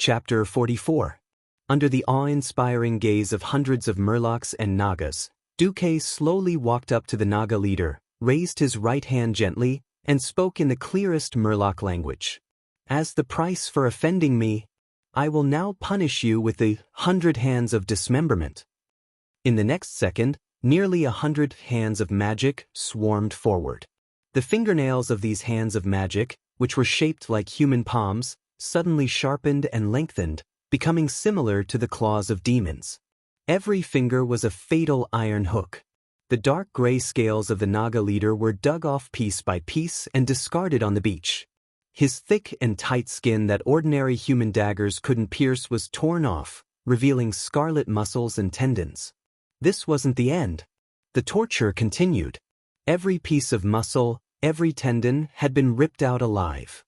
Chapter 44. Under the awe-inspiring gaze of hundreds of murlocs and nagas, Duque slowly walked up to the naga leader, raised his right hand gently, and spoke in the clearest murloc language. As the price for offending me, I will now punish you with the 100 hands of dismemberment. In the next second, nearly 100 hands of magic swarmed forward. The fingernails of these hands of magic, which were shaped like human palms, suddenly sharpened and lengthened, becoming similar to the claws of demons. Every finger was a fatal iron hook. The dark gray scales of the naga leader were dug off piece by piece and discarded on the beach. His thick and tight skin that ordinary human daggers couldn't pierce was torn off, revealing scarlet muscles and tendons. This wasn't the end. The torture continued. Every piece of muscle, every tendon had been ripped out alive.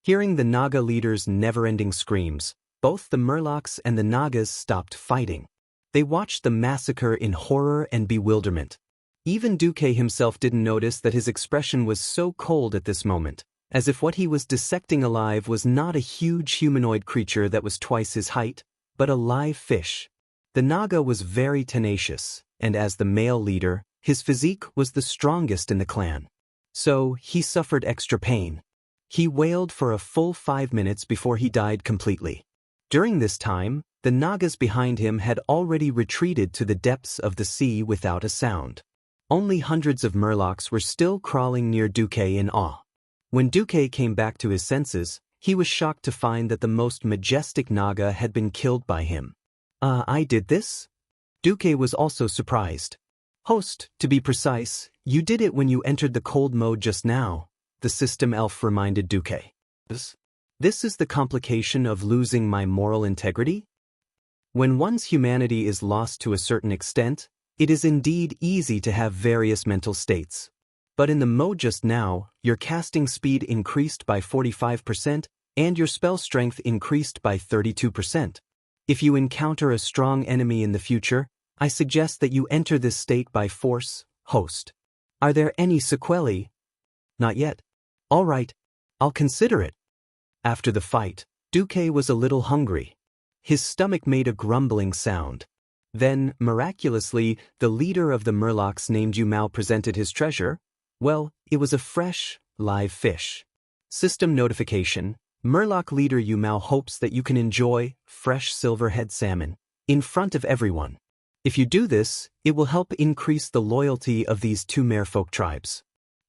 Hearing the naga leader's never-ending screams, both the murlocs and the nagas stopped fighting. They watched the massacre in horror and bewilderment. Even Duque himself didn't notice that his expression was so cold at this moment, as if what he was dissecting alive was not a huge humanoid creature that was twice his height, but a live fish. The naga was very tenacious, and as the male leader, his physique was the strongest in the clan. So, he suffered extra pain. He wailed for a full 5 minutes before he died completely. During this time, the nagas behind him had already retreated to the depths of the sea without a sound. Only hundreds of murlocs were still crawling near Duque in awe. When Duque came back to his senses, he was shocked to find that the most majestic naga had been killed by him. I did this? Duque was also surprised. Host, to be precise, you did it when you entered the cold mode just now, the system elf reminded Duque. This is the complication of losing my moral integrity? When one's humanity is lost to a certain extent, it is indeed easy to have various mental states. But in the mode just now, your casting speed increased by 45% and your spell strength increased by 32%. If you encounter a strong enemy in the future, I suggest that you enter this state by force, host. Are there any sequelae? Not yet. All right, I'll consider it. After the fight, Duque was a little hungry. His stomach made a grumbling sound. Then, miraculously, the leader of the murlocs named Yumao presented his treasure. Well, it was a fresh, live fish. System notification: Murloc leader Yumao hopes that you can enjoy fresh silverhead salmon in front of everyone. If you do this, it will help increase the loyalty of these two merfolk tribes.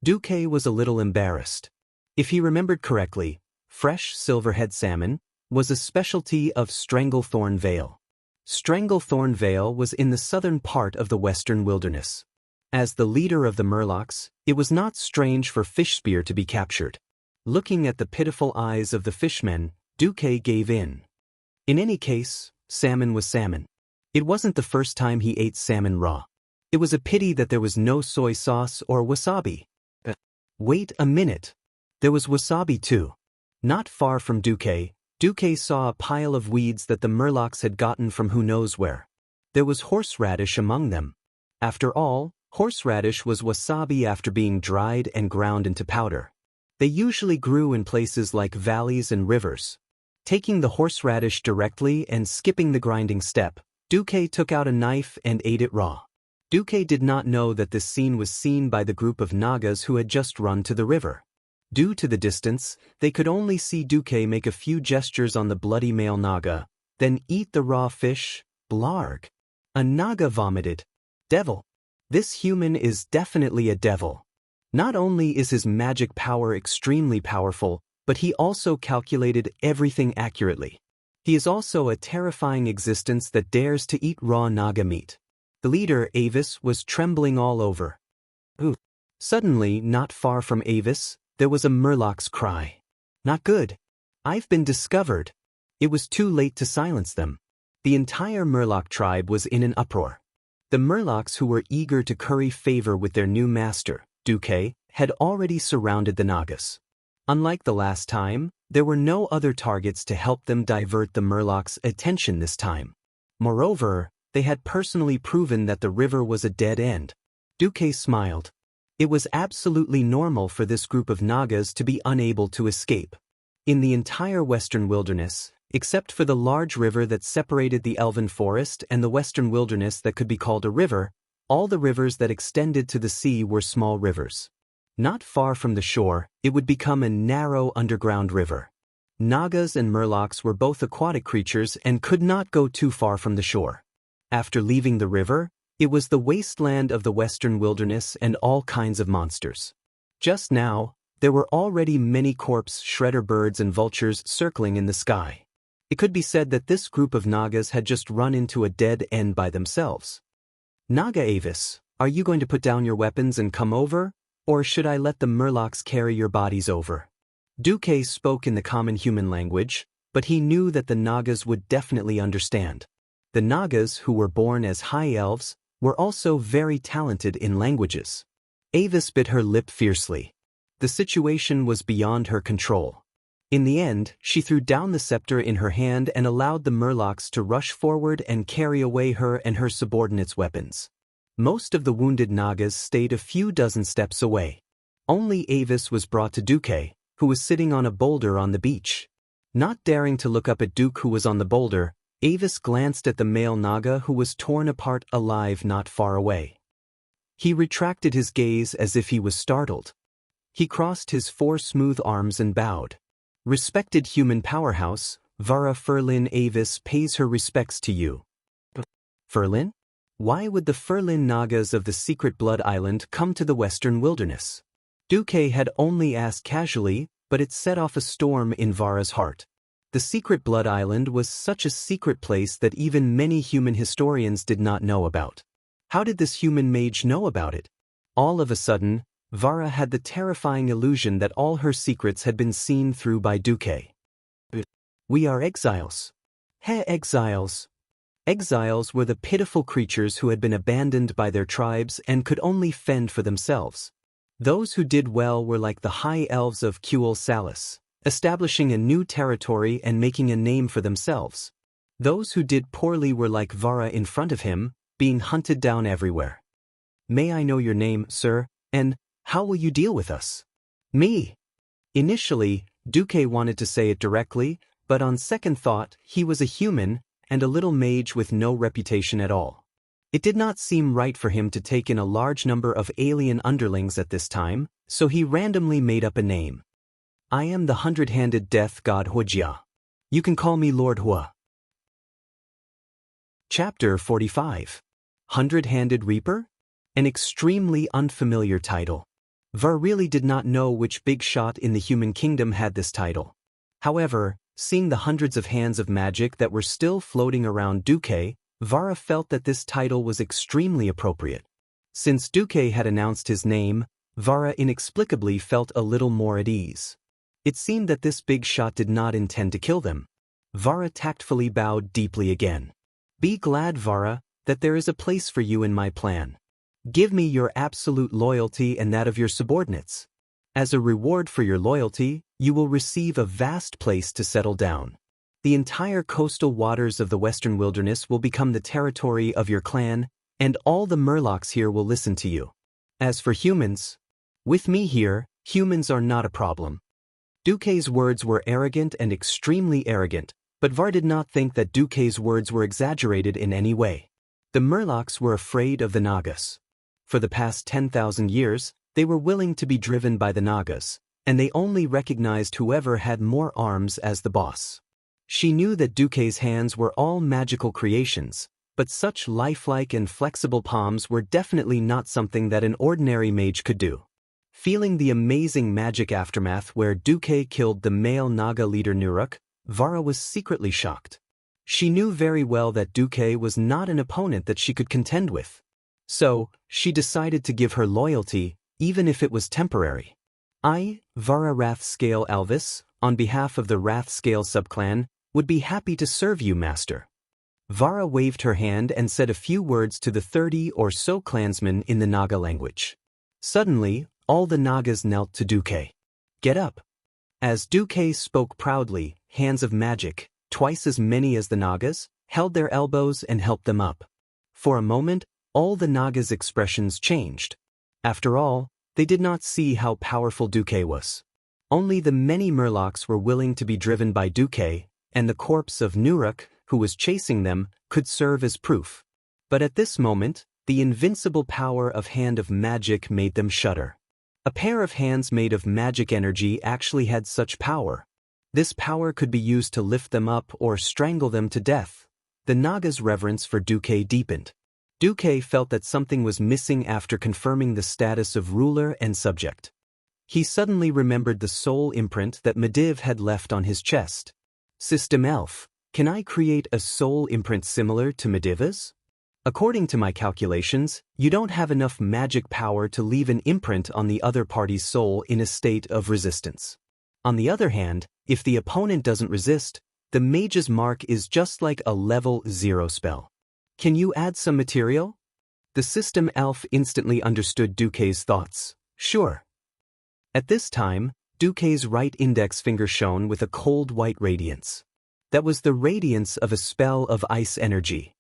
Duque was a little embarrassed. If he remembered correctly, fresh silverhead salmon was a specialty of Stranglethorn Vale. Stranglethorn Vale was in the southern part of the western wilderness. As the leader of the murlocs, it was not strange for Fishspear to be captured. Looking at the pitiful eyes of the fishmen, Duque gave in. In any case, salmon was salmon. It wasn't the first time he ate salmon raw. It was a pity that there was no soy sauce or wasabi. Wait a minute. There was wasabi too. Not far from Duque, Duque saw a pile of weeds that the murlocs had gotten from who knows where. There was horseradish among them. After all, horseradish was wasabi after being dried and ground into powder. They usually grew in places like valleys and rivers. Taking the horseradish directly and skipping the grinding step, Duque took out a knife and ate it raw. Duque did not know that this scene was seen by the group of nagas who had just run to the river. Due to the distance, they could only see Duque make a few gestures on the bloody male naga, then eat the raw fish. Blarg. A naga vomited. Devil. This human is definitely a devil. Not only is his magic power extremely powerful, but he also calculated everything accurately. He is also a terrifying existence that dares to eat raw naga meat. The leader, Avis, was trembling all over. Ooh. Suddenly, not far from Avis, there was a murloc's cry. Not good. I've been discovered. It was too late to silence them. The entire murloc tribe was in an uproar. The murlocs who were eager to curry favor with their new master, Duque, had already surrounded the nagas. Unlike the last time, there were no other targets to help them divert the murlocs' attention this time. Moreover, they had personally proven that the river was a dead end. Duque smiled. It was absolutely normal for this group of nagas to be unable to escape. In the entire western wilderness, Except for the large river that separated the elven forest and the western wilderness that could be called a river, all the rivers that extended to the sea were small rivers. Not far from the shore, it would become a narrow underground river. Nagas and murlocs were both aquatic creatures and could not go too far from the shore. After leaving the river, it was the wasteland of the western wilderness and all kinds of monsters. Just now, there were already many corpse shredder birds and vultures circling in the sky. It could be said that this group of Nagas had just run into a dead end by themselves. Naga Avis, are you going to put down your weapons and come over, or should I let the murlocs carry your bodies over? Duque spoke in the common human language, but he knew that the Nagas would definitely understand. The Nagas, who were born as high elves, were also very talented in languages. Avis bit her lip fiercely. The situation was beyond her control. In the end, she threw down the scepter in her hand and allowed the murlocs to rush forward and carry away her and her subordinates' weapons. Most of the wounded Nagas stayed a few dozen steps away. Only Avis was brought to Duque, who was sitting on a boulder on the beach. Not daring to look up at Duke, who was on the boulder, Avis glanced at the male Naga who was torn apart alive not far away. He retracted his gaze as if he was startled. He crossed his 4 smooth arms and bowed. Respected human powerhouse, Vara Furlin Avis pays her respects to you. Furlin? Why would the Furlin Nagas of the Secret Blood Island come to the western wilderness? Duque had only asked casually, but it set off a storm in Vara's heart. The Secret Blood Island was such a secret place that even many human historians did not know about. How did this human mage know about it? All of a sudden, Vara had the terrifying illusion that all her secrets had been seen through by Duque. We are exiles. Exiles. Exiles were the pitiful creatures who had been abandoned by their tribes and could only fend for themselves. Those who did well were like the high elves of Kuel Salis, establishing a new territory and making a name for themselves. Those who did poorly were like Vara in front of him, being hunted down everywhere. May I know your name, sir, and how will you deal with us? Me. Initially, Duque wanted to say it directly, but on second thought, he was a human and a little mage with no reputation at all. It did not seem right for him to take in a large number of alien underlings at this time, so he randomly made up a name. I am the 100-handed death god Huojia. You can call me Lord Hua. Chapter 45. 100-handed Reaper? An extremely unfamiliar title. Var really did not know which big shot in the human kingdom had this title. However, seeing the hundreds of hands of magic that were still floating around Duque, Vara felt that this title was extremely appropriate. Since Duque had announced his name, Vara inexplicably felt a little more at ease. It seemed that this big shot did not intend to kill them. Vara tactfully bowed deeply again. Be glad, Vara, that there is a place for you in my plan. Give me your absolute loyalty and that of your subordinates. As a reward for your loyalty, you will receive a vast place to settle down. The entire coastal waters of the western wilderness will become the territory of your clan, and all the murlocs here will listen to you. As for humans, with me here, humans are not a problem. Duque's words were arrogant and extremely arrogant, but Var did not think that Duque's words were exaggerated in any way. The murlocs were afraid of the Nagas. For the past 10,000 years, they were willing to be driven by the Nagas, and they only recognized whoever had more arms as the boss. She knew that Duque's hands were all magical creations, but such lifelike and flexible palms were definitely not something that an ordinary mage could do. Feeling the amazing magic aftermath where Duque killed the male Naga leader Nuruk, Vara was secretly shocked. She knew very well that Duque was not an opponent that she could contend with. So, she decided to give her loyalty, even if it was temporary. I, Vara Wrathscale Alvis, on behalf of the Wrathscale subclan, would be happy to serve you, master. Vara waved her hand and said a few words to the 30 or so clansmen in the Naga language. Suddenly, all the Nagas knelt to Duque. Get up. As Duque spoke proudly, hands of magic, twice as many as the Nagas, held their elbows and helped them up. For a moment, all the Nagas' expressions changed. After all, they did not see how powerful Duque was. Only the many murlocs were willing to be driven by Duque, and the corpse of Nuruk, who was chasing them, could serve as proof. But at this moment, the invincible power of Hand of Magic made them shudder. A pair of hands made of magic energy actually had such power. This power could be used to lift them up or strangle them to death. The Naga's reverence for Duque deepened. Duque felt that something was missing after confirming the status of ruler and subject. He suddenly remembered the soul imprint that Mediv had left on his chest. System Elf, can I create a soul imprint similar to Mediv's? According to my calculations, you don't have enough magic power to leave an imprint on the other party's soul in a state of resistance. On the other hand, if the opponent doesn't resist, the mage's mark is just like a level 0 spell. Can you add some material? The system elf instantly understood Duque's thoughts. Sure. At this time, Duque's right index finger shone with a cold white radiance. That was the radiance of a spell of ice energy.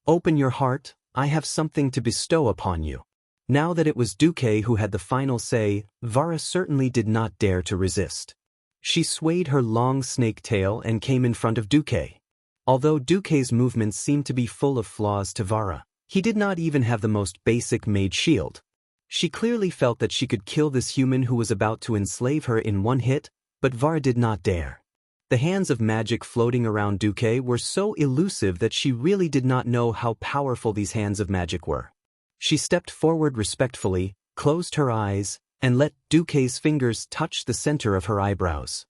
Open your heart, I have something to bestow upon you. Now that it was Duque who had the final say, Vara certainly did not dare to resist. She swayed her long snake tail and came in front of Duque. Although Duque's movements seemed to be full of flaws to Vara, he did not even have the most basic mage shield. She clearly felt that she could kill this human who was about to enslave her in one hit, but Vara did not dare. The hands of magic floating around Duque were so elusive that she really did not know how powerful these hands of magic were. She stepped forward respectfully, closed her eyes, and let Duque's fingers touch the center of her eyebrows.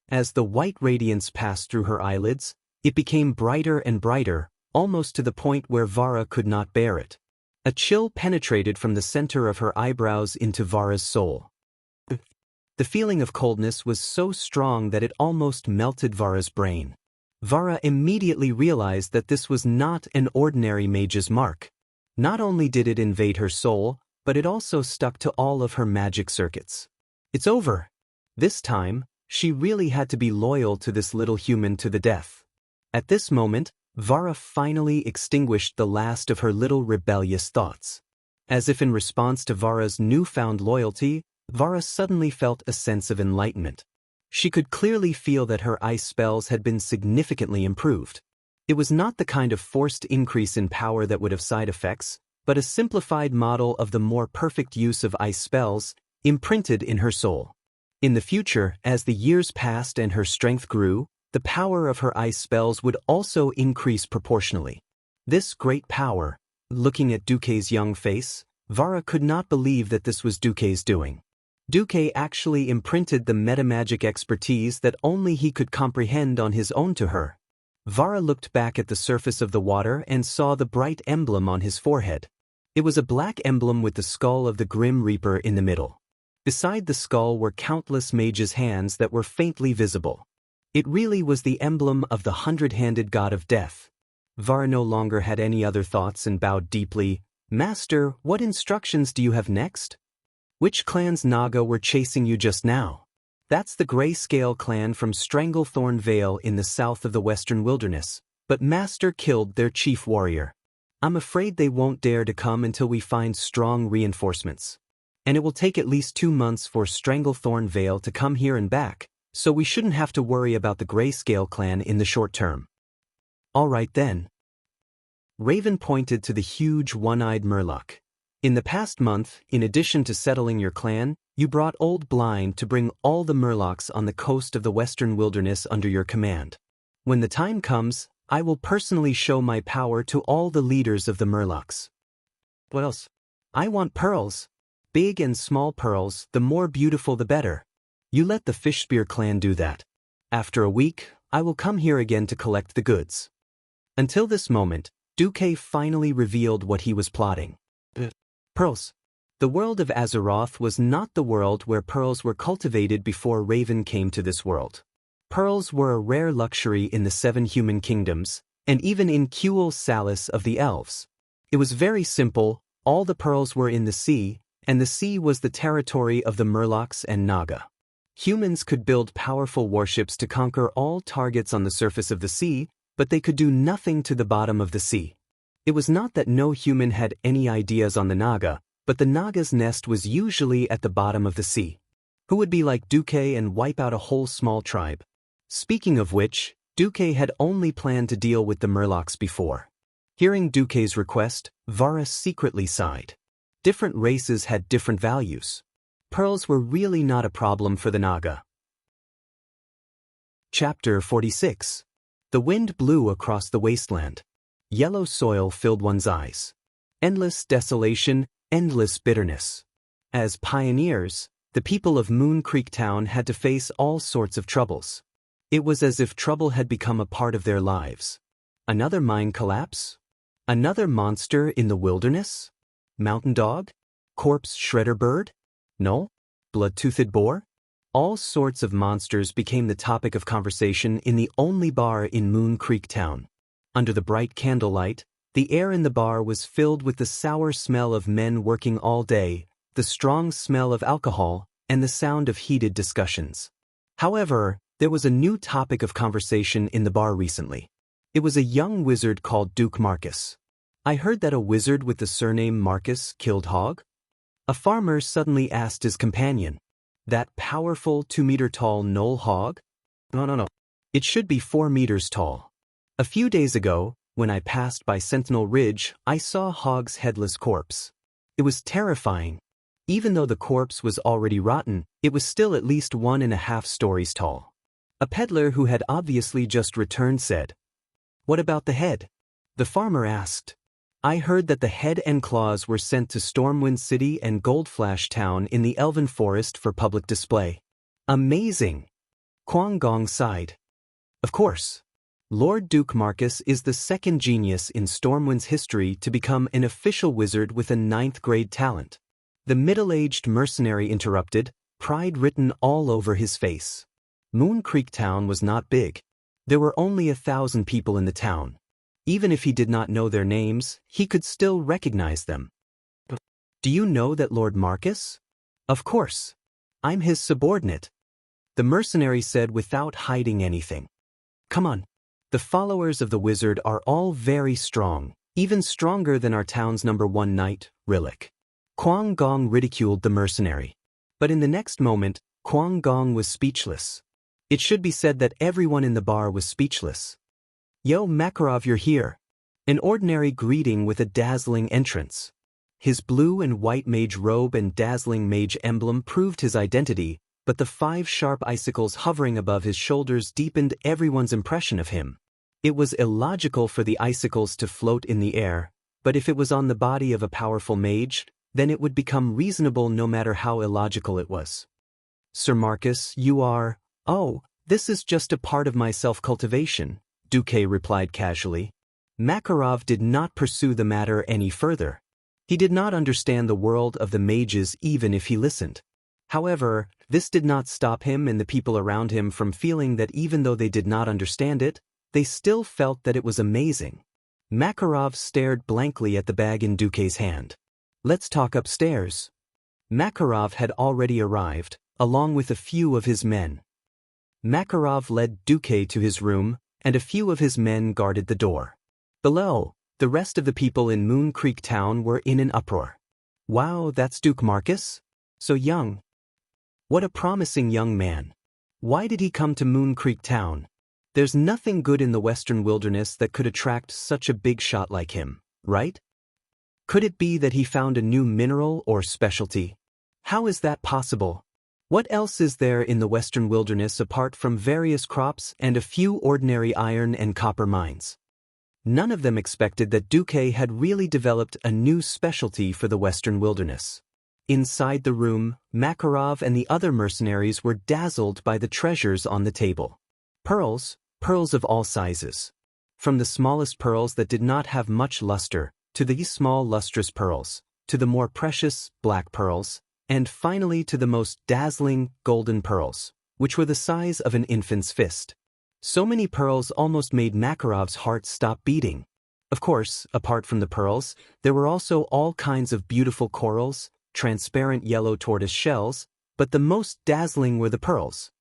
As the white radiance passed through her eyelids, it became brighter and brighter, almost to the point where Vara could not bear it. A chill penetrated from the center of her eyebrows into Vara's soul. The feeling of coldness was so strong that it almost melted Vara's brain. Vara immediately realized that this was not an ordinary mage's mark. Not only did it invade her soul, but it also stuck to all of her magic circuits. It's over. This time, she really had to be loyal to this little human to the death. At this moment, Vara finally extinguished the last of her little rebellious thoughts. As if in response to Vara's newfound loyalty, Vara suddenly felt a sense of enlightenment. She could clearly feel that her ice spells had been significantly improved. It was not the kind of forced increase in power that would have side effects, but a simplified model of the more perfect use of ice spells, imprinted in her soul. In the future, as the years passed and her strength grew, the power of her ice spells would also increase proportionally. This great power, looking at Duque's young face, Vara could not believe that this was Duque's doing. Duque actually imprinted the metamagic expertise that only he could comprehend on his own to her. Vara looked back at the surface of the water and saw the bright emblem on his forehead. It was a black emblem with the skull of the Grim Reaper in the middle. Beside the skull were countless mages' hands that were faintly visible. It really was the emblem of the hundred-handed god of death. Vara no longer had any other thoughts and bowed deeply. Master, what instructions do you have next? Which clan's Naga were chasing you just now? That's the Grayscale clan from Stranglethorn Vale in the south of the Western Wilderness, but Master killed their chief warrior. I'm afraid they won't dare to come until we find strong reinforcements. And it will take at least 2 months for Stranglethorn Vale to come here and back, so we shouldn't have to worry about the Grayscale clan in the short term. All right then. Raven pointed to the huge one-eyed Murloc. In the past month, in addition to settling your clan, you brought Old Blind to bring all the Murlocs on the coast of the Western Wilderness under your command. When the time comes, I will personally show my power to all the leaders of the Murlocs. What else? I want pearls. Big and small pearls, the more beautiful the better. You let the Fishspear clan do that. After a week, I will come here again to collect the goods. Until this moment, Duque finally revealed what he was plotting. Pearls. The world of Azeroth was not the world where pearls were cultivated before Raven came to this world. Pearls were a rare luxury in the 7 human kingdoms, and even in Kuel Salis of the elves. It was very simple, all the pearls were in the sea, and the sea was the territory of the Murlocs and Naga. Humans could build powerful warships to conquer all targets on the surface of the sea, but they could do nothing to the bottom of the sea. It was not that no human had any ideas on the Naga, but the Naga's nest was usually at the bottom of the sea. Who would be like Duque and wipe out a whole small tribe? Speaking of which, Duque had only planned to deal with the Murlocs before. Hearing Duque's request, Varus secretly sighed. Different races had different values. Pearls were really not a problem for the Naga. Chapter 46. The wind blew across the wasteland. Yellow soil filled one's eyes. Endless desolation, endless bitterness. As pioneers, the people of Moon Creek Town had to face all sorts of troubles. It was as if trouble had become a part of their lives. Another mine collapse? Another monster in the wilderness? Mountain dog? Corpse shredder bird? Null? Blood-toothed boar? All sorts of monsters became the topic of conversation in the only bar in Moon Creek Town. Under the bright candlelight, the air in the bar was filled with the sour smell of men working all day, the strong smell of alcohol, and the sound of heated discussions. However, there was a new topic of conversation in the bar recently. It was a young wizard called Duke Marcus. I heard that a wizard with the surname Marcus killed hog? A farmer suddenly asked his companion. That powerful 2-meter-tall knoll hog? No. It should be 4 meters tall. A few days ago, when I passed by Sentinel Ridge, I saw Hog's headless corpse. It was terrifying. Even though the corpse was already rotten, it was still at least 1.5 stories tall. A peddler who had obviously just returned said, "What about the head?" The farmer asked. I heard that the head and claws were sent to Stormwind City and Goldflash Town in the Elven Forest for public display. Amazing! Quang Gong sighed. Of course. Lord Duke Marcus is the second genius in Stormwind's history to become an official wizard with a 9th-grade talent. The middle-aged mercenary interrupted, pride written all over his face. Moon Creek Town was not big. There were only 1,000 people in the town. Even if he did not know their names, he could still recognize them. Do you know that Lord Marcus? Of course. I'm his subordinate. The mercenary said without hiding anything. Come on. The followers of the wizard are all very strong, even stronger than our town's #1 knight, Rillick. Quang Gong ridiculed the mercenary. But in the next moment, Quang Gong was speechless. It should be said that everyone in the bar was speechless. Yo, Makarov, you're here. An ordinary greeting with a dazzling entrance. His blue and white mage robe and dazzling mage emblem proved his identity, but the 5 sharp icicles hovering above his shoulders deepened everyone's impression of him. It was illogical for the icicles to float in the air, but if it was on the body of a powerful mage, then it would become reasonable no matter how illogical it was. Sir Marcus, you are... Oh, this is just a part of my self-cultivation, Duque replied casually. Makarov did not pursue the matter any further. He did not understand the world of the mages even if he listened. However, this did not stop him and the people around him from feeling that even though they did not understand it, they still felt that it was amazing. Makarov stared blankly at the bag in Duque's hand. Let's talk upstairs. Makarov had already arrived, along with a few of his men. Makarov led Duque to his room, and a few of his men guarded the door. Below, the rest of the people in Moon Creek Town were in an uproar. Wow, that's Duke Marcus? So young. What a promising young man. Why did he come to Moon Creek Town? There's nothing good in the Western Wilderness that could attract such a big shot like him, right? Could it be that he found a new mineral or specialty? How is that possible? What else is there in the Western Wilderness apart from various crops and a few ordinary iron and copper mines? None of them expected that Duque had really developed a new specialty for the Western Wilderness. Inside the room, Makarov and the other mercenaries were dazzled by the treasures on the table. Pearls of all sizes. From the smallest pearls that did not have much luster, to these small lustrous pearls, to the more precious, black pearls, and finally to the most dazzling, golden pearls, which were the size of an infant's fist. So many pearls almost made Makarov's heart stop beating. Of course, apart from the pearls, there were also all kinds of beautiful corals, transparent yellow tortoise shells, but the most dazzling were the pearls.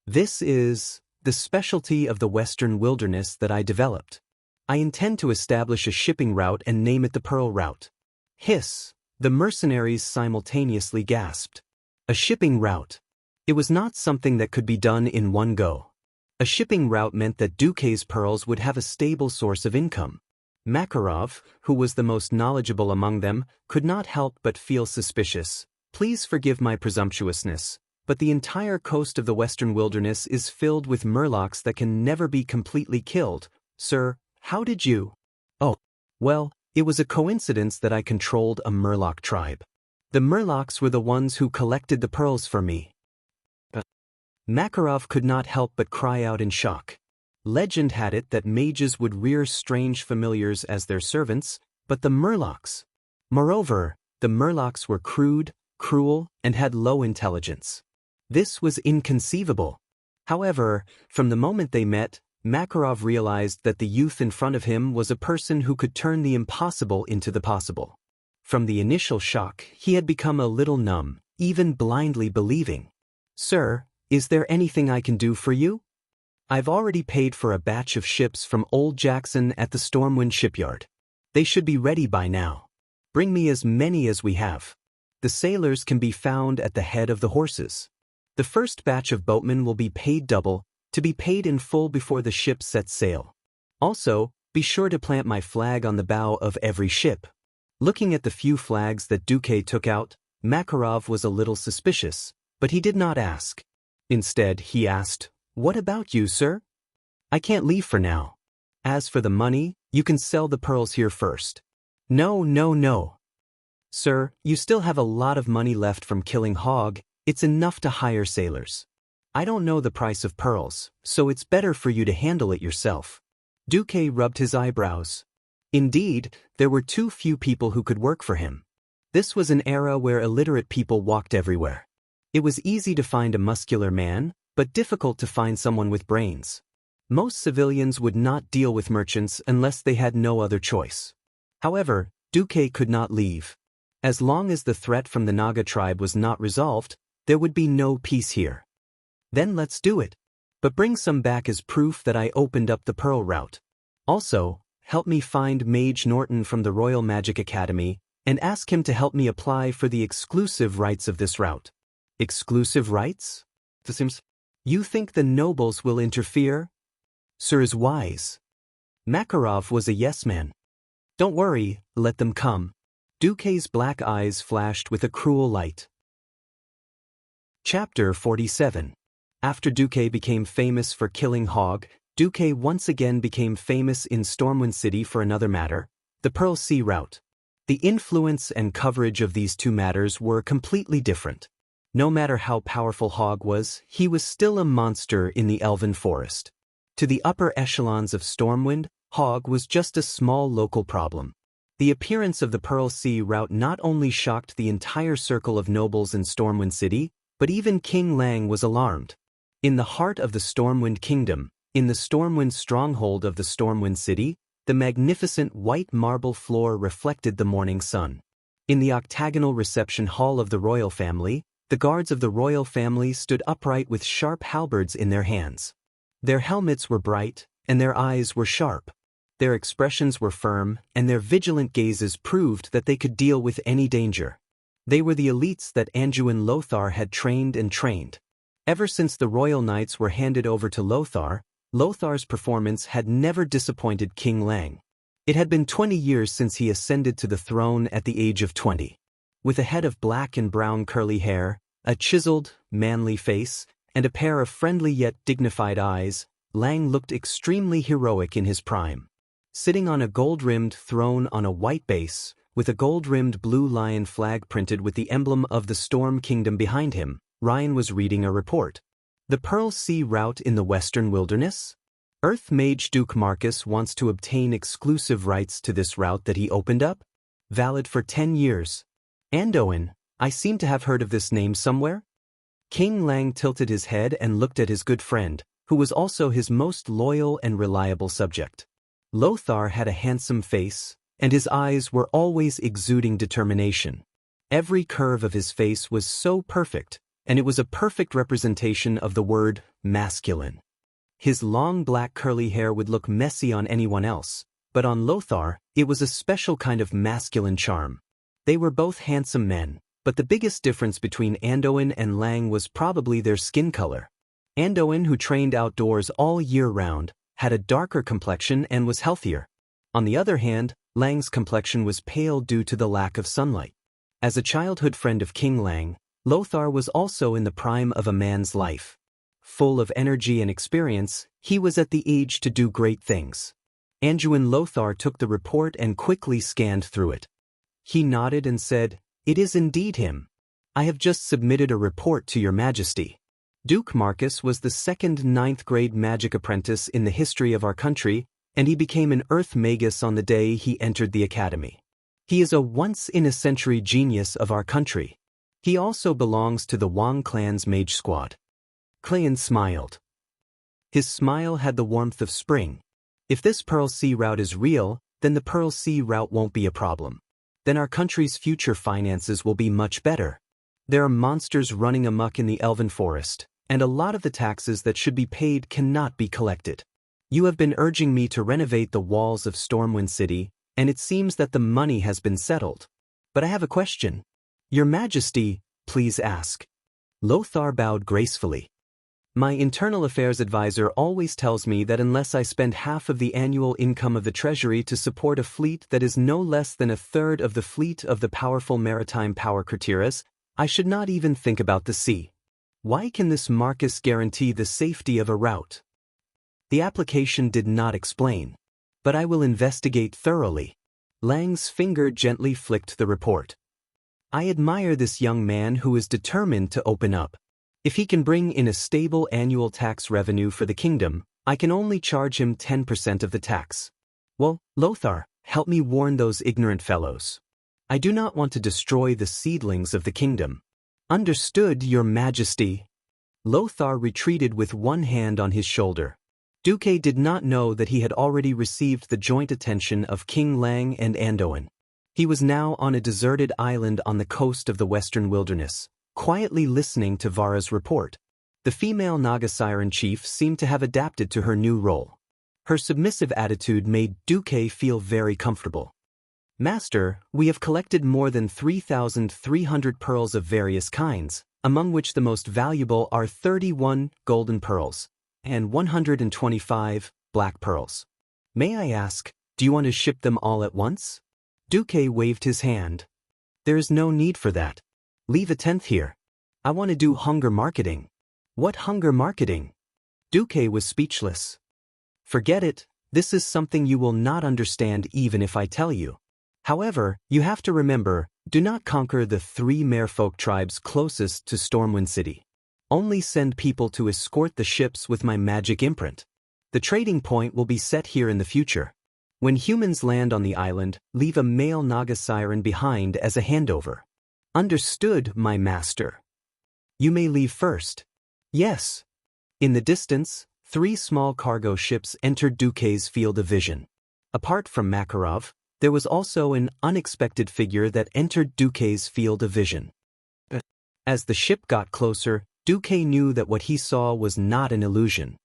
This is the specialty of the Western Wilderness that I developed. I intend to establish a shipping route and name it the Pearl Route. Hiss! The mercenaries simultaneously gasped. A shipping route. It was not something that could be done in one go. A shipping route meant that Duquesne's pearls would have a stable source of income. Makarov, who was the most knowledgeable among them, could not help but feel suspicious. Please forgive my presumptuousness, but the entire coast of the western wilderness is filled with murlocs that can never be completely killed. Sir, how did you? Oh, well, it was a coincidence that I controlled a murloc tribe. The murlocs were the ones who collected the pearls for me. Makarov could not help but cry out in shock. Legend had it that mages would rear strange familiars as their servants, but the murlocs. Moreover, the murlocs were crude, cruel, and had low intelligence. This was inconceivable. However, from the moment they met, Makarov realized that the youth in front of him was a person who could turn the impossible into the possible. From the initial shock, he had become a little numb, even blindly believing. Sir, is there anything I can do for you? I've already paid for a batch of ships from Old Jackson at the Stormwind shipyard. They should be ready by now. Bring me as many as we have. The sailors can be found at the head of the horses. The first batch of boatmen will be paid double, to be paid in full before the ship sets sail. Also, be sure to plant my flag on the bow of every ship. Looking at the few flags that Duque took out, Makarov was a little suspicious, but he did not ask. Instead, he asked, "What about you, sir?" "I can't leave for now. As for the money, you can sell the pearls here first." "No, no, no. Sir, you still have a lot of money left from killing Hog. It's enough to hire sailors. I don't know the price of pearls, so it's better for you to handle it yourself." Duque rubbed his eyebrows. Indeed, there were too few people who could work for him. This was an era where illiterate people walked everywhere. It was easy to find a muscular man, but difficult to find someone with brains. Most civilians would not deal with merchants unless they had no other choice. However, Duque could not leave. As long as the threat from the Naga tribe was not resolved, there would be no peace here. Then let's do it. But bring some back as proof that I opened up the pearl route. Also, help me find Mage Norton from the Royal Magic Academy, and ask him to help me apply for the exclusive rights of this route. Exclusive rights? You think the nobles will interfere? Sir is wise. Makarov was a yes man. Don't worry, let them come. Duque's black eyes flashed with a cruel light. Chapter 47. After Duque became famous for killing Hog, Duque once again became famous in Stormwind City for another matter, the Pearl Sea route. The influence and coverage of these two matters were completely different. No matter how powerful Hog was, he was still a monster in the Elven Forest. To the upper echelons of Stormwind, Hog was just a small local problem. The appearance of the Pearl Sea route not only shocked the entire circle of nobles in Stormwind City, but even King Lang was alarmed. In the heart of the Stormwind Kingdom, in the Stormwind stronghold of the Stormwind City, the magnificent white marble floor reflected the morning sun. In the octagonal reception hall of the royal family, the guards of the royal family stood upright with sharp halberds in their hands. Their helmets were bright, and their eyes were sharp. Their expressions were firm, and their vigilant gazes proved that they could deal with any danger. They were the elites that Anduin Lothar had trained and trained. Ever since the royal knights were handed over to Lothar, Lothar's performance had never disappointed King Lang. It had been 20 years since he ascended to the throne at the age of 20. With a head of black and brown curly hair, a chiseled, manly face, and a pair of friendly yet dignified eyes, Lang looked extremely heroic in his prime. Sitting on a gold-rimmed throne on a white base, with a gold-rimmed blue lion flag printed with the emblem of the Storm Kingdom behind him, Ryan was reading a report. The Pearl Sea route in the Western Wilderness? Earth Mage Duke Marcus wants to obtain exclusive rights to this route that he opened up? Valid for 10 years. Anduin, I seem to have heard of this name somewhere? King Lang tilted his head and looked at his good friend, who was also his most loyal and reliable subject. Lothar had a handsome face, and his eyes were always exuding determination. Every curve of his face was so perfect, and it was a perfect representation of the word masculine. His long black curly hair would look messy on anyone else, but on Lothar, it was a special kind of masculine charm. They were both handsome men, but the biggest difference between Anduin and Lang was probably their skin color. Andoin, who trained outdoors all year round, had a darker complexion and was healthier. On the other hand, Lang's complexion was pale due to the lack of sunlight. As a childhood friend of King Lang, Lothar was also in the prime of a man's life. Full of energy and experience, he was at the age to do great things. Anduin Lothar took the report and quickly scanned through it. He nodded and said, "It is indeed him. I have just submitted a report to your majesty." Duke Marcus was the second ninth-grade magic apprentice in the history of our country, and he became an Earth Magus on the day he entered the academy. He is a once-in-a-century genius of our country. He also belongs to the Wang clan's mage squad. Clan smiled. His smile had the warmth of spring. If this Pearl Sea route is real, then the Pearl Sea route won't be a problem. Then our country's future finances will be much better. There are monsters running amok in the Elven Forest, and a lot of the taxes that should be paid cannot be collected. You have been urging me to renovate the walls of Stormwind City, and it seems that the money has been settled. But I have a question. Your Majesty, please ask. Lothar bowed gracefully. My internal affairs advisor always tells me that unless I spend half of the annual income of the treasury to support a fleet that is no less than a third of the fleet of the powerful maritime power Kurtiras, I should not even think about the sea. Why can this Marcus guarantee the safety of a route? The application did not explain. But I will investigate thoroughly. Lang's finger gently flicked the report. I admire this young man who is determined to open up. If he can bring in a stable annual tax revenue for the kingdom, I can only charge him 10% of the tax. Well, Lothar, help me warn those ignorant fellows. I do not want to destroy the seedlings of the kingdom. Understood, Your Majesty. Lothar retreated with one hand on his shoulder. Duque did not know that he had already received the joint attention of King Lang and Andoin. He was now on a deserted island on the coast of the western wilderness, quietly listening to Vara's report. The female Naga Siren chief seemed to have adapted to her new role. Her submissive attitude made Duque feel very comfortable. Master, we have collected more than 3,300 pearls of various kinds, among which the most valuable are 31 golden pearls and 125 black pearls. May I ask, do you want to ship them all at once? Duque waved his hand. There is no need for that. Leave a tenth here. I want to do hunger marketing. What hunger marketing? Duque was speechless. Forget it, this is something you will not understand even if I tell you. However, you have to remember, do not conquer the 3 merfolk tribes closest to Stormwind City. Only send people to escort the ships with my magic imprint. The trading point will be set here in the future. When humans land on the island, leave a male Naga Siren behind as a handover. Understood, my master. You may leave first. Yes. In the distance, 3 small cargo ships entered Duque's field of vision. Apart from Makarov, there was also an unexpected figure that entered Duque's field of vision. As the ship got closer, Duque knew that what he saw was not an illusion.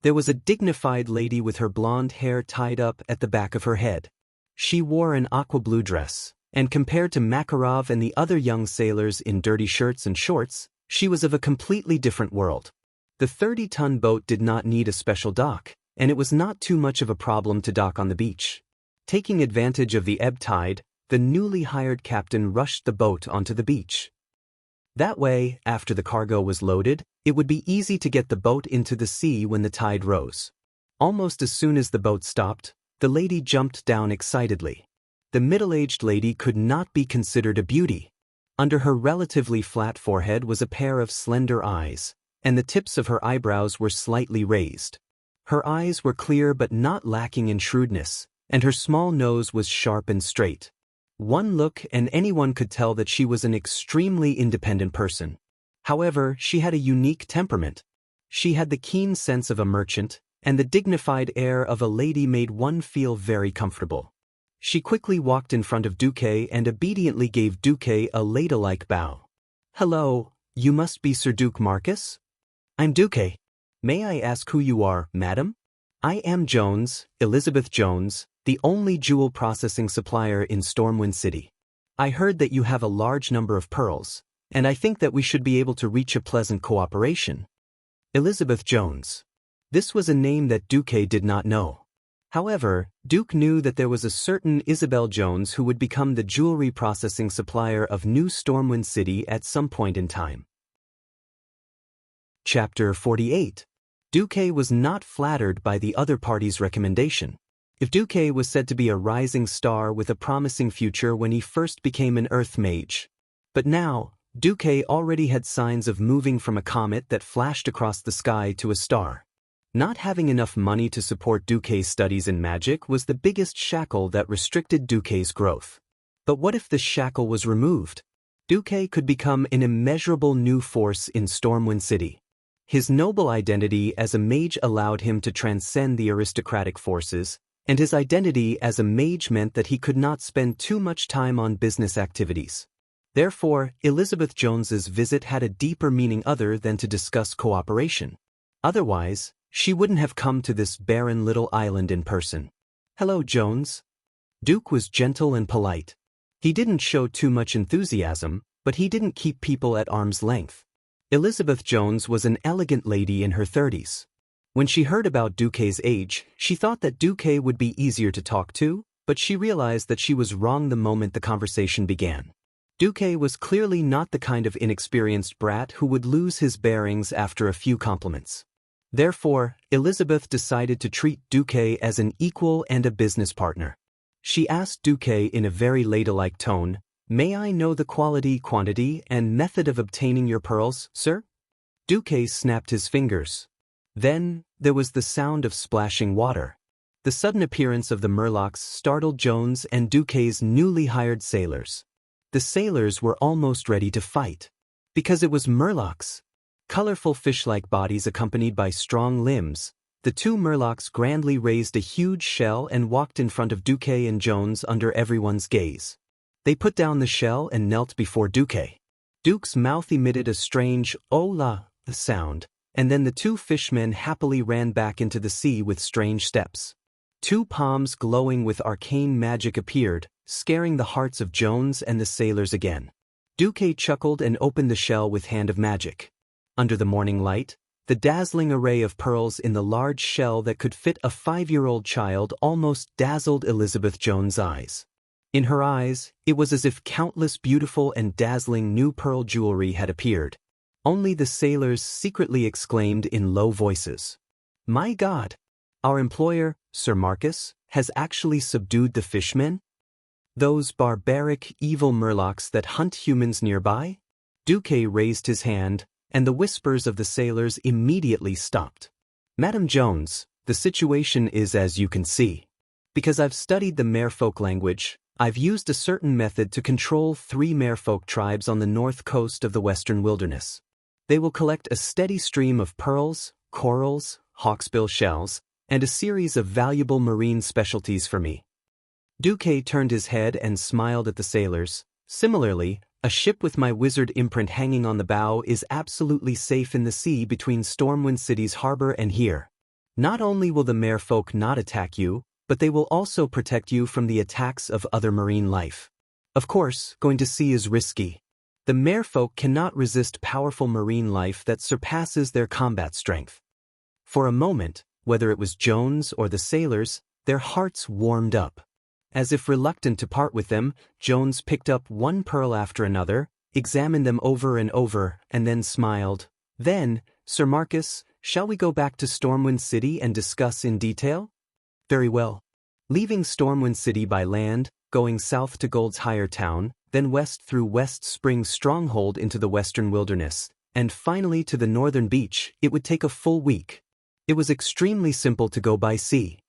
There was a dignified lady with her blonde hair tied up at the back of her head. She wore an aqua blue dress, and compared to Makarov and the other young sailors in dirty shirts and shorts, she was of a completely different world. The 30-ton boat did not need a special dock, and it was not too much of a problem to dock on the beach. Taking advantage of the ebb tide, the newly hired captain rushed the boat onto the beach. That way, after the cargo was loaded, it would be easy to get the boat into the sea when the tide rose. Almost as soon as the boat stopped, the lady jumped down excitedly. The middle-aged lady could not be considered a beauty. Under her relatively flat forehead was a pair of slender eyes, and the tips of her eyebrows were slightly raised. Her eyes were clear but not lacking in shrewdness, and her small nose was sharp and straight. One look and anyone could tell that she was an extremely independent person. However, she had a unique temperament. She had the keen sense of a merchant, and the dignified air of a lady made one feel very comfortable. She quickly walked in front of Duque and obediently gave Duque a ladylike bow. Hello, you must be Sir Duke Marcus? I'm Duque. May I ask who you are, madam? I am Jones, Elizabeth Jones, the only jewel processing supplier in Stormwind City. I heard that you have a large number of pearls, and I think that we should be able to reach a pleasant cooperation. Elizabeth Jones. This was a name that Duque did not know. However, Duke knew that there was a certain Isabel Jones who would become the jewelry processing supplier of New Stormwind City at some point in time. Chapter 48. Duque was not flattered by the other party's recommendation. If Duque was said to be a rising star with a promising future when he first became an Earth mage. But now, Duque already had signs of moving from a comet that flashed across the sky to a star. Not having enough money to support Duque's studies in magic was the biggest shackle that restricted Duque's growth. But what if the shackle was removed? Duque could become an immeasurable new force in Stormwind City. His noble identity as a mage allowed him to transcend the aristocratic forces, and his identity as a mage meant that he could not spend too much time on business activities. Therefore, Elizabeth Jones's visit had a deeper meaning other than to discuss cooperation. Otherwise, she wouldn't have come to this barren little island in person. "Hello, Jones." Duke was gentle and polite. He didn't show too much enthusiasm, but he didn't keep people at arm's length. Elizabeth Jones was an elegant lady in her 30s. When she heard about Duque's age, she thought that Duque would be easier to talk to, but she realized that she was wrong the moment the conversation began. Duque was clearly not the kind of inexperienced brat who would lose his bearings after a few compliments. Therefore, Elizabeth decided to treat Duque as an equal and a business partner. She asked Duque in a very ladylike tone, "May I know the quality, quantity, and method of obtaining your pearls, sir?" Duque snapped his fingers. Then, there was the sound of splashing water. The sudden appearance of the Murlocs startled Jones and Duque's newly hired sailors. The sailors were almost ready to fight. Because it was Murlocs. Colorful fish-like bodies accompanied by strong limbs, the two Murlocs grandly raised a huge shell and walked in front of Duque and Jones under everyone's gaze. They put down the shell and knelt before Duque. Duke's mouth emitted a strange "Ola" sound, and then the two fishmen happily ran back into the sea with strange steps. Two palms glowing with arcane magic appeared, scaring the hearts of Jones and the sailors again. Duque chuckled and opened the shell with Hand of Magic. Under the morning light, the dazzling array of pearls in the large shell that could fit a 5-year-old child almost dazzled Elizabeth Jones' eyes. In her eyes, it was as if countless beautiful and dazzling new pearl jewelry had appeared. Only the sailors secretly exclaimed in low voices, "My God! Our employer, Sir Marcus, has actually subdued the fishmen? Those barbaric, evil Murlocs that hunt humans nearby?" Duque raised his hand, and the whispers of the sailors immediately stopped. "Madam Jones, the situation is as you can see. Because I've studied the merfolk language, I've used a certain method to control 3 merfolk tribes on the north coast of the western wilderness. They will collect a steady stream of pearls, corals, hawksbill shells, and a series of valuable marine specialties for me." Duque turned his head and smiled at the sailors. "Similarly, a ship with my wizard imprint hanging on the bow is absolutely safe in the sea between Stormwind City's harbor and here. Not only will the merfolk not attack you, but they will also protect you from the attacks of other marine life. Of course, going to sea is risky. The merfolk cannot resist powerful marine life that surpasses their combat strength." For a moment, whether it was Jones or the sailors, their hearts warmed up. As if reluctant to part with them, Jones picked up one pearl after another, examined them over and over, and then smiled. "Then, Sir Marcus, shall we go back to Stormwind City and discuss in detail?" "Very well." Leaving Stormwind City by land, going south to Gold's Higher Town, then west through West Spring's stronghold into the western wilderness, and finally to the northern beach, it would take a full week. It was extremely simple to go by sea.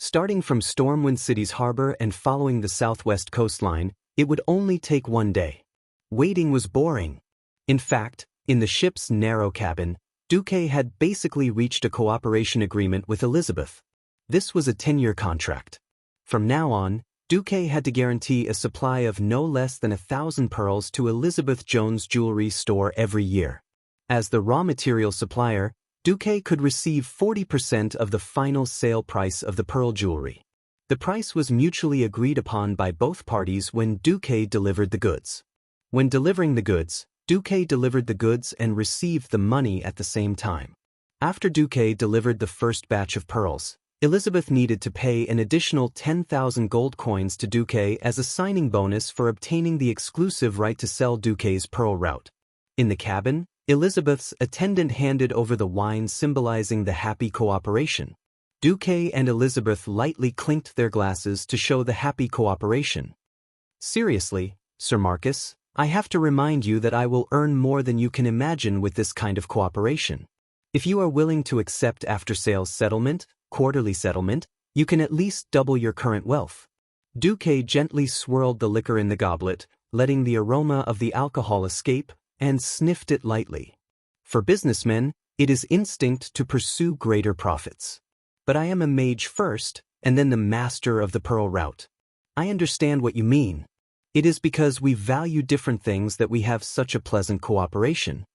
Starting from Stormwind City's harbor and following the southwest coastline, it would only take 1 day. Waiting was boring. In fact, in the ship's narrow cabin, Duque had basically reached a cooperation agreement with Elizabeth. This was a 10-year contract. From now on, Duque had to guarantee a supply of no less than 1,000 pearls to Elizabeth Jones' jewelry store every year. As the raw material supplier, Duque could receive 40% of the final sale price of the pearl jewelry. The price was mutually agreed upon by both parties when Duque delivered the goods. When delivering the goods, Duque delivered the goods and received the money at the same time. After Duque delivered the first batch of pearls, Elizabeth needed to pay an additional 10,000 gold coins to Duque as a signing bonus for obtaining the exclusive right to sell Duque's pearl route. In the cabin, Elizabeth's attendant handed over the wine symbolizing the happy cooperation. Duque and Elizabeth lightly clinked their glasses to show the happy cooperation. Seriously, Sir Marcus, I have to remind you that I will earn more than you can imagine with this kind of cooperation. If you are willing to accept after-sales settlement, quarterly settlement, you can at least double your current wealth. Duque gently swirled the liquor in the goblet, letting the aroma of the alcohol escape, and sniffed it lightly. For businessmen, it is instinct to pursue greater profits. But I am a mage first, and then the master of the pearl route. I understand what you mean. It is because we value different things that we have such a pleasant cooperation.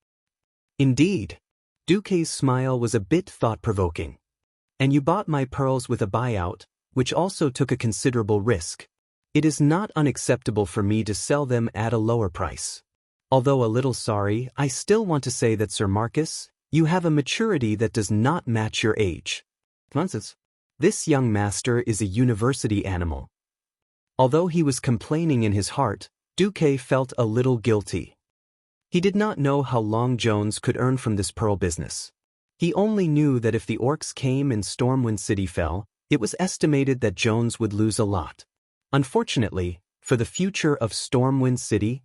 Indeed. Duque's smile was a bit thought-provoking. And you bought my pearls with a buyout, which also took a considerable risk. It is not unacceptable for me to sell them at a lower price. Although a little sorry, I still want to say that Sir Marcus, you have a maturity that does not match your age. This young master is a university animal. Although he was complaining in his heart, Duque felt a little guilty. He did not know how long Jones could earn from this pearl business. He only knew that if the orcs came and Stormwind City fell, it was estimated that Jones would lose a lot. Unfortunately, for the future of Stormwind City,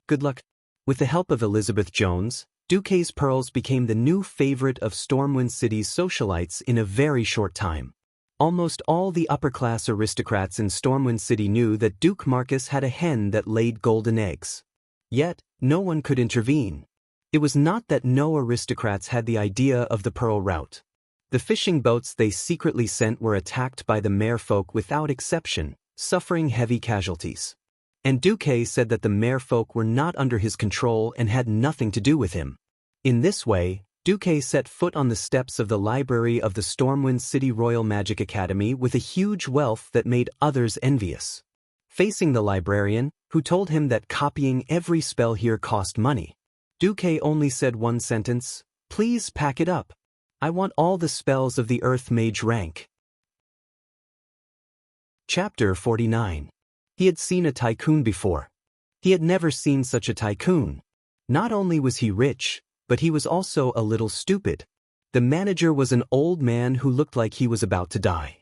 good luck. With the help of Elizabeth Jones, Duque's pearls became the new favorite of Stormwind City's socialites in a very short time. Almost all the upper-class aristocrats in Stormwind City knew that Duke Marcus had a hen that laid golden eggs. Yet, no one could intervene. It was not that no aristocrats had the idea of the pearl route. The fishing boats they secretly sent were attacked by the merfolk without exception, suffering heavy casualties. And Duque said that the merfolk were not under his control and had nothing to do with him. In this way, Duque set foot on the steps of the library of the Stormwind City Royal Magic Academy with a huge wealth that made others envious. Facing the librarian, who told him that copying every spell here cost money, Duque only said one sentence, "Please pack it up. I want all the spells of the Earth Mage rank." Chapter 49. He had seen a tycoon before. He had never seen such a tycoon. Not only was he rich, but he was also a little stupid. The manager was an old man who looked like he was about to die.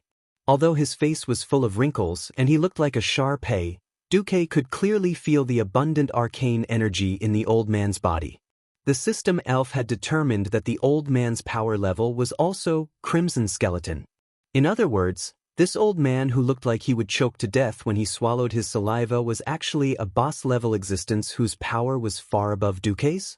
Although his face was full of wrinkles and he looked like a Shar-Pei, Duque could clearly feel the abundant arcane energy in the old man's body. The system elf had determined that the old man's power level was also Crimson Skeleton. In other words, this old man who looked like he would choke to death when he swallowed his saliva was actually a boss-level existence whose power was far above Duque's?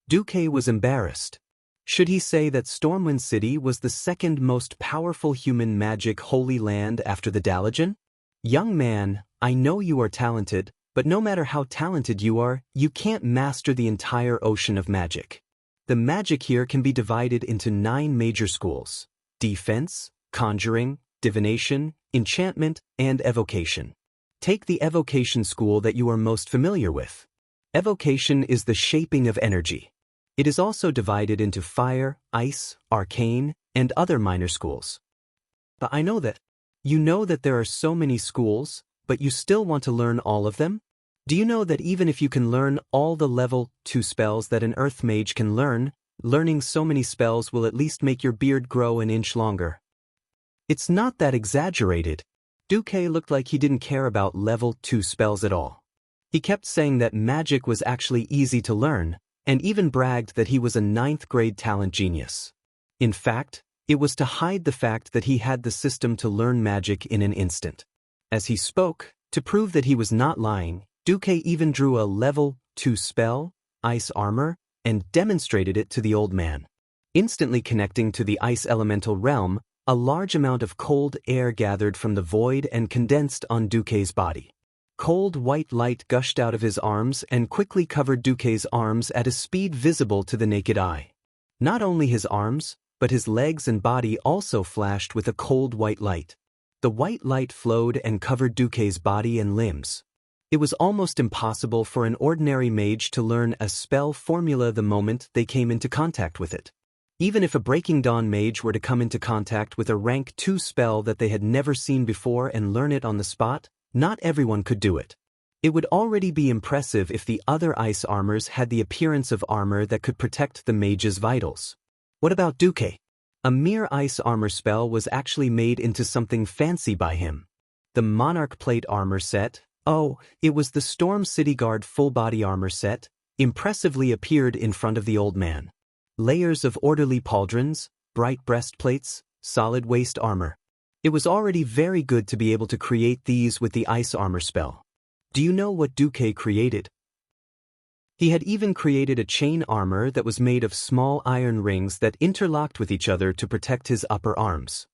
Duque was embarrassed. Should he say that Stormwind City was the second most powerful human magic holy land after the Dalajan? Young man, I know you are talented, but no matter how talented you are, you can't master the entire ocean of magic. The magic here can be divided into 9 major schools: defense, conjuring, divination, enchantment, and evocation. Take the evocation school that you are most familiar with. Evocation is the shaping of energy. It is also divided into fire, ice, arcane, and other minor schools. But I know that. You know that there are so many schools, but you still want to learn all of them? Do you know that even if you can learn all the level 2 spells that an earth mage can learn, learning so many spells will at least make your beard grow an inch longer? It's not that exaggerated. Duque looked like he didn't care about level 2 spells at all. He kept saying that magic was actually easy to learn, and even bragged that he was a 9th grade talent genius. In fact, it was to hide the fact that he had the system to learn magic in an instant. As he spoke, to prove that he was not lying, Duque even drew a level 2 spell, Ice Armor, and demonstrated it to the old man. Instantly connecting to the ice elemental realm, a large amount of cold air gathered from the void and condensed on Duque's body. Cold white light gushed out of his arms and quickly covered Duque's arms at a speed visible to the naked eye. Not only his arms, but his legs and body also flashed with a cold white light. The white light flowed and covered Duque's body and limbs. It was almost impossible for an ordinary mage to learn a spell formula the moment they came into contact with it. Even if a Breaking Dawn mage were to come into contact with a rank 2 spell that they had never seen before and learn it on the spot, not everyone could do it. It would already be impressive if the other ice armors had the appearance of armor that could protect the mage's vitals. What about Duque? A mere ice armor spell was actually made into something fancy by him. The Monarch Plate armor set, it was the Storm City Guard full-body armor set, impressively appeared in front of the old man. Layers of orderly pauldrons, bright breastplates, solid waist armor. It was already very good to be able to create these with the ice armor spell. Do you know what Duque created? He had even created a chain armor that was made of small iron rings that interlocked with each other to protect his upper arms.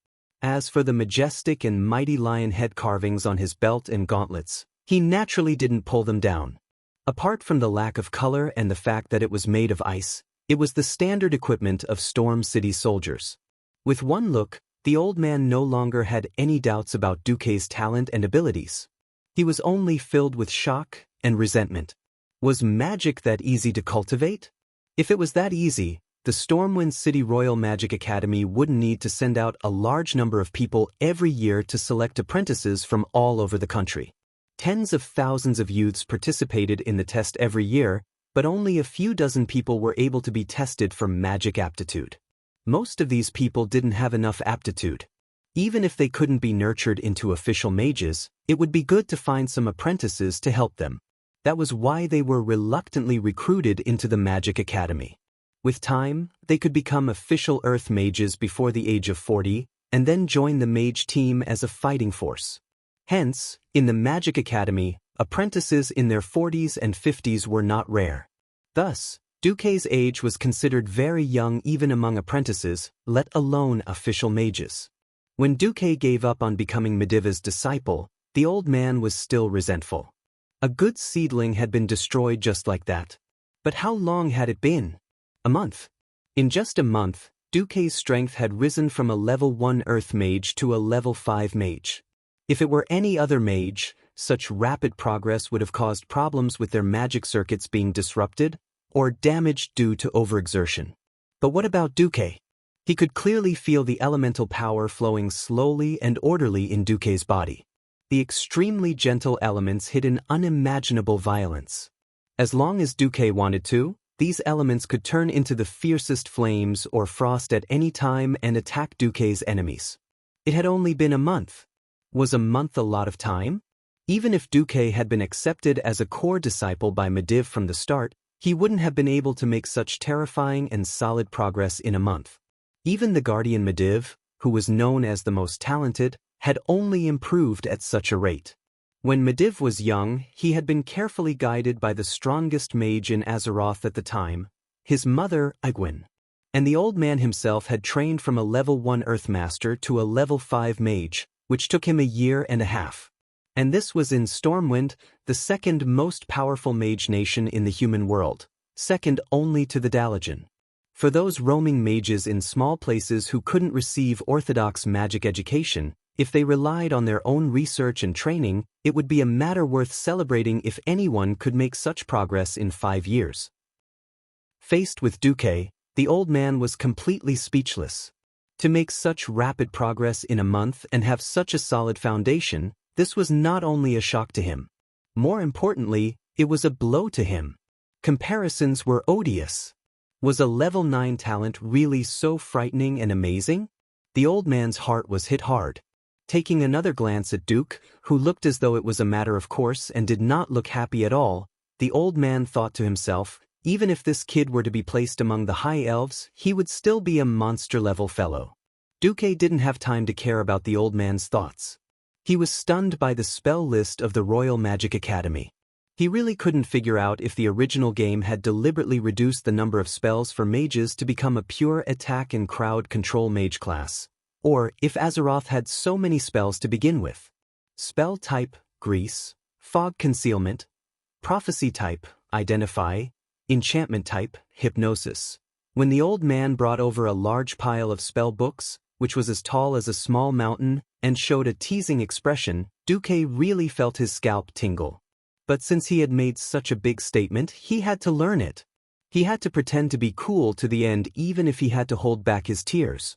As for the majestic and mighty lion head carvings on his belt and gauntlets, he naturally didn't pull them down. Apart from the lack of color and the fact that it was made of ice, it was the standard equipment of Storm City soldiers. With one look, the old man no longer had any doubts about Duque's talent and abilities. He was only filled with shock and resentment. Was magic that easy to cultivate? If it was that easy, the Stormwind City Royal Magic Academy wouldn't need to send out a large number of people every year to select apprentices from all over the country. Tens of thousands of youths participated in the test every year, but only a few dozen people were able to be tested for magic aptitude. Most of these people didn't have enough aptitude. Even if they couldn't be nurtured into official mages, it would be good to find some apprentices to help them. That was why they were reluctantly recruited into the Magic Academy. With time, they could become official Earth mages before the age of 40, and then join the mage team as a fighting force. Hence, in the Magic Academy, apprentices in their 40s and 50s were not rare. Thus, Duque's age was considered very young even among apprentices, let alone official mages. When Duque gave up on becoming Mediva's disciple, the old man was still resentful. A good seedling had been destroyed just like that. But how long had it been? A month. In just a month, Duque's strength had risen from a level 1 Earth mage to a level 5 mage. If it were any other mage, such rapid progress would have caused problems with their magic circuits being disrupted or damaged due to overexertion. But what about Duque? He could clearly feel the elemental power flowing slowly and orderly in Duque's body. The extremely gentle elements hid an unimaginable violence. As long as Duque wanted to, these elements could turn into the fiercest flames or frost at any time and attack Duque's enemies. It had only been a month. Was a month a lot of time? Even if Duque had been accepted as a core disciple by Mediv from the start, he wouldn't have been able to make such terrifying and solid progress in a month. Even the guardian Mediv, who was known as the most talented, had only improved at such a rate. When Mediv was young, he had been carefully guided by the strongest mage in Azeroth at the time, his mother, Egwene. And the old man himself had trained from a level 1 Earthmaster to a level 5 mage, which took him a year and a half. And this was in Stormwind, the second most powerful mage nation in the human world, second only to the Dalajan. For those roaming mages in small places who couldn't receive orthodox magic education, if they relied on their own research and training, it would be a matter worth celebrating if anyone could make such progress in 5 years. Faced with Duque, the old man was completely speechless. To make such rapid progress in a month and have such a solid foundation, this was not only a shock to him. More importantly, it was a blow to him. Comparisons were odious. Was a level 9 talent really so frightening and amazing? The old man's heart was hit hard. Taking another glance at Duque, who looked as though it was a matter of course and did not look happy at all, the old man thought to himself, even if this kid were to be placed among the high elves, he would still be a monster-level fellow. Duque didn't have time to care about the old man's thoughts. He was stunned by the spell list of the Royal Magic Academy. He really couldn't figure out if the original game had deliberately reduced the number of spells for mages to become a pure attack and crowd control mage class, or if Azeroth had so many spells to begin with. Spell type, Grease, Fog Concealment, Prophecy type, Identify, Enchantment type, Hypnosis. When the old man brought over a large pile of spell books, which was as tall as a small mountain, and showed a teasing expression, Duque really felt his scalp tingle. But since he had made such a big statement, he had to learn it. He had to pretend to be cool to the end even if he had to hold back his tears.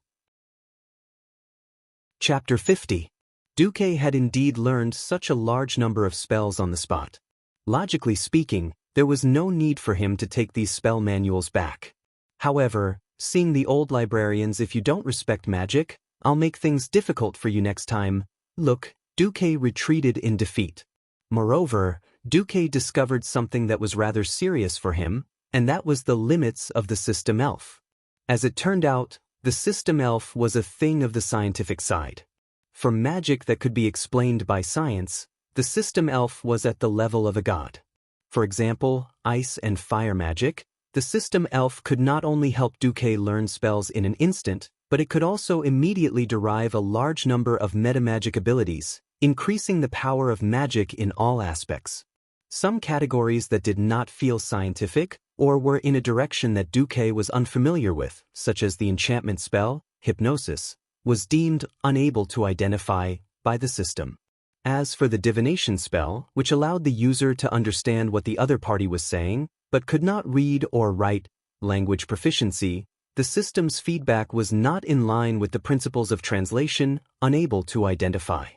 Chapter 50. Duque had indeed learned such a large number of spells on the spot. Logically speaking, there was no need for him to take these spell manuals back. However, seeing the old librarians, "If you don't respect magic, I'll make things difficult for you next time," look, Duque retreated in defeat. Moreover, Duque discovered something that was rather serious for him, and that was the limits of the system elf. As it turned out, the system elf was a thing of the scientific side. For magic that could be explained by science, the system elf was at the level of a god. For example, ice and fire magic, the system elf could not only help Duque learn spells in an instant, but it could also immediately derive a large number of metamagic abilities, increasing the power of magic in all aspects. Some categories that did not feel scientific, or were in a direction that Duque was unfamiliar with, such as the enchantment spell, hypnosis, was deemed unable to identify by the system. As for the divination spell, which allowed the user to understand what the other party was saying, but could not read or write, language proficiency, the system's feedback was not in line with the principles of translation, unable to identify.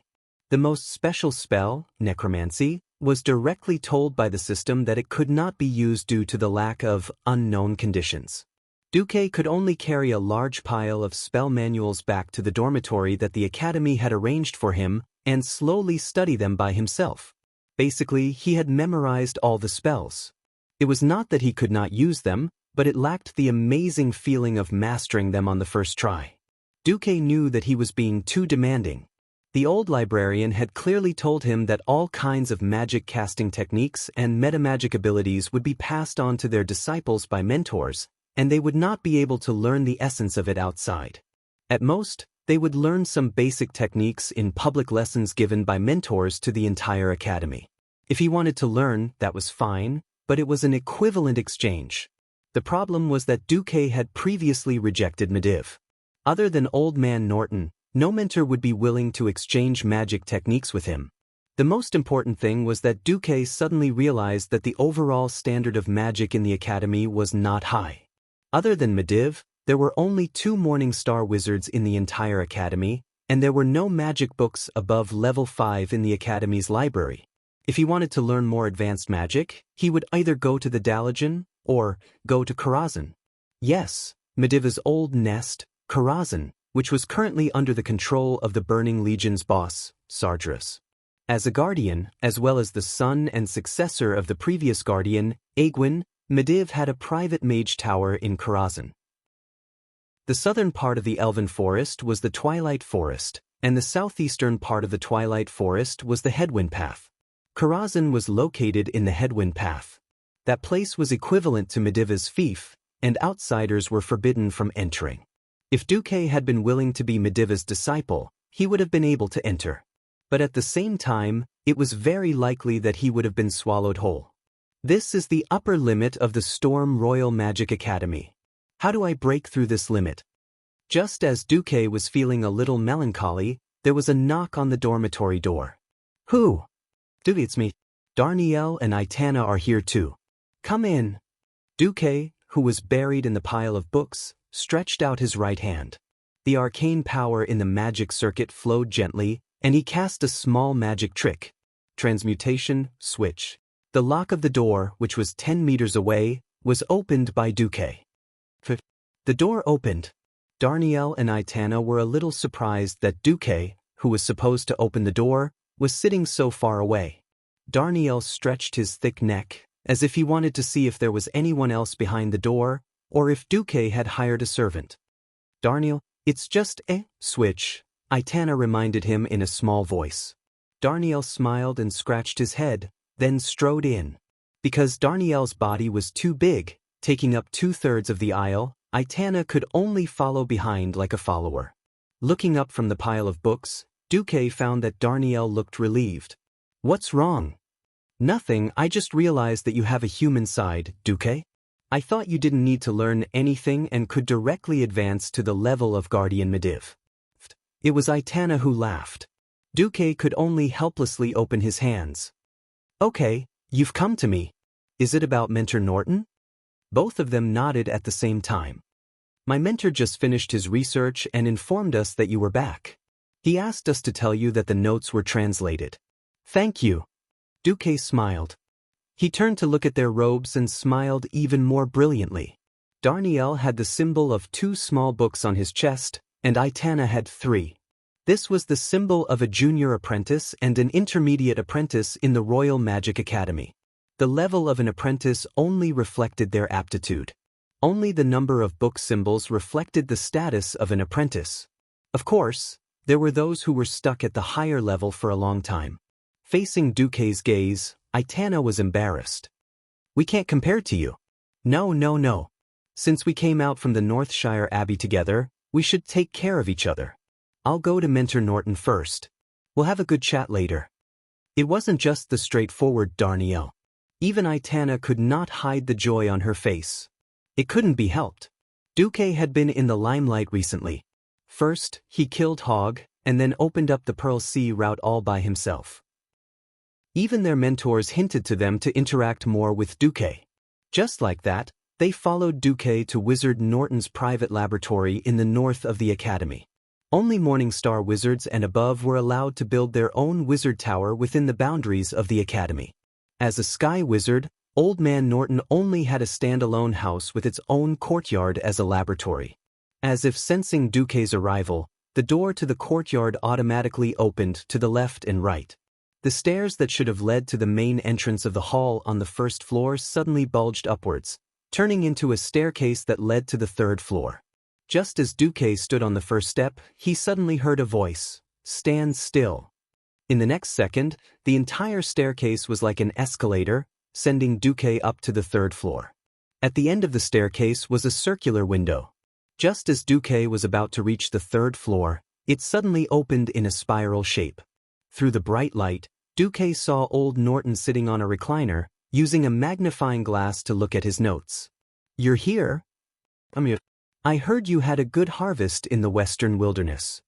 The most special spell, necromancy, was directly told by the system that it could not be used due to the lack of unknown conditions. Duque could only carry a large pile of spell manuals back to the dormitory that the academy had arranged for him and slowly study them by himself. Basically, he had memorized all the spells. It was not that he could not use them, but it lacked the amazing feeling of mastering them on the first try. Duque knew that he was being too demanding. The old librarian had clearly told him that all kinds of magic casting techniques and metamagic abilities would be passed on to their disciples by mentors, and they would not be able to learn the essence of it outside. At most, they would learn some basic techniques in public lessons given by mentors to the entire academy. If he wanted to learn, that was fine, but it was an equivalent exchange. The problem was that Duque had previously rejected Mediv. Other than Old Man Norton, no mentor would be willing to exchange magic techniques with him. The most important thing was that Duque suddenly realized that the overall standard of magic in the academy was not high. Other than Mediv, there were only 2 Morning Star wizards in the entire academy, and there were no magic books above level 5 in the academy's library. If he wanted to learn more advanced magic, he would either go to the Dalajan or go to Karazhan. Yes, Medivh's old nest, Karazhan, which was currently under the control of the Burning Legion's boss, Sardras. As a guardian, as well as the son and successor of the previous guardian, Aegwin, Mediv had a private mage tower in Karazhan. The southern part of the Elven Forest was the Twilight Forest, and the southeastern part of the Twilight Forest was the Headwind Path. Karazhan was located in the Headwind Path. That place was equivalent to Medivh's fief, and outsiders were forbidden from entering. If Duque had been willing to be Medivh's disciple, he would have been able to enter. But at the same time, it was very likely that he would have been swallowed whole. This is the upper limit of the Storm Royal Magic Academy. How do I break through this limit? Just as Duque was feeling a little melancholy, there was a knock on the dormitory door. Who? Duque, it's me. Darnielle and Itana are here too. Come in. Duque, who was buried in the pile of books, stretched out his right hand. The arcane power in the magic circuit flowed gently, and he cast a small magic trick. Transmutation, switch. The lock of the door, which was 10 meters away, was opened by Duque. The door opened. Darnielle and Itana were a little surprised that Duque, who was supposed to open the door, was sitting so far away. Darnielle stretched his thick neck, as if he wanted to see if there was anyone else behind the door, or if Duque had hired a servant. Darnielle, it's just a switch, Itana reminded him in a small voice. Darnielle smiled and scratched his head, then strode in. Because Darnielle's body was too big, taking up 2/3 of the aisle, Itana could only follow behind like a follower. Looking up from the pile of books, Duque found that Darnielle looked relieved. What's wrong? Nothing, I just realized that you have a human side, Duque. I thought you didn't need to learn anything and could directly advance to the level of Guardian Mediv. It was Itana who laughed. Duque could only helplessly open his hands. Okay, you've come to me. Is it about Mentor Norton? Both of them nodded at the same time. My mentor just finished his research and informed us that you were back. He asked us to tell you that the notes were translated. Thank you. Duque smiled. He turned to look at their robes and smiled even more brilliantly. Darnielle had the symbol of 2 small books on his chest, and Aitana had 3. This was the symbol of a junior apprentice and an intermediate apprentice in the Royal Magic Academy. The level of an apprentice only reflected their aptitude. Only the number of book symbols reflected the status of an apprentice. Of course, there were those who were stuck at the higher level for a long time. Facing Duque's gaze, Aitana was embarrassed. We can't compare to you. No. Since we came out from the Northshire Abbey together, we should take care of each other. I'll go to Mentor Norton first. We'll have a good chat later. It wasn't just the straightforward Darnielle. Even Aitana could not hide the joy on her face. It couldn't be helped. Duque had been in the limelight recently. First, he killed Hogg, and then opened up the Pearl Sea route all by himself. Even their mentors hinted to them to interact more with Duque. Just like that, they followed Duque to Wizard Norton's private laboratory in the north of the academy. Only Morningstar wizards and above were allowed to build their own wizard tower within the boundaries of the academy. As a sky wizard, Old Man Norton only had a standalone house with its own courtyard as a laboratory. As if sensing Duque's arrival, the door to the courtyard automatically opened to the left and right. The stairs that should have led to the main entrance of the hall on the first floor suddenly bulged upwards, turning into a staircase that led to the 3rd floor. Just as Duque stood on the first step, he suddenly heard a voice, "Stand still." In the next second, the entire staircase was like an escalator, sending Duque up to the 3rd floor. At the end of the staircase was a circular window. Just as Duque was about to reach the 3rd floor, it suddenly opened in a spiral shape. Through the bright light, Duque saw Old Norton sitting on a recliner, using a magnifying glass to look at his notes. "You're here? I heard you had a good harvest in the western wilderness.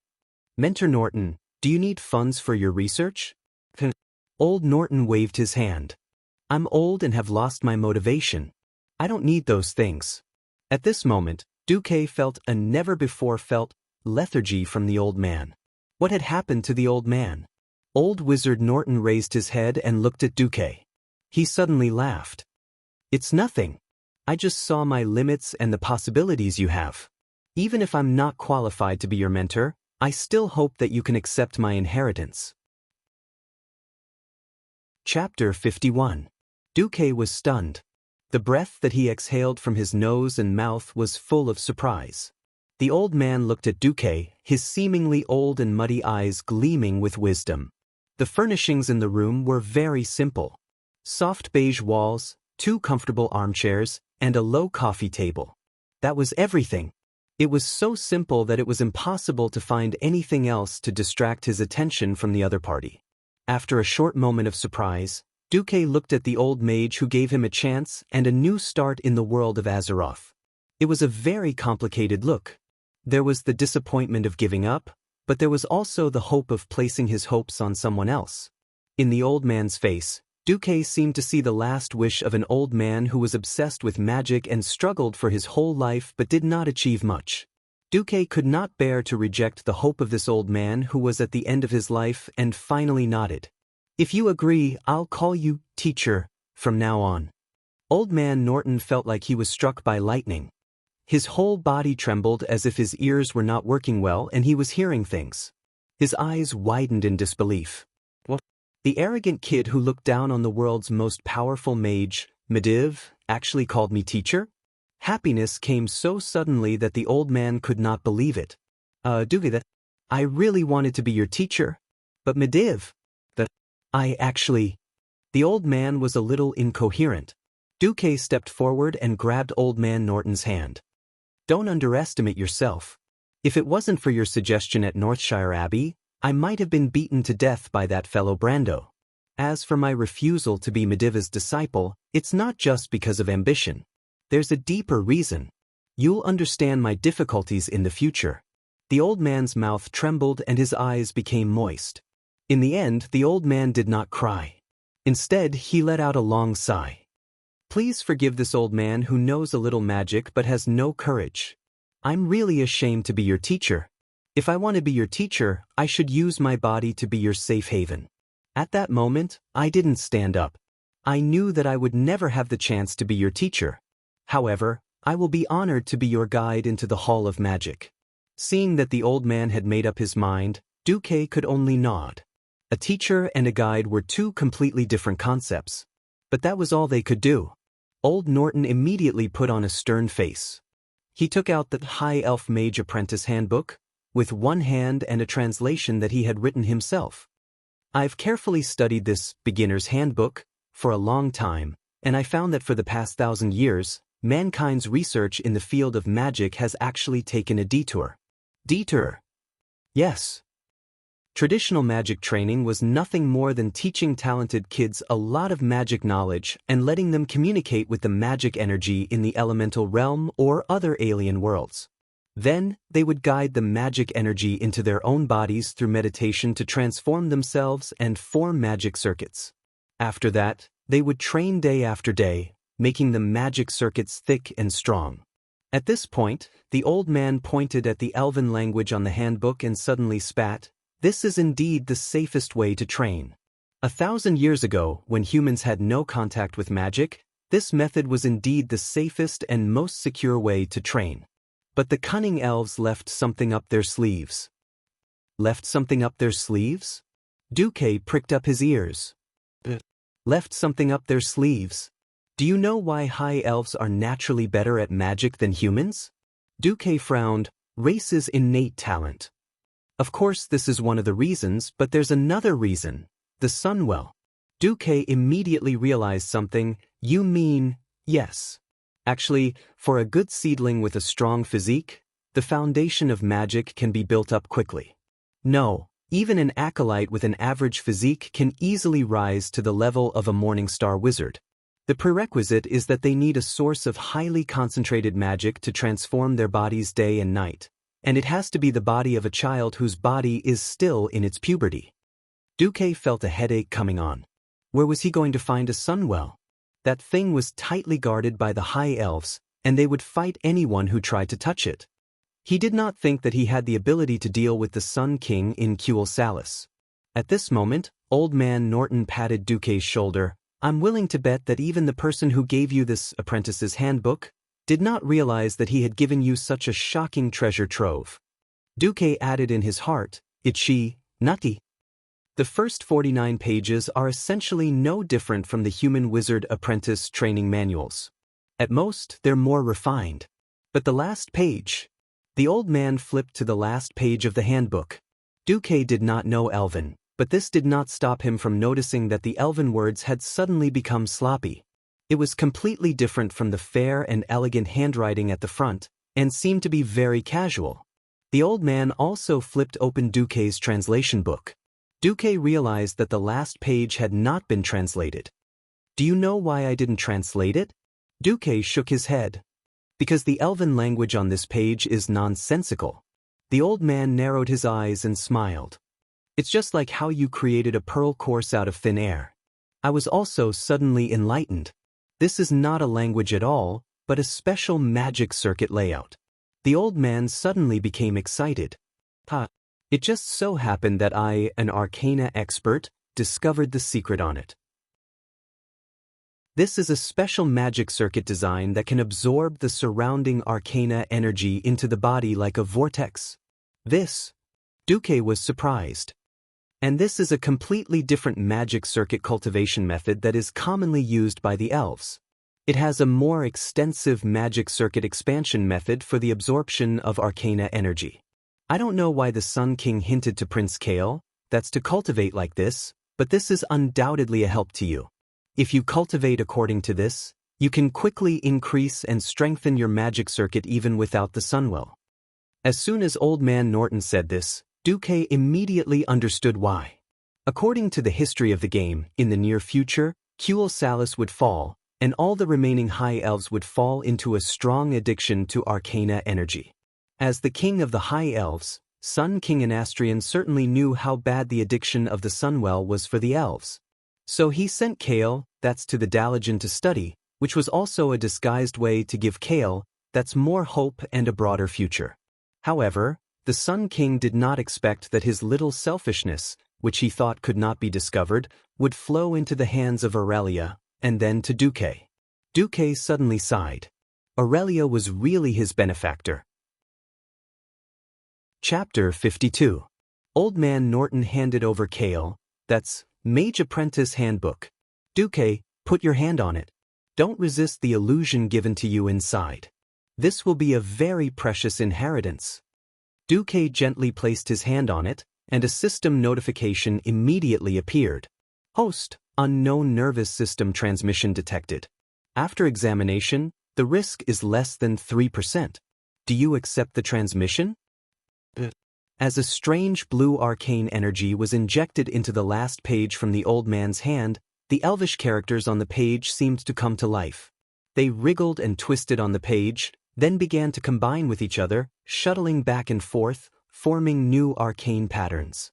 Mentor Norton, do you need funds for your research?" Old Norton waved his hand. "I'm old and have lost my motivation. I don't need those things." At this moment, Duque felt a never-before-felt lethargy from the old man. What had happened to the old man? Old Wizard Norton raised his head and looked at Duque. He suddenly laughed. "It's nothing. I just saw my limits and the possibilities you have. Even if I'm not qualified to be your mentor, I still hope that you can accept my inheritance." Chapter 51. Duque was stunned. The breath that he exhaled from his nose and mouth was full of surprise. The old man looked at Duque, his seemingly old and muddy eyes gleaming with wisdom. The furnishings in the room were very simple. Soft beige walls, 2 comfortable armchairs, and a low coffee table. That was everything. It was so simple that it was impossible to find anything else to distract his attention from the other party. After a short moment of surprise, Duque looked at the old mage who gave him a chance and a new start in the world of Azeroth. It was a very complicated look. There was the disappointment of giving up, but there was also the hope of placing his hopes on someone else. In the old man's face, Duque seemed to see the last wish of an old man who was obsessed with magic and struggled for his whole life but did not achieve much. Duque could not bear to reject the hope of this old man who was at the end of his life and finally nodded. "If you agree, I'll call you teacher from now on." Old Man Norton felt like he was struck by lightning. His whole body trembled as if his ears were not working well and he was hearing things. His eyes widened in disbelief. What? The arrogant kid who looked down on the world's most powerful mage, Medivh, actually called me teacher? Happiness came so suddenly that the old man could not believe it. Duque, I really wanted to be your teacher. But Medivh, The old man was a little incoherent. Duque stepped forward and grabbed Old Man Norton's hand. "Don't underestimate yourself. If it wasn't for your suggestion at Northshire Abbey, I might have been beaten to death by that fellow Brando. As for my refusal to be Medivh's disciple, it's not just because of ambition. There's a deeper reason. You'll understand my difficulties in the future." The old man's mouth trembled and his eyes became moist. In the end, the old man did not cry. Instead, he let out a long sigh. Please forgive this old man who knows a little magic but has no courage. I'm really ashamed to be your teacher. If I want to be your teacher, I should use my body to be your safe haven." At that moment, I didn't stand up. I knew that I would never have the chance to be your teacher. However, I will be honored to be your guide into the Hall of Magic. Seeing that the old man had made up his mind, Duque could only nod. A teacher and a guide were two completely different concepts. But that was all they could do. Old Norton immediately put on a stern face. He took out the High Elf Mage Apprentice Handbook, with one hand and a translation that he had written himself. I've carefully studied this beginner's handbook for a long time, and I found that for the past 1,000 years, mankind's research in the field of magic has actually taken a detour. Detour? Yes. Traditional magic training was nothing more than teaching talented kids a lot of magic knowledge and letting them communicate with the magic energy in the elemental realm or other alien worlds. Then, they would guide the magic energy into their own bodies through meditation to transform themselves and form magic circuits. After that, they would train day after day, making the magic circuits thick and strong. At this point, the old man pointed at the elven language on the handbook and suddenly spat. This is indeed the safest way to train. 1,000 years ago, when humans had no contact with magic, this method was indeed the safest and most secure way to train. But the cunning elves left something up their sleeves. Left something up their sleeves? Duque pricked up his ears. Left something up their sleeves? Do you know why high elves are naturally better at magic than humans? Duque frowned. Race's innate talent. Of course this is one of the reasons, but there's another reason. The Sunwell. Duque immediately realized something. You mean, yes. Actually, for a good seedling with a strong physique, the foundation of magic can be built up quickly. No, even an acolyte with an average physique can easily rise to the level of a Morningstar wizard. The prerequisite is that they need a source of highly concentrated magic to transform their bodies day and night. And it has to be the body of a child whose body is still in its puberty. Duque felt a headache coming on. Where was he going to find a Sunwell? That thing was tightly guarded by the high elves, and they would fight anyone who tried to touch it. He did not think that he had the ability to deal with the Sun King in Salis. At this moment, old man Norton patted Duque's shoulder. I'm willing to bet that even the person who gave you this apprentice's handbook did not realize that he had given you such a shocking treasure trove. Duque added in his heart, "It's she, nutty." The first 49 pages are essentially no different from the human wizard apprentice training manuals. At most, they're more refined. But the last page. The old man flipped to the last page of the handbook. Duque did not know Elven, but this did not stop him from noticing that the Elven words had suddenly become sloppy. It was completely different from the fair and elegant handwriting at the front, and seemed to be very casual. The old man also flipped open Duque's translation book. Duque realized that the last page had not been translated. Do you know why I didn't translate it? Duque shook his head. Because the Elven language on this page is nonsensical. The old man narrowed his eyes and smiled. It's just like how you created a pearl course out of thin air. I was also suddenly enlightened. This is not a language at all, but a special magic circuit layout. The old man suddenly became excited. It just so happened that I, an arcana expert, discovered the secret on it. This is a special magic circuit design that can absorb the surrounding arcana energy into the body like a vortex. Duque was surprised. And this is a completely different magic circuit cultivation method that is commonly used by the elves. It has a more extensive magic circuit expansion method for the absorption of arcana energy. I don't know why the Sun King hinted to Prince Kale, that's to cultivate like this, but this is undoubtedly a help to you. If you cultivate according to this, you can quickly increase and strengthen your magic circuit even without the Sunwell. As soon as old man Norton said this, Duque immediately understood why. According to the history of the game, in the near future, Salis would fall, and all the remaining high elves would fall into a strong addiction to arcana energy. As the king of the high elves, Sun King Anastrian certainly knew how bad the addiction of the Sunwell was for the elves. So he sent Kale, that's to the Dalajan to study, which was also a disguised way to give Kale that's more hope and a broader future. However, the Sun King did not expect that his little selfishness, which he thought could not be discovered, would flow into the hands of Aurelia, and then to Duque. Duque suddenly sighed. Aurelia was really his benefactor. Chapter 52. Old Man Norton handed over Kale, that's Mage Apprentice Handbook. Duque, put your hand on it. Don't resist the illusion given to you inside. This will be a very precious inheritance. Duque gently placed his hand on it, and a system notification immediately appeared. Host, unknown nervous system transmission detected. After examination, the risk is less than 3%. Do you accept the transmission? As a strange blue arcane energy was injected into the last page from the old man's hand, the elvish characters on the page seemed to come to life. They wriggled and twisted on the page, then began to combine with each other, shuttling back and forth, forming new arcane patterns.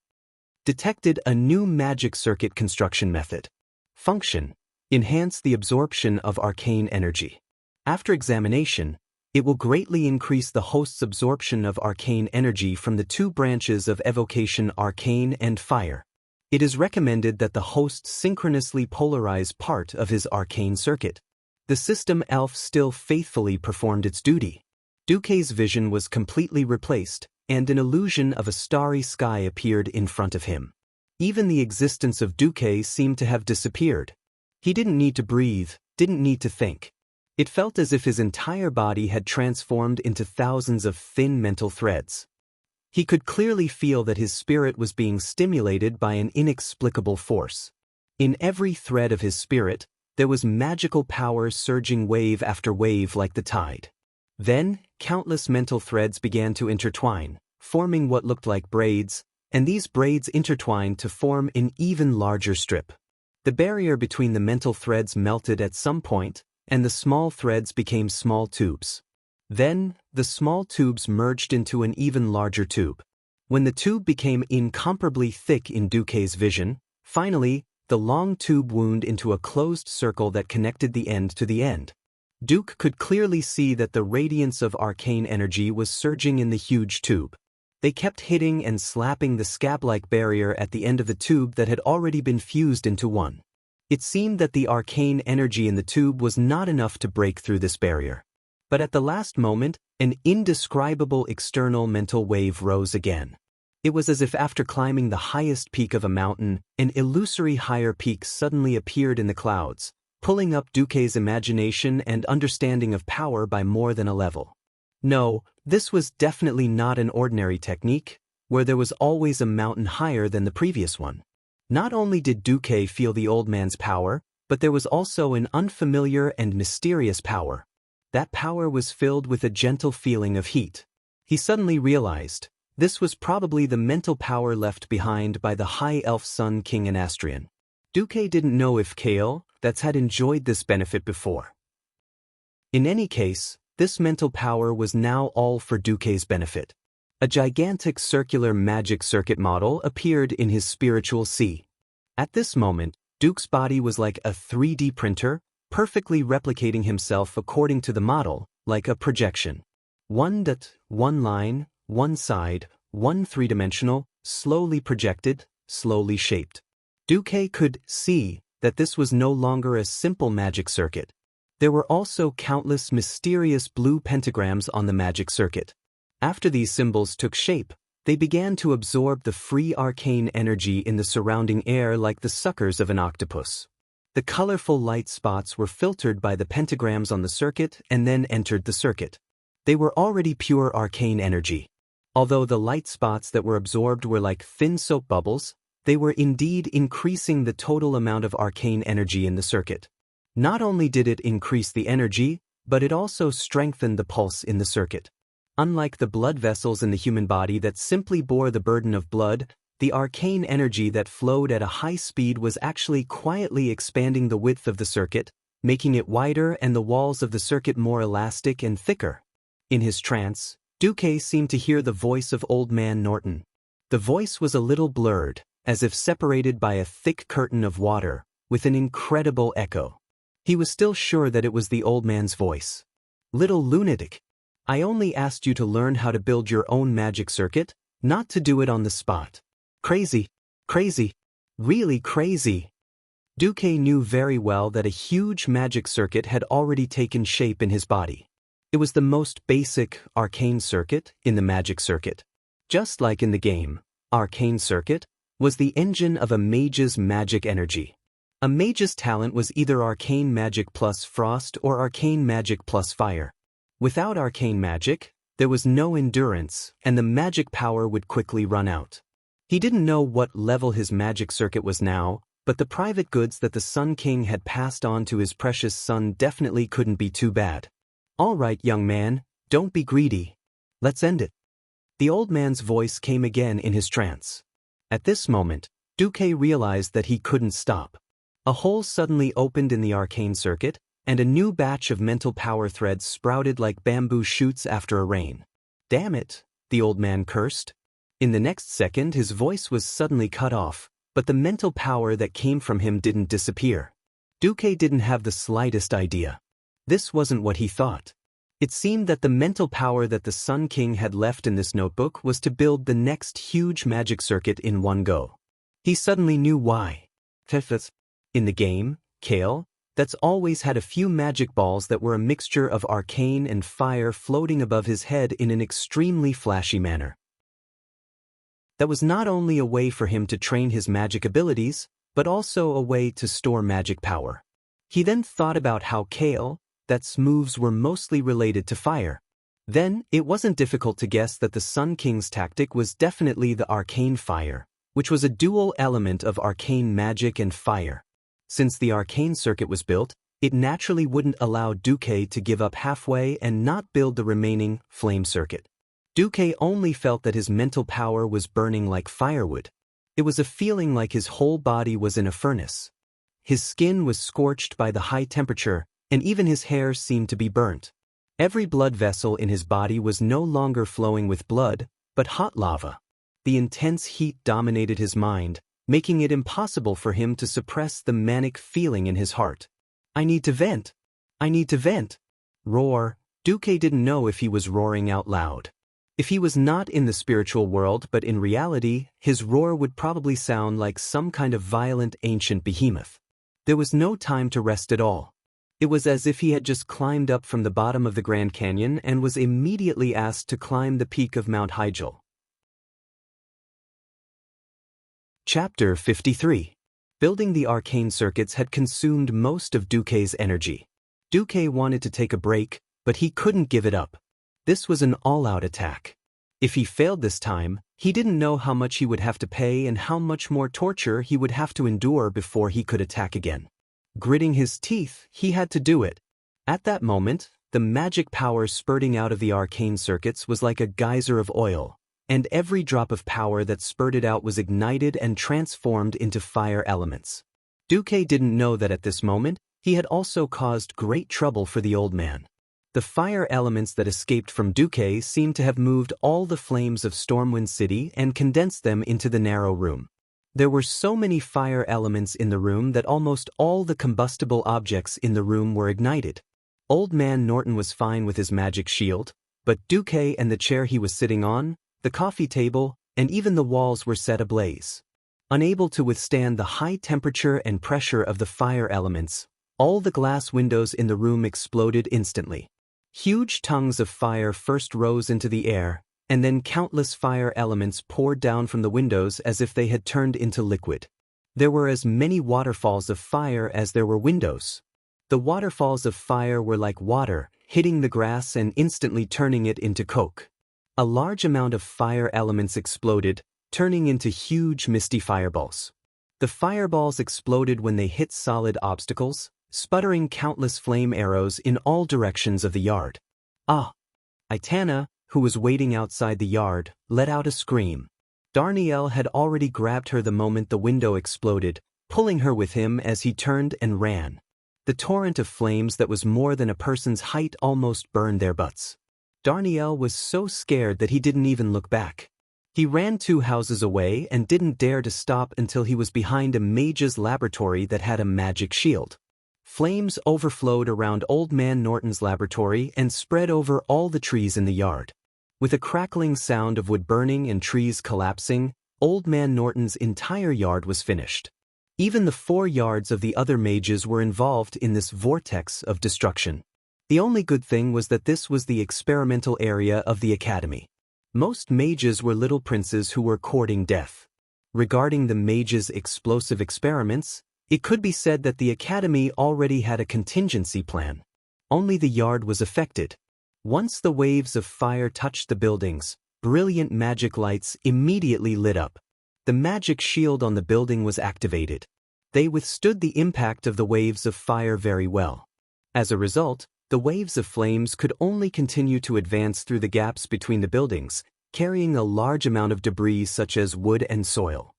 Detected a new magic circuit construction method. Function: enhance the absorption of arcane energy. After examination, it will greatly increase the host's absorption of arcane energy from the two branches of evocation, arcane and fire. It is recommended that the host synchronously polarize part of his arcane circuit. The system elf still faithfully performed its duty. Duque's vision was completely replaced, and an illusion of a starry sky appeared in front of him. Even the existence of Duque seemed to have disappeared. He didn't need to breathe, didn't need to think. It felt as if his entire body had transformed into thousands of thin mental threads. He could clearly feel that his spirit was being stimulated by an inexplicable force. In every thread of his spirit, there was magical power surging wave after wave like the tide. Then, countless mental threads began to intertwine, forming what looked like braids, and these braids intertwined to form an even larger strip. The barrier between the mental threads melted at some point, and the small threads became small tubes. Then, the small tubes merged into an even larger tube. When the tube became incomparably thick in Duque's vision, finally, the long tube wound into a closed circle that connected the end to the end. Duque could clearly see that the radiance of arcane energy was surging in the huge tube. They kept hitting and slapping the scab-like barrier at the end of the tube that had already been fused into one. It seemed that the arcane energy in the tube was not enough to break through this barrier. But at the last moment, an indescribable external mental wave rose again. It was as if after climbing the highest peak of a mountain, an illusory higher peak suddenly appeared in the clouds, pulling up Duque's imagination and understanding of power by more than a level. No, this was definitely not an ordinary technique, where there was always a mountain higher than the previous one. Not only did Duque feel the old man's power, but there was also an unfamiliar and mysterious power. That power was filled with a gentle feeling of heat. He suddenly realized, this was probably the mental power left behind by the High Elf Sun King Anastrian. Duque didn't know if Kale, had enjoyed this benefit before. In any case, this mental power was now all for Duque's benefit. A gigantic circular magic circuit model appeared in his spiritual sea. At this moment, Duque's body was like a 3D printer, perfectly replicating himself according to the model, like a projection. One dot, one line, one side, one three-dimensional, slowly projected, slowly shaped. Duque could see that this was no longer a simple magic circuit. There were also countless mysterious blue pentagrams on the magic circuit. After these symbols took shape, they began to absorb the free arcane energy in the surrounding air like the suckers of an octopus. The colorful light spots were filtered by the pentagrams on the circuit and then entered the circuit. They were already pure arcane energy. Although the light spots that were absorbed were like thin soap bubbles, they were indeed increasing the total amount of arcane energy in the circuit. Not only did it increase the energy, but it also strengthened the pulse in the circuit. Unlike the blood vessels in the human body that simply bore the burden of blood, the arcane energy that flowed at a high speed was actually quietly expanding the width of the circuit, making it wider and the walls of the circuit more elastic and thicker. In his trance, Duque seemed to hear the voice of Old Man Norton. The voice was a little blurred, as if separated by a thick curtain of water, with an incredible echo. He was still sure that it was the old man's voice. Little lunatic. I only asked you to learn how to build your own magic circuit, not to do it on the spot. Crazy. Crazy. Really crazy. Duque knew very well that a huge magic circuit had already taken shape in his body. It was the most basic, arcane circuit in the magic circuit. Just like in the game, arcane circuit was the engine of a mage's magic energy. A mage's talent was either arcane magic plus frost or arcane magic plus fire. Without arcane magic, there was no endurance, and the magic power would quickly run out. He didn't know what level his magic circuit was now, but the private goods that the Sun King had passed on to his precious son definitely couldn't be too bad. All right, young man, don't be greedy. Let's end it. The old man's voice came again in his trance. At this moment, Duque realized that he couldn't stop. A hole suddenly opened in the arcane circuit, and a new batch of mental power threads sprouted like bamboo shoots after a rain. Damn it, the old man cursed. In the next second his voice was suddenly cut off, but the mental power that came from him didn't disappear. Duque didn't have the slightest idea. This wasn't what he thought. It seemed that the mental power that the Sun King had left in this notebook was to build the next huge magic circuit in one go. He suddenly knew why. Tempest. In the game, Kale, that's always had a few magic balls that were a mixture of arcane and fire floating above his head in an extremely flashy manner. That was not only a way for him to train his magic abilities, but also a way to store magic power. He then thought about how Kale, that's moves were mostly related to fire. Then, it wasn't difficult to guess that the Sun King's tactic was definitely the arcane fire, which was a dual element of arcane magic and fire. Since the arcane circuit was built, it naturally wouldn't allow Duque to give up halfway and not build the remaining flame circuit. Duque only felt that his mental power was burning like firewood. It was a feeling like his whole body was in a furnace. His skin was scorched by the high temperature, and even his hair seemed to be burnt. Every blood vessel in his body was no longer flowing with blood, but hot lava. The intense heat dominated his mind, making it impossible for him to suppress the manic feeling in his heart. I need to vent. I need to vent. Roar. Duque didn't know if he was roaring out loud. If he was not in the spiritual world but in reality, his roar would probably sound like some kind of violent ancient behemoth. There was no time to rest at all. It was as if he had just climbed up from the bottom of the Grand Canyon and was immediately asked to climb the peak of Mount Hyjal. Chapter 53. Building the arcane circuits had consumed most of Duque's energy. Duque wanted to take a break, but he couldn't give it up. This was an all-out attack. If he failed this time, he didn't know how much he would have to pay and how much more torture he would have to endure before he could attack again. Gritting his teeth, he had to do it. At that moment, the magic power spurting out of the arcane circuits was like a geyser of oil, and every drop of power that spurted out was ignited and transformed into fire elements. Duque didn't know that at this moment, he had also caused great trouble for the old man. The fire elements that escaped from Duque seemed to have moved all the flames of Stormwind City and condensed them into the narrow room. There were so many fire elements in the room that almost all the combustible objects in the room were ignited. Old Man Norton was fine with his magic shield, but Duque and the chair he was sitting on, the coffee table, and even the walls were set ablaze. Unable to withstand the high temperature and pressure of the fire elements, all the glass windows in the room exploded instantly. Huge tongues of fire first rose into the air, and then countless fire elements poured down from the windows as if they had turned into liquid. There were as many waterfalls of fire as there were windows. The waterfalls of fire were like water, hitting the grass and instantly turning it into coke. A large amount of fire elements exploded, turning into huge misty fireballs. The fireballs exploded when they hit solid obstacles, sputtering countless flame arrows in all directions of the yard. Ah! Itana, who was waiting outside the yard, let out a scream. Darnielle had already grabbed her the moment the window exploded, pulling her with him as he turned and ran. The torrent of flames that was more than a person's height almost burned their butts. Darnielle was so scared that he didn't even look back. He ran 2 houses away and didn't dare to stop until he was behind a mage's laboratory that had a magic shield. Flames overflowed around Old Man Norton's laboratory and spread over all the trees in the yard. With a crackling sound of wood burning and trees collapsing, Old Man Norton's entire yard was finished. Even the 4 yards of the other mages were involved in this vortex of destruction. The only good thing was that this was the experimental area of the academy. Most mages were little princes who were courting death. Regarding the mages' explosive experiments, it could be said that the academy already had a contingency plan. Only the yard was affected. Once the waves of fire touched the buildings, brilliant magic lights immediately lit up. The magic shield on the building was activated. They withstood the impact of the waves of fire very well. As a result, the waves of flames could only continue to advance through the gaps between the buildings, carrying a large amount of debris such as wood and soil.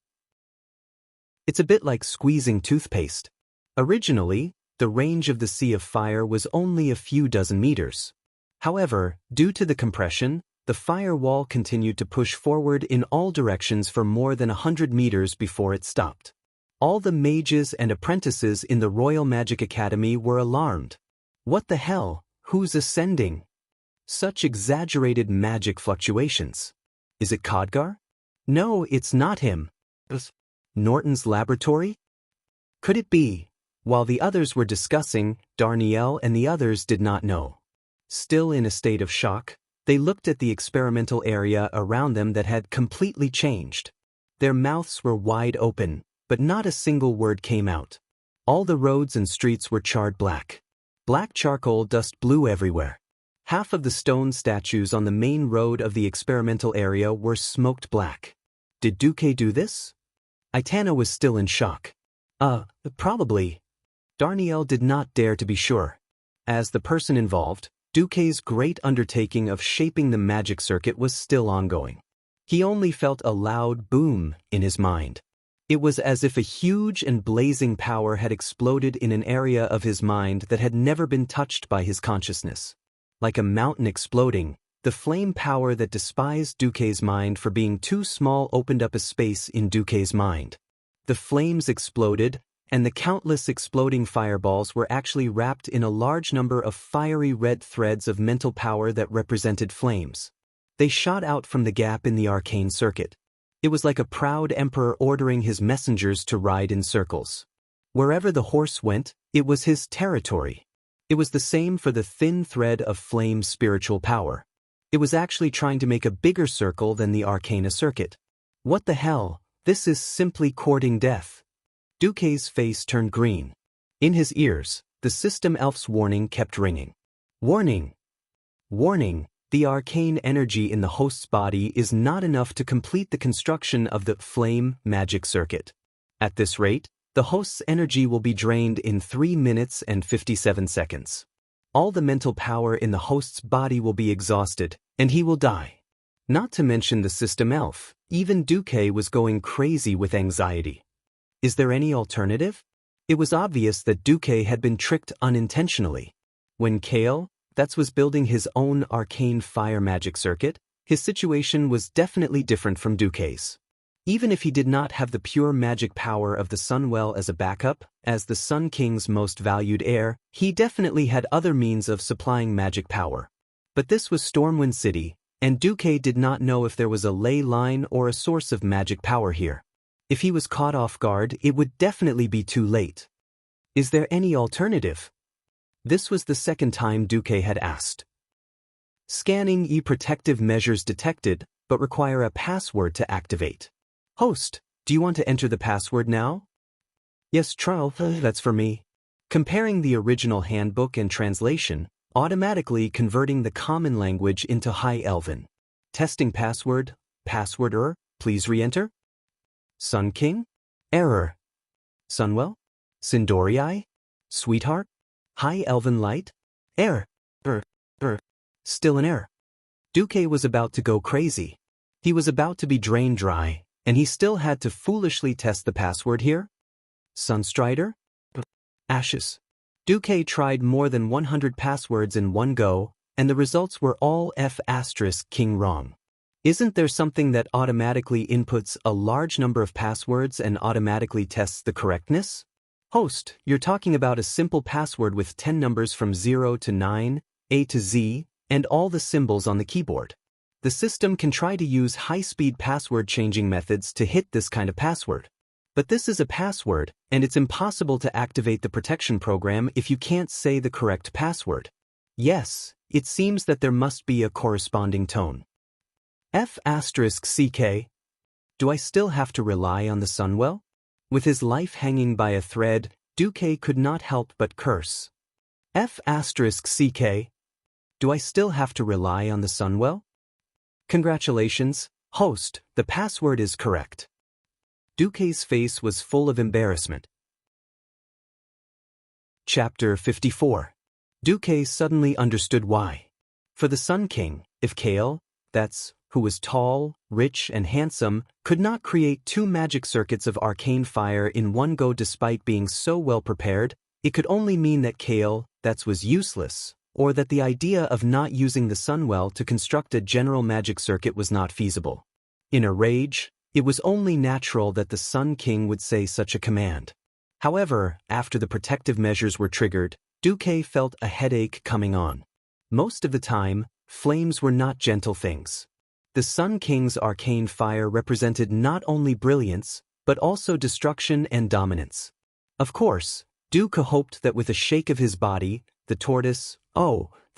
It's a bit like squeezing toothpaste. Originally, the range of the sea of fire was only a few dozen meters. However, due to the compression, the firewall continued to push forward in all directions for more than 100 meters before it stopped. All the mages and apprentices in the Royal Magic Academy were alarmed. What the hell? Who's ascending? Such exaggerated magic fluctuations. Is it Khadgar? No, it's not him. Norton's laboratory? Could it be? While the others were discussing, Darnielle and the others did not know. Still in a state of shock, they looked at the experimental area around them that had completely changed. Their mouths were wide open, but not a single word came out. All the roads and streets were charred black. Black charcoal dust blew everywhere. Half of the stone statues on the main road of the experimental area were smoked black. Did Duque do this? Aitana was still in shock. Probably. Darnielle did not dare to be sure. As the person involved, Duque's great undertaking of shaping the magic circuit was still ongoing. He only felt a loud boom in his mind. It was as if a huge and blazing power had exploded in an area of his mind that had never been touched by his consciousness. Like a mountain exploding, the flame power that despised Duque's mind for being too small opened up a space in Duque's mind. The flames exploded, and the countless exploding fireballs were actually wrapped in a large number of fiery red threads of mental power that represented flames. They shot out from the gap in the arcane circuit. It was like a proud emperor ordering his messengers to ride in circles. Wherever the horse went, it was his territory. It was the same for the thin thread of flame spiritual power. It was actually trying to make a bigger circle than the arcana circuit. What the hell? This is simply courting death. Duque's face turned green. In his ears, the system elf's warning kept ringing. Warning! Warning! The arcane energy in the host's body is not enough to complete the construction of the flame magic circuit. At this rate, the host's energy will be drained in 3 minutes and 57 seconds. All the mental power in the host's body will be exhausted, and he will die. Not to mention the system elf, even Duque was going crazy with anxiety. Is there any alternative? It was obvious that Duque had been tricked unintentionally. When Kale, was building his own arcane fire magic circuit, his situation was definitely different from Duque's. Even if he did not have the pure magic power of the Sunwell as a backup, as the Sun King's most valued heir, he definitely had other means of supplying magic power. But this was Stormwind City, and Duque did not know if there was a ley line or a source of magic power here. If he was caught off guard, it would definitely be too late. Is there any alternative? This was the second time Duque had asked. Scanning protective measures detected, but require a password to activate. Host, do you want to enter the password now? Yes, trial, that's for me. Comparing the original handbook and translation, automatically converting the common language into High Elven. Testing password, password error, please re-enter. Sun King? Error. Sunwell? Sindorii? Sweetheart? High Elven Light? Error. Still an error. Duque was about to go crazy. He was about to be drained dry, and he still had to foolishly test the password here? Sunstrider? Ashes. Duque tried more than 100 passwords in one go, and the results were all F*King wrong. Isn't there something that automatically inputs a large number of passwords and automatically tests the correctness? Host, you're talking about a simple password with 10 numbers from 0 to 9, A to Z, and all the symbols on the keyboard. The system can try to use high-speed password changing methods to hit this kind of password. But this is a password, and it's impossible to activate the protection program if you can't say the correct password. Yes, it seems that there must be a corresponding tone. F***CK. Do I still have to rely on the Sunwell? With his life hanging by a thread, Duque could not help but curse. F***CK. Do I still have to rely on the Sunwell? Congratulations, host, the password is correct. Duque's face was full of embarrassment. Chapter 54. Duque suddenly understood why. For the Sun King, if Kale, who was tall, rich, and handsome, could not create 2 magic circuits of arcane fire in one go despite being so well prepared, it could only mean that Kale, was useless, or that the idea of not using the Sunwell to construct a general magic circuit was not feasible. In a rage, it was only natural that the Sun King would say such a command. However, after the protective measures were triggered, Duque felt a headache coming on. Most of the time, flames were not gentle things. The Sun King's arcane fire represented not only brilliance, but also destruction and dominance. Of course, Duque hoped that with a shake of his body, the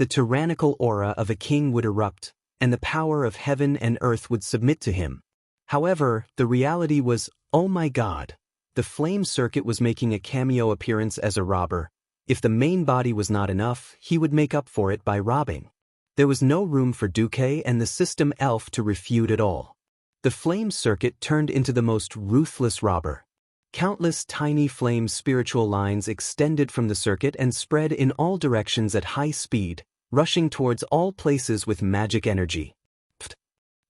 tyrannical aura of a king would erupt, and the power of heaven and earth would submit to him. However, the reality was, oh my God, the flame circuit was making a cameo appearance as a robber. If the main body was not enough, he would make up for it by robbing. There was no room for Duque and the system elf to refute at all. The flame circuit turned into the most ruthless robber. Countless tiny flame spiritual lines extended from the circuit and spread in all directions at high speed, rushing towards all places with magic energy.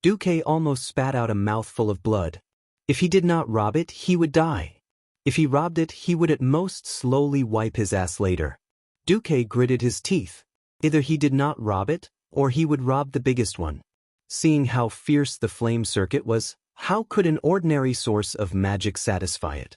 Duque almost spat out a mouthful of blood. If he did not rob it, he would die. If he robbed it, he would at most slowly wipe his ass later. Duque gritted his teeth. Either he did not rob it, or he would rob the biggest one. Seeing how fierce the flame circuit was, how could an ordinary source of magic satisfy it?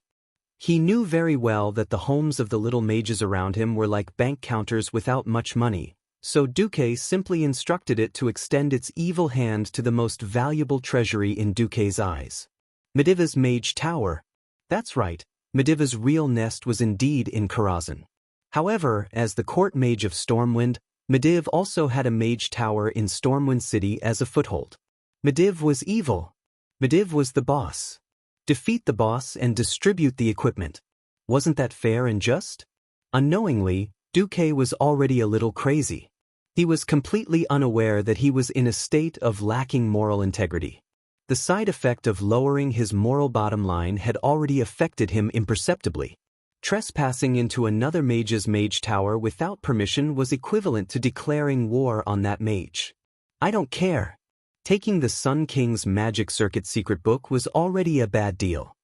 He knew very well that the homes of the little mages around him were like bank counters without much money, so Duque simply instructed it to extend its evil hand to the most valuable treasury in Duque's eyes. Mediva's Mage Tower. That's right, Mediva's real nest was indeed in Karazhan. However, as the court mage of Stormwind, Mediv also had a mage tower in Stormwind City as a foothold. Mediv was evil. Mediv was the boss. Defeat the boss and distribute the equipment. Wasn't that fair and just? Unknowingly, Duque was already a little crazy. He was completely unaware that he was in a state of lacking moral integrity. The side effect of lowering his moral bottom line had already affected him imperceptibly. Trespassing into another mage's mage tower without permission was equivalent to declaring war on that mage. I don't care. Taking the Sun King's magic circuit secret book was already a bad deal.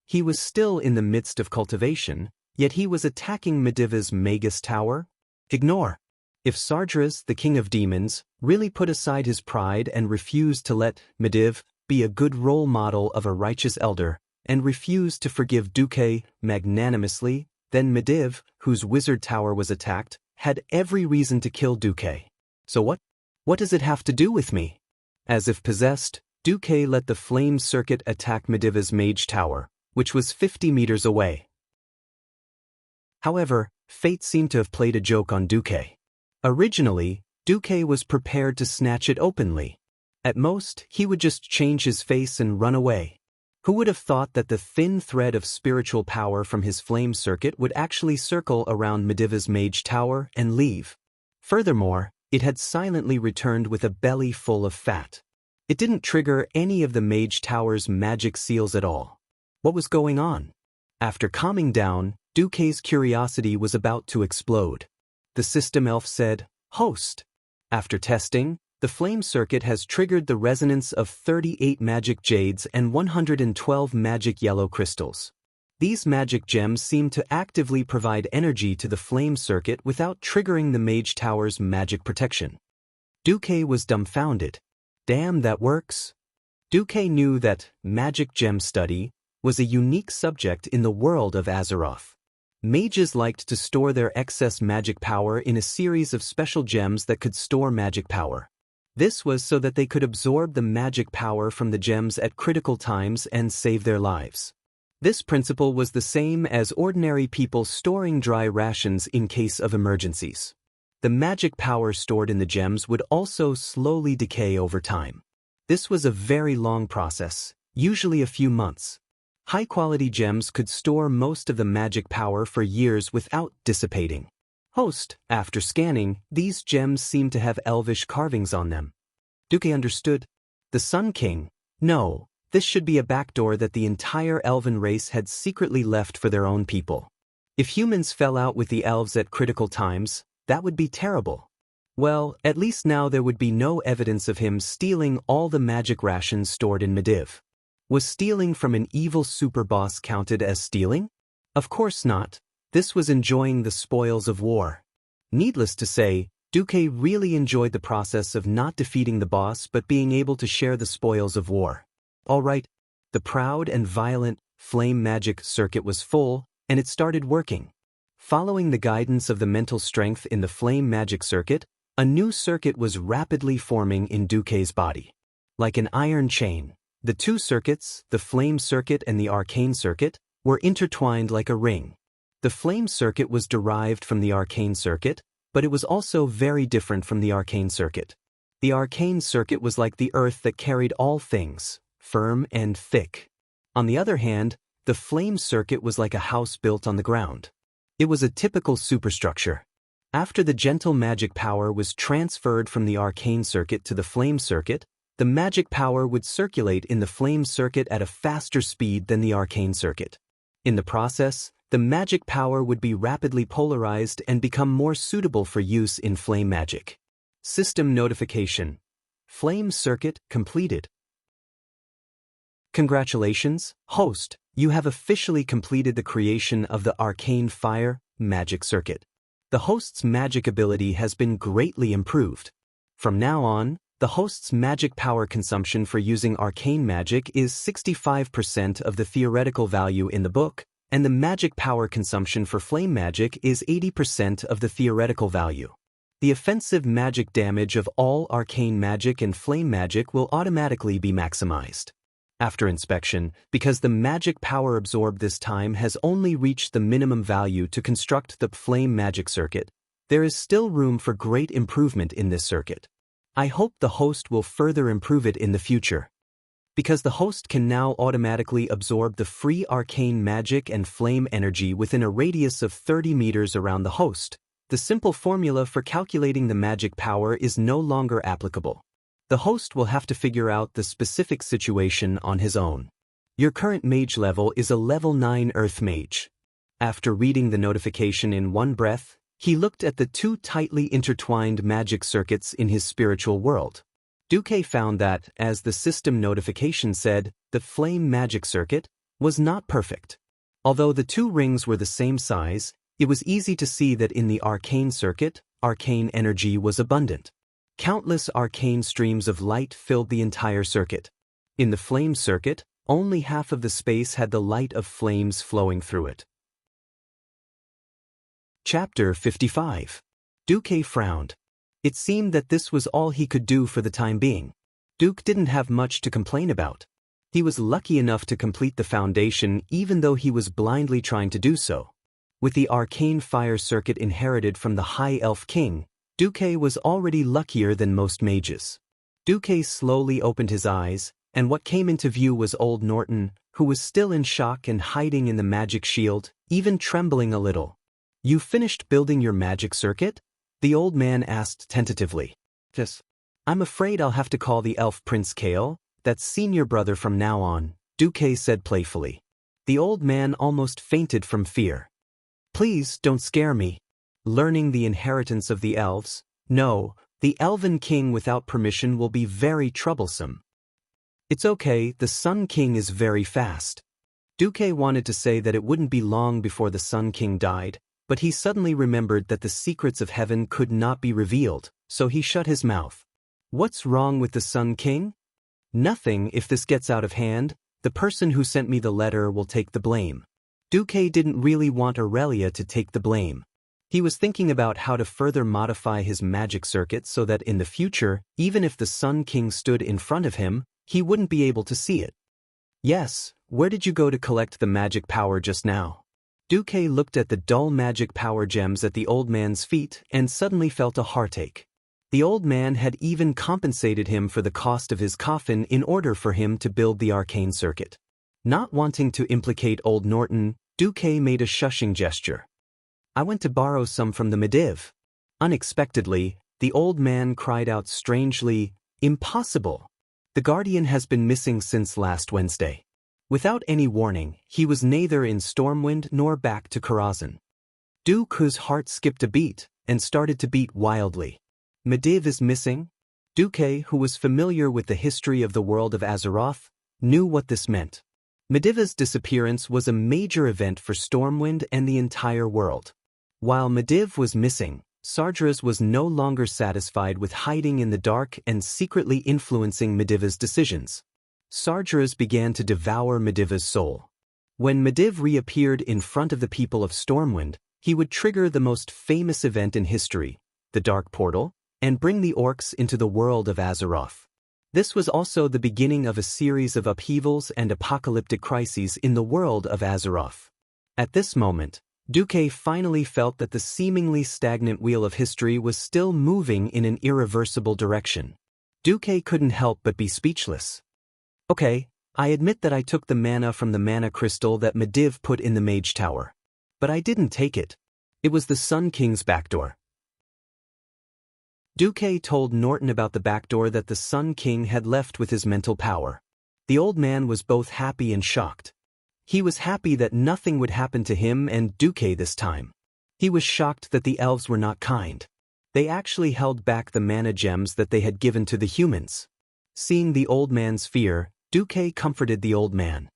He was still in the midst of cultivation, yet he was attacking Mediva's Magus Tower? Ignore. If Sardras, the king of demons, really put aside his pride and refused to let Mediv be a good role model of a righteous elder, and refused to forgive Duque magnanimously, then Mediv, whose wizard tower was attacked, had every reason to kill Duque. So what does it have to do with me? As if possessed, Duque let the flame circuit attack Mediva's mage tower, which was 50 meters away. However, fate seemed to have played a joke on Duque. Originally, Duque was prepared to snatch it openly. At most, he would just change his face and run away. Who would have thought that the thin thread of spiritual power from his flame circuit would actually circle around Mediva's mage tower and leave? Furthermore, it had silently returned with a belly full of fat. It didn't trigger any of the mage tower's magic seals at all. What was going on? After calming down, Duque's curiosity was about to explode. The system elf said, "Host. After testing, the flame circuit has triggered the resonance of 38 magic jades and 112 magic yellow crystals. These magic gems seem to actively provide energy to the flame circuit without triggering the mage tower's magic protection." Duque was dumbfounded. Damn, that works. Duque knew that magic gem study was a unique subject in the world of Azeroth. Mages liked to store their excess magic power in a series of special gems that could store magic power. This was so that they could absorb the magic power from the gems at critical times and save their lives. This principle was the same as ordinary people storing dry rations in case of emergencies. The magic power stored in the gems would also slowly decay over time. This was a very long process, usually a few months. High-quality gems could store most of the magic power for years without dissipating. Host, after scanning, these gems seemed to have elvish carvings on them. Duque understood. The Sun King? No, this should be a backdoor that the entire elven race had secretly left for their own people. If humans fell out with the elves at critical times, that would be terrible. Well, at least now there would be no evidence of him stealing all the magic rations stored in Mediv. Was stealing from an evil superboss counted as stealing? Of course not. This was enjoying the spoils of war. Needless to say, Duque really enjoyed the process of not defeating the boss but being able to share the spoils of war. Alright, the proud and violent flame magic circuit was full, and it started working. Following the guidance of the mental strength in the flame magic circuit, a new circuit was rapidly forming in Duque's body. Like an iron chain, the two circuits, the flame circuit and the arcane circuit, were intertwined like a ring. The flame circuit was derived from the arcane circuit, but it was also very different from the arcane circuit. The arcane circuit was like the earth that carried all things, firm and thick. On the other hand, the flame circuit was like a house built on the ground. It was a typical superstructure. After the gentle magic power was transferred from the arcane circuit to the flame circuit, the magic power would circulate in the flame circuit at a faster speed than the arcane circuit. In the process, the magic power would be rapidly polarized and become more suitable for use in flame magic. System notification. Flame circuit completed. Congratulations, host, you have officially completed the creation of the arcane fire magic circuit. The host's magic ability has been greatly improved. From now on, the host's magic power consumption for using arcane magic is 65% of the theoretical value in the book, and the magic power consumption for flame magic is 80% of the theoretical value. The offensive magic damage of all arcane magic and flame magic will automatically be maximized. After inspection, because the magic power absorbed this time has only reached the minimum value to construct the flame magic circuit, there is still room for great improvement in this circuit. I hope the host will further improve it in the future. Because the host can now automatically absorb the free arcane magic and flame energy within a radius of 30 meters around the host, the simple formula for calculating the magic power is no longer applicable. The host will have to figure out the specific situation on his own. Your current mage level is a level 9 earth mage. After reading the notification in one breath, he looked at the two tightly intertwined magic circuits in his spiritual world. Duque found that, as the system notification said, the flame magic circuit was not perfect. Although the two rings were the same size, it was easy to see that in the arcane circuit, arcane energy was abundant. Countless arcane streams of light filled the entire circuit. In the flame circuit, only half of the space had the light of flames flowing through it. Chapter 55. Duque frowned. It seemed that this was all he could do for the time being. Duque didn't have much to complain about. He was lucky enough to complete the foundation even though he was blindly trying to do so. With the arcane fire circuit inherited from the High Elf King, Duque was already luckier than most mages. Duque slowly opened his eyes, and what came into view was old Norton, who was still in shock and hiding in the magic shield, even trembling a little. "You finished building your magic circuit?" the old man asked tentatively. "Yes. I'm afraid I'll have to call the elf Prince Kale, that's senior brother from now on," Duque said playfully. The old man almost fainted from fear. "Please don't scare me. Learning the inheritance of the elves? No, the elven king without permission will be very troublesome." "It's okay, the Sun King is very fast." Duque wanted to say that it wouldn't be long before the Sun King died, but he suddenly remembered that the secrets of heaven could not be revealed, so he shut his mouth. "What's wrong with the Sun King?" "Nothing. If this gets out of hand, the person who sent me the letter will take the blame." Duque didn't really want Aurelia to take the blame. He was thinking about how to further modify his magic circuit so that in the future, even if the Sun King stood in front of him, he wouldn't be able to see it. Yes, where did you go to collect the magic power just now? Duque looked at the dull magic power gems at the old man's feet and suddenly felt a heartache. The old man had even compensated him for the cost of his coffin in order for him to build the arcane circuit. Not wanting to implicate old Norton, Duque made a shushing gesture. I went to borrow some from the Mediv. Unexpectedly, the old man cried out strangely, "Impossible! The Guardian has been missing since last Wednesday." Without any warning, he was neither in Stormwind nor back to Karazhan. Duque's heart skipped a beat and started to beat wildly. Mediv is missing? Duque, who was familiar with the history of the world of Azeroth, knew what this meant. Medivh's disappearance was a major event for Stormwind and the entire world. While Mediv was missing, Sardras was no longer satisfied with hiding in the dark and secretly influencing Medivh's decisions. Sardras began to devour Medivh's soul. When Mediv reappeared in front of the people of Stormwind, he would trigger the most famous event in history, the Dark Portal, and bring the orcs into the world of Azeroth. This was also the beginning of a series of upheavals and apocalyptic crises in the world of Azeroth. At this moment, Duque finally felt that the seemingly stagnant wheel of history was still moving in an irreversible direction. Duque couldn't help but be speechless. Okay, I admit that I took the mana from the mana crystal that Mediv put in the Mage Tower. But I didn't take it. It was the Sun King's backdoor. Duque told Norton about the backdoor that the Sun King had left with his mental power. The old man was both happy and shocked. He was happy that nothing would happen to him and Duque this time. He was shocked that the elves were not kind. They actually held back the mana gems that they had given to the humans. Seeing the old man's fear, Duque comforted the old man.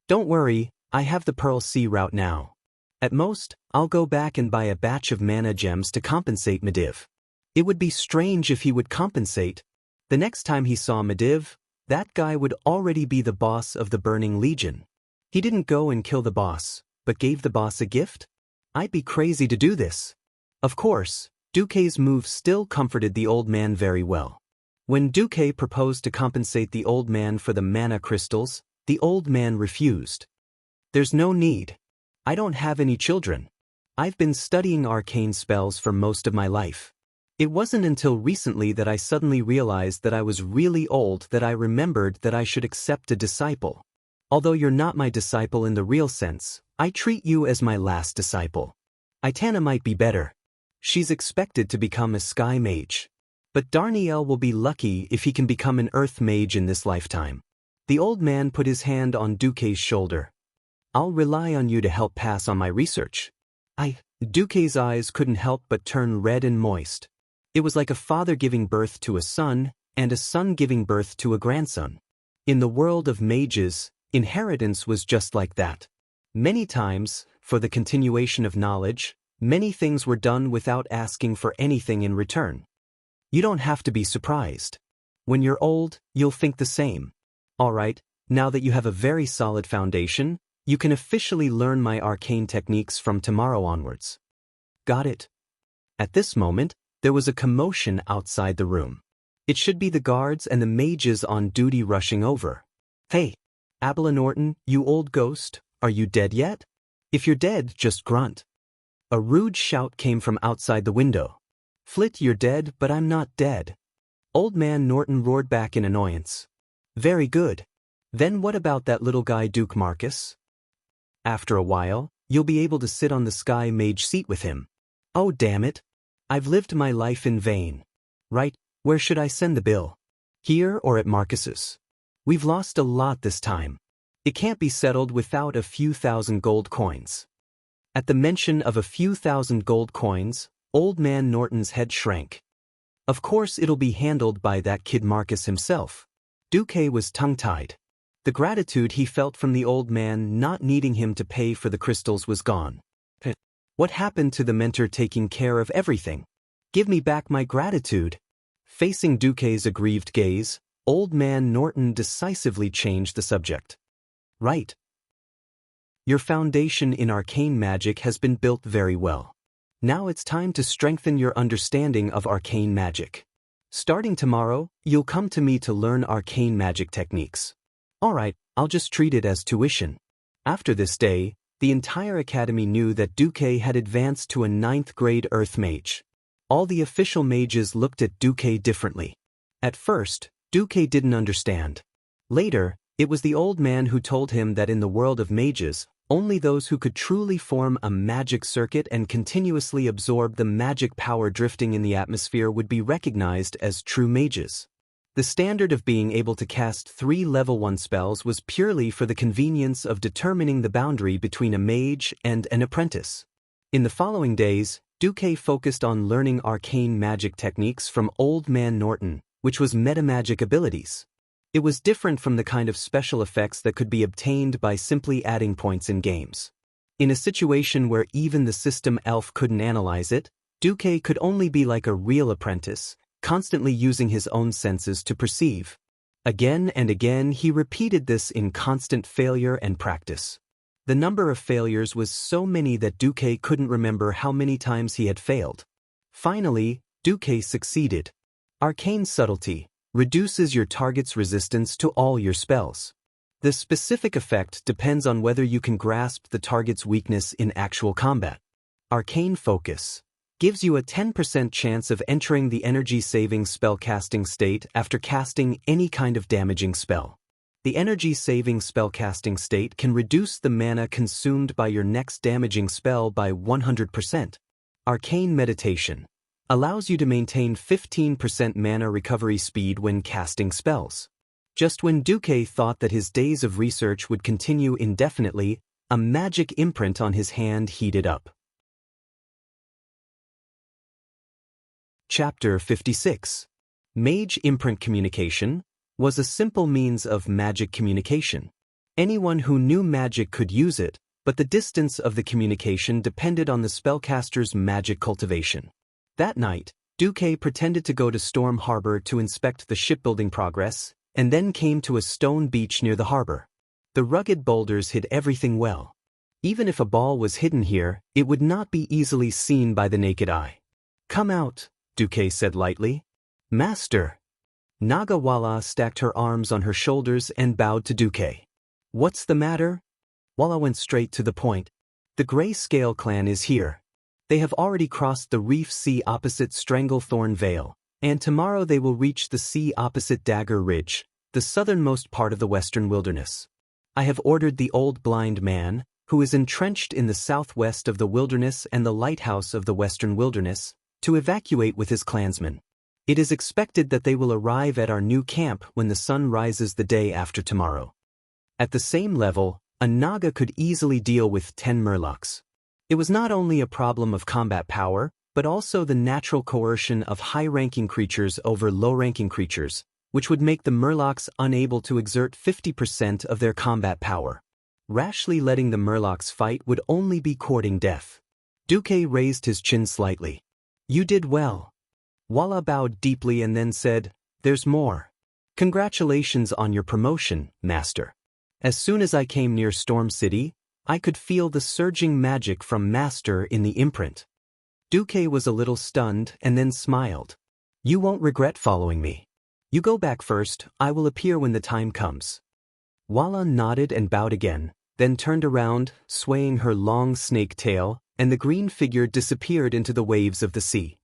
Don't worry, I have the Pearl Sea route now. At most, I'll go back and buy a batch of mana gems to compensate Mediv. It would be strange if he would compensate. The next time he saw Mediv, that guy would already be the boss of the Burning Legion. He didn't go and kill the boss, but gave the boss a gift? I'd be crazy to do this. Of course, Duque's move still comforted the old man very well. When Duque proposed to compensate the old man for the mana crystals, the old man refused. There's no need. I don't have any children. I've been studying arcane spells for most of my life. It wasn't until recently that I suddenly realized that I was really old that I remembered that I should accept a disciple. Although you're not my disciple in the real sense, I treat you as my last disciple. Itana might be better. She's expected to become a sky mage. But Darniel will be lucky if he can become an earth mage in this lifetime. The old man put his hand on Duque's shoulder. I'll rely on you to help pass on my research. Duque's eyes couldn't help but turn red and moist. It was like a father giving birth to a son, and a son giving birth to a grandson. In the world of mages, inheritance was just like that. Many times, for the continuation of knowledge, many things were done without asking for anything in return. You don't have to be surprised. When you're old, you'll think the same. Alright, now that you have a very solid foundation, you can officially learn my arcane techniques from tomorrow onwards. Got it? At this moment, there was a commotion outside the room. It should be the guards and the mages on duty rushing over. Hey, Abela Norton, you old ghost, are you dead yet? If you're dead, just grunt. A rude shout came from outside the window. Flit, you're dead, but I'm not dead. Old man Norton roared back in annoyance. Very good. Then what about that little guy Duke Marcus? After a while, you'll be able to sit on the sky mage seat with him. Oh damn it. I've lived my life in vain. Right, where should I send the bill? Here or at Marcus's? We've lost a lot this time. It can't be settled without a few thousand gold coins. At the mention of a few thousand gold coins, old man Norton's head shrank. Of course it'll be handled by that kid Marcus himself. Duque was tongue-tied. The gratitude he felt from the old man not needing him to pay for the crystals was gone. What happened to the mentor taking care of everything? Give me back my gratitude. Facing Duque's aggrieved gaze, old man Norton decisively changed the subject. Right. Your foundation in arcane magic has been built very well. Now it's time to strengthen your understanding of arcane magic. Starting tomorrow, you'll come to me to learn arcane magic techniques. Alright, I'll just treat it as tuition. After this day, the entire academy knew that Duque had advanced to a 9th grade Earth Mage. All the official mages looked at Duque differently. At first, Duque didn't understand. Later, it was the old man who told him that in the world of mages, only those who could truly form a magic circuit and continuously absorb the magic power drifting in the atmosphere would be recognized as true mages. The standard of being able to cast 3 level 1 spells was purely for the convenience of determining the boundary between a mage and an apprentice. In the following days, Duque focused on learning arcane magic techniques from Old Man Norton, which was metamagic abilities. It was different from the kind of special effects that could be obtained by simply adding points in games. In a situation where even the system elf couldn't analyze it, Duque could only be like a real apprentice, constantly using his own senses to perceive. Again and again he repeated this in constant failure and practice. The number of failures was so many that Duque couldn't remember how many times he had failed. Finally, Duque succeeded. Arcane subtlety reduces your target's resistance to all your spells. The specific effect depends on whether you can grasp the target's weakness in actual combat. Arcane focus gives you a 10% chance of entering the energy-saving spellcasting state after casting any kind of damaging spell. The energy-saving spellcasting state can reduce the mana consumed by your next damaging spell by 100%. Arcane meditation allows you to maintain 15% mana recovery speed when casting spells. Just when Duque thought that his days of research would continue indefinitely, a magic imprint on his hand heated up. Chapter 56. Mage Imprint Communication was a simple means of magic communication. Anyone who knew magic could use it, but the distance of the communication depended on the spellcaster's magic cultivation. That night, Duque pretended to go to Storm Harbor to inspect the shipbuilding progress, and then came to a stone beach near the harbor. The rugged boulders hid everything well. Even if a ball was hidden here, it would not be easily seen by the naked eye. "Come out," Duque said lightly. "Master." Nagawala stacked her arms on her shoulders and bowed to Duque. "What's the matter?" Walla went straight to the point. "The Gray Scale clan is here. They have already crossed the reef sea opposite Stranglethorn Vale, and tomorrow they will reach the sea opposite Dagger Ridge, the southernmost part of the western wilderness. I have ordered the old blind man, who is entrenched in the southwest of the wilderness and the lighthouse of the western wilderness, to evacuate with his clansmen. It is expected that they will arrive at our new camp when the sun rises the day after tomorrow." At the same level, a Naga could easily deal with 10 Murlocs. It was not only a problem of combat power, but also the natural coercion of high-ranking creatures over low-ranking creatures, which would make the Murlocs unable to exert 50% of their combat power. Rashly letting the Murlocs fight would only be courting death. Duque raised his chin slightly. "You did well." Walla bowed deeply and then said, "There's more. Congratulations on your promotion, Master. As soon as I came near Storm City, I could feel the surging magic from Master in the imprint." Duque was a little stunned and then smiled. "You won't regret following me. You go back first, I will appear when the time comes." Walla nodded and bowed again, then turned around, swaying her long snake tail, and the green figure disappeared into the waves of the sea.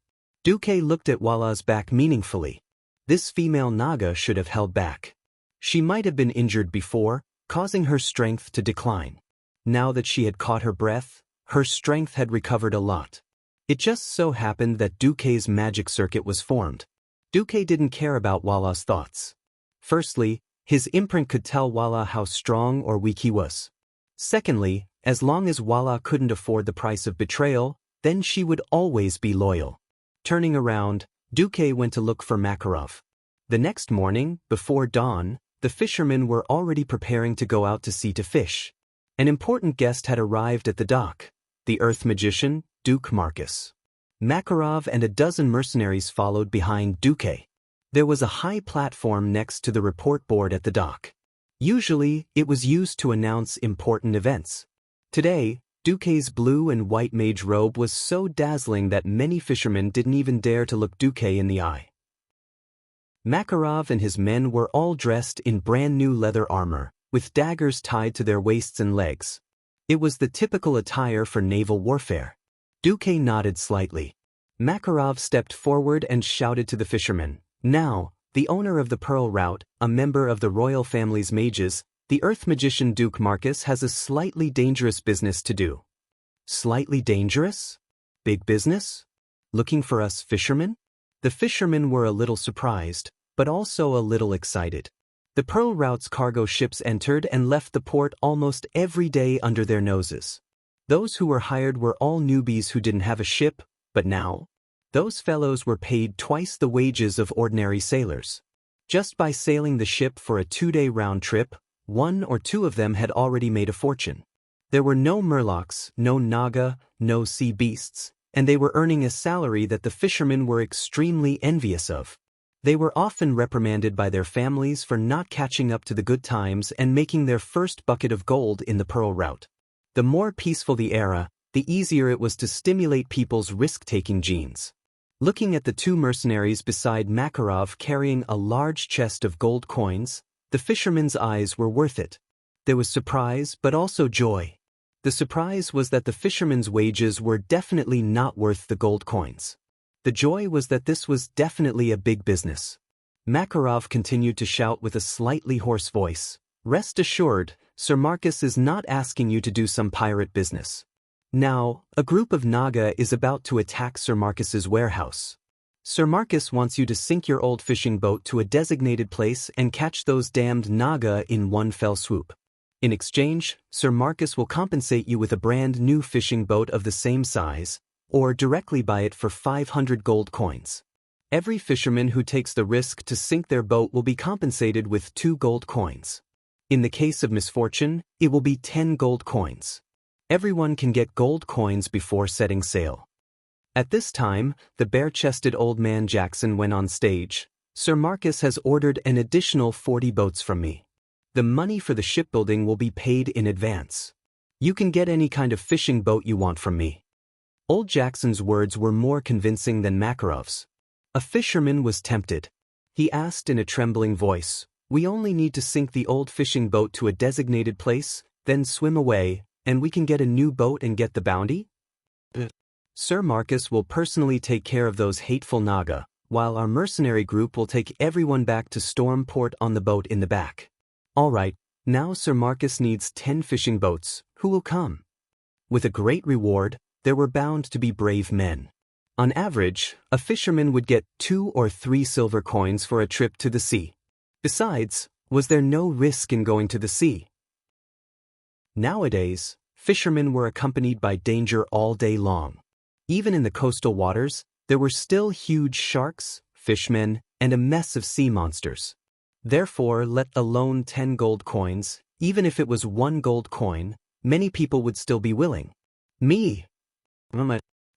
Duque looked at Walla's back meaningfully. This female Naga should have held back. She might have been injured before, causing her strength to decline. Now that she had caught her breath, her strength had recovered a lot. It just so happened that Duque's magic circuit was formed. Duque didn't care about Walla's thoughts. Firstly, his imprint could tell Walla how strong or weak he was. Secondly, as long as Walla couldn't afford the price of betrayal, then she would always be loyal. Turning around, Duque went to look for Makarov. The next morning, before dawn, the fishermen were already preparing to go out to sea to fish. An important guest had arrived at the dock, the Earth Magician, Duke Marcus. Makarov and a dozen mercenaries followed behind Duque. There was a high platform next to the report board at the dock. Usually, it was used to announce important events. Today, Duque's blue and white mage robe was so dazzling that many fishermen didn't even dare to look Duque in the eye. Makarov and his men were all dressed in brand-new leather armor, with daggers tied to their waists and legs. It was the typical attire for naval warfare. Duque nodded slightly. Makarov stepped forward and shouted to the fishermen, "Now, the owner of the Pearl Route, a member of the royal family's mages, the Earth magician Duke Marcus has a slightly dangerous business to do." Slightly dangerous? Big business? Looking for us fishermen? The fishermen were a little surprised, but also a little excited. The Pearl Route's cargo ships entered and left the port almost every day under their noses. Those who were hired were all newbies who didn't have a ship, but now, those fellows were paid twice the wages of ordinary sailors. Just by sailing the ship for a 2-day round trip, one or two of them had already made a fortune. There were no murlocs, no naga, no sea beasts, and they were earning a salary that the fishermen were extremely envious of. They were often reprimanded by their families for not catching up to the good times and making their first bucket of gold in the Pearl Route. The more peaceful the era, the easier it was to stimulate people's risk-taking genes. Looking at the two mercenaries beside Makarov carrying a large chest of gold coins, the fisherman's eyes were worth it. There was surprise but also joy. The surprise was that the fisherman's wages were definitely not worth the gold coins. The joy was that this was definitely a big business. Makarov continued to shout with a slightly hoarse voice, "Rest assured, Sir Marcus is not asking you to do some pirate business. Now, a group of Naga is about to attack Sir Marcus's warehouse. Sir Marcus wants you to sink your old fishing boat to a designated place and catch those damned Naga in one fell swoop. In exchange, Sir Marcus will compensate you with a brand new fishing boat of the same size, or directly buy it for 500 gold coins. Every fisherman who takes the risk to sink their boat will be compensated with 2 gold coins. In the case of misfortune, it will be 10 gold coins. Everyone can get gold coins before setting sail." At this time, the bare-chested old man Jackson went on stage. "Sir Marcus has ordered an additional 40 boats from me. The money for the shipbuilding will be paid in advance. You can get any kind of fishing boat you want from me." Old Jackson's words were more convincing than Makarov's. A fisherman was tempted. He asked in a trembling voice, "We only need to sink the old fishing boat to a designated place, then swim away, and we can get a new boat and get the bounty?" "Sir Marcus will personally take care of those hateful Naga, while our mercenary group will take everyone back to Storm Port on the boat in the back." "All right, now Sir Marcus needs 10 fishing boats. Who will come?" With a great reward, there were bound to be brave men. On average, a fisherman would get 2 or 3 silver coins for a trip to the sea. Besides, was there no risk in going to the sea? Nowadays, fishermen were accompanied by danger all day long. Even in the coastal waters, there were still huge sharks, fishmen, and a mess of sea monsters. Therefore, let alone 10 gold coins, even if it was 1 gold coin, many people would still be willing. Me.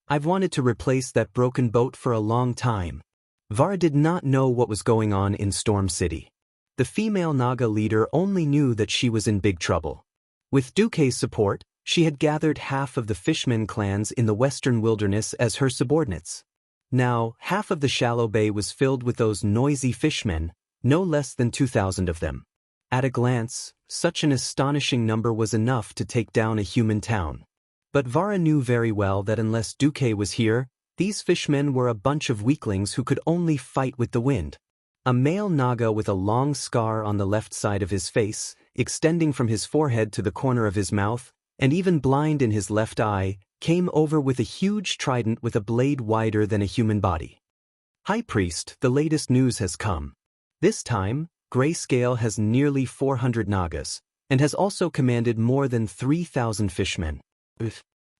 I've wanted to replace that broken boat for a long time. Vara did not know what was going on in Storm City. The female Naga leader only knew that she was in big trouble. With Duque's support, she had gathered half of the fishmen clans in the western wilderness as her subordinates. Now, half of the shallow bay was filled with those noisy fishmen, no less than 2,000 of them. At a glance, such an astonishing number was enough to take down a human town. But Vara knew very well that unless Duque was here, these fishmen were a bunch of weaklings who could only fight with the wind. A male Naga with a long scar on the left side of his face, extending from his forehead to the corner of his mouth, and even blind in his left eye, came over with a huge trident with a blade wider than a human body. "High Priest, the latest news has come. This time, Grayscale has nearly 400 Nagas, and has also commanded more than 3,000 fishmen.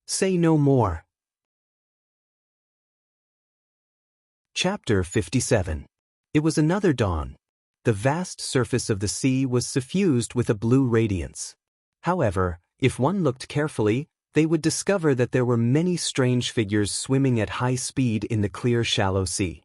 Say no more." Chapter 57. It was another dawn. The vast surface of the sea was suffused with a blue radiance. However, if one looked carefully, they would discover that there were many strange figures swimming at high speed in the clear shallow sea.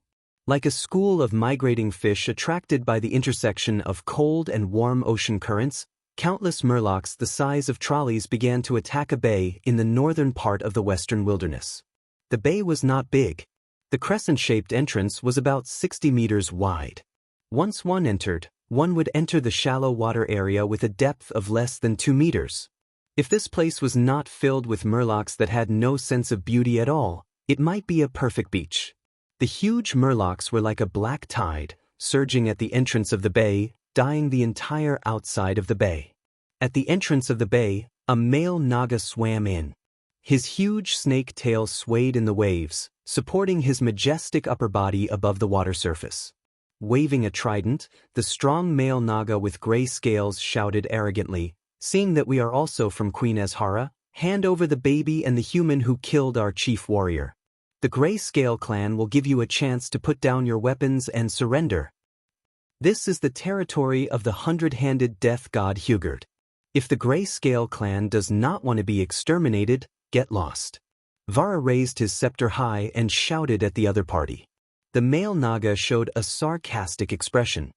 Like a school of migrating fish attracted by the intersection of cold and warm ocean currents, countless murlocs the size of trolleys began to attack a bay in the northern part of the western wilderness. The bay was not big. The crescent-shaped entrance was about 60 meters wide. Once one entered, one would enter the shallow water area with a depth of less than 2 meters. If this place was not filled with murlocs that had no sense of beauty at all, it might be a perfect beach. The huge murlocs were like a black tide, surging at the entrance of the bay, dyeing the entire outside of the bay. At the entrance of the bay, a male naga swam in. His huge snake tail swayed in the waves, supporting his majestic upper body above the water surface. Waving a trident, the strong male naga with gray scales shouted arrogantly, "Seeing that we are also from Queen Azhara, hand over the baby and the human who killed our chief warrior. The Gray Scale clan will give you a chance to put down your weapons and surrender. This is the territory of the hundred-handed death god Hugard. If the Gray Scale clan does not want to be exterminated, get lost." Vara raised his scepter high and shouted at the other party. The male naga showed a sarcastic expression.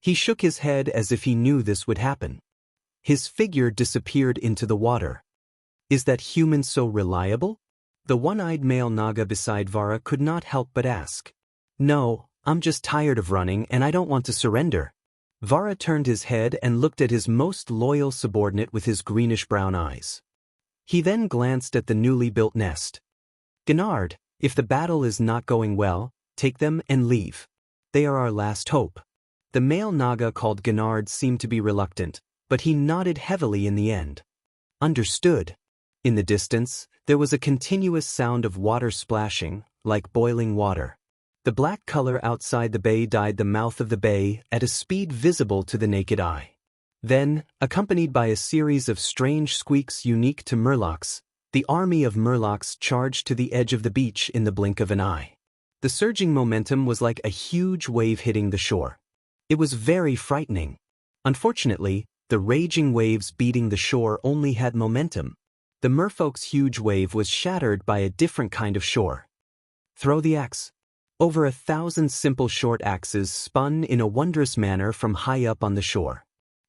He shook his head as if he knew this would happen. His figure disappeared into the water. "Is that human so reliable?" The one-eyed male naga beside Vara could not help but ask. "No, I'm just tired of running and I don't want to surrender." Vara turned his head and looked at his most loyal subordinate with his greenish-brown eyes. He then glanced at the newly built nest. "Gennard, if the battle is not going well, take them and leave. They are our last hope." The male naga called Gennard seemed to be reluctant, but he nodded heavily in the end. "Understood." In the distance, there was a continuous sound of water splashing, like boiling water. The black color outside the bay dyed the mouth of the bay at a speed visible to the naked eye. Then, accompanied by a series of strange squeaks unique to murlocs, the army of murlocs charged to the edge of the beach in the blink of an eye. The surging momentum was like a huge wave hitting the shore. It was very frightening. Unfortunately, the raging waves beating the shore only had momentum. The merfolk's huge wave was shattered by a different kind of shore. "Throw the axe." Over 1,000 simple short axes spun in a wondrous manner from high up on the shore.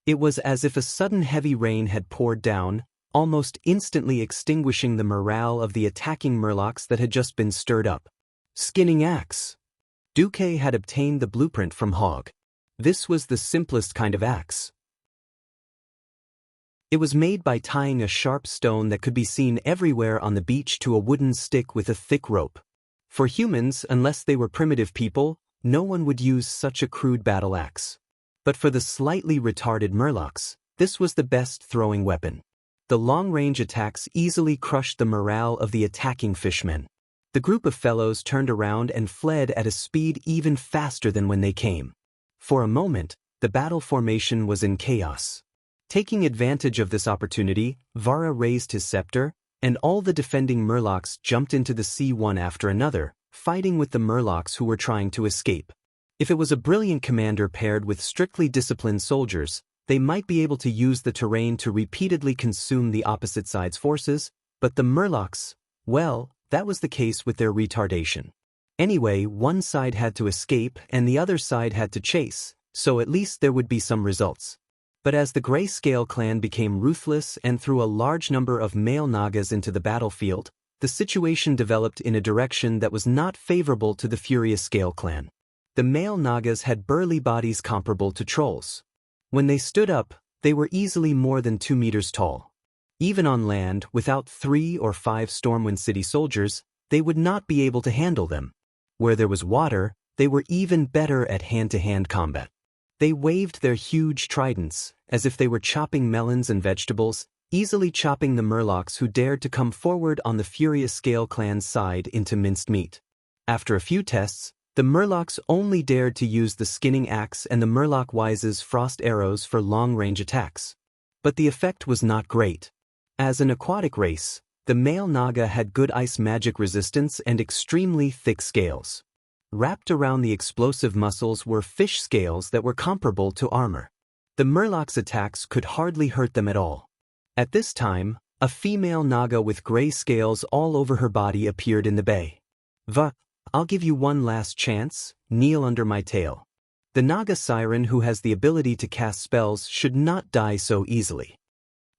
It was as if a sudden heavy rain had poured down, almost instantly extinguishing the morale of the attacking murlocs that had just been stirred up. Skinning axe. Duque had obtained the blueprint from Hogg. This was the simplest kind of axe. It was made by tying a sharp stone that could be seen everywhere on the beach to a wooden stick with a thick rope. For humans, unless they were primitive people, no one would use such a crude battle axe. But for the slightly retarded murlocs, this was the best throwing weapon. The long-range attacks easily crushed the morale of the attacking fishmen. The group of fellows turned around and fled at a speed even faster than when they came. For a moment, the battle formation was in chaos. Taking advantage of this opportunity, Vara raised his scepter, and all the defending murlocs jumped into the sea one after another, fighting with the murlocs who were trying to escape. If it was a brilliant commander paired with strictly disciplined soldiers, they might be able to use the terrain to repeatedly consume the opposite side's forces, but the murlocs, well, that was the case with their retardation. Anyway, one side had to escape and the other side had to chase, so at least there would be some results. But as the Gray Scale clan became ruthless and threw a large number of male nagas into the battlefield, the situation developed in a direction that was not favorable to the Furious Scale clan. The male nagas had burly bodies comparable to trolls. When they stood up, they were easily more than 2 meters tall. Even on land, without 3 or 5 Stormwind City soldiers, they would not be able to handle them. Where there was water, they were even better at hand-to-hand combat. They waved their huge tridents, as if they were chopping melons and vegetables, easily chopping the murlocs who dared to come forward on the Furious Scale clan's side into minced meat. After a few tests, the murlocs only dared to use the skinning axe and the murloc wise's frost arrows for long-range attacks. But the effect was not great. As an aquatic race, the male naga had good ice magic resistance and extremely thick scales. Wrapped around the explosive muscles were fish scales that were comparable to armor. The murlocs' attacks could hardly hurt them at all. At this time, a female naga with gray scales all over her body appeared in the bay. "Va, I'll give you one last chance, kneel under my tail." The Naga siren who has the ability to cast spells should not die so easily.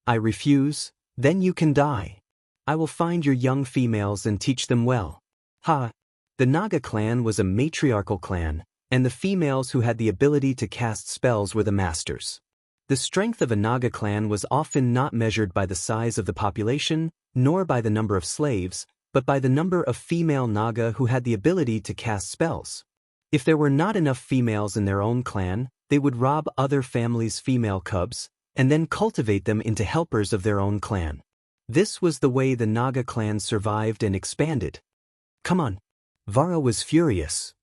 I refuse, then you can die. I will find your young females and teach them well. Ha! The Naga clan was a matriarchal clan, and the females who had the ability to cast spells were the masters. The strength of a Naga clan was often not measured by the size of the population, nor by the number of slaves, but by the number of female Naga who had the ability to cast spells. If there were not enough females in their own clan, they would rob other families' female cubs, and then cultivate them into helpers of their own clan. This was the way the Naga clan survived and expanded. Come on. Vara was furious.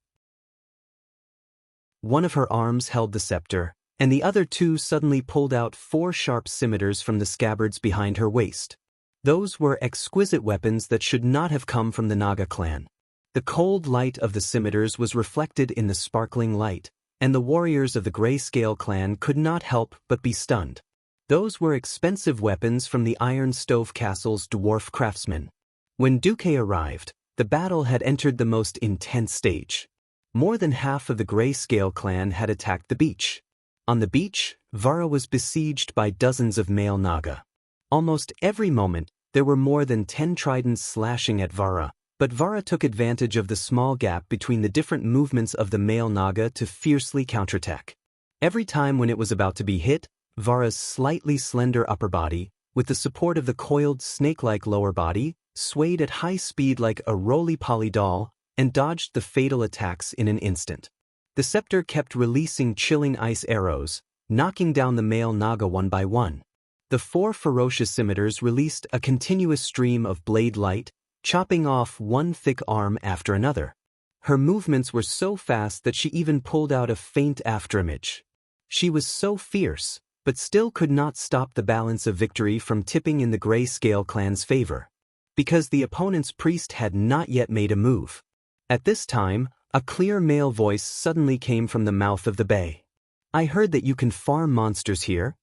One of her arms held the scepter, and the other two suddenly pulled out 4 sharp scimitars from the scabbards behind her waist. Those were exquisite weapons that should not have come from the Naga clan. The cold light of the scimitars was reflected in the sparkling light, and the warriors of the Grayscale clan could not help but be stunned. Those were expensive weapons from the Iron Stove Castle's dwarf craftsmen. When Duque arrived, the battle had entered the most intense stage. More than half of the Grayscale clan had attacked the beach. On the beach, Vara was besieged by dozens of male Naga. Almost every moment, there were more than 10 tridents slashing at Vara, but Vara took advantage of the small gap between the different movements of the male Naga to fiercely counterattack. Every time when it was about to be hit, Vara's slightly slender upper body, with the support of the coiled snake-like lower body, swayed at high speed like a roly-poly doll and dodged the fatal attacks in an instant. The scepter kept releasing chilling ice arrows, knocking down the male Naga one by one. The 4 ferocious scimitars released a continuous stream of blade light, chopping off one thick arm after another. Her movements were so fast that she even pulled out a faint afterimage. She was so fierce, but still could not stop the balance of victory from tipping in the Grayscale clan's favor. Because the opponent's priest had not yet made a move. At this time, a clear male voice suddenly came from the mouth of the bay. I heard that you can farm monsters here.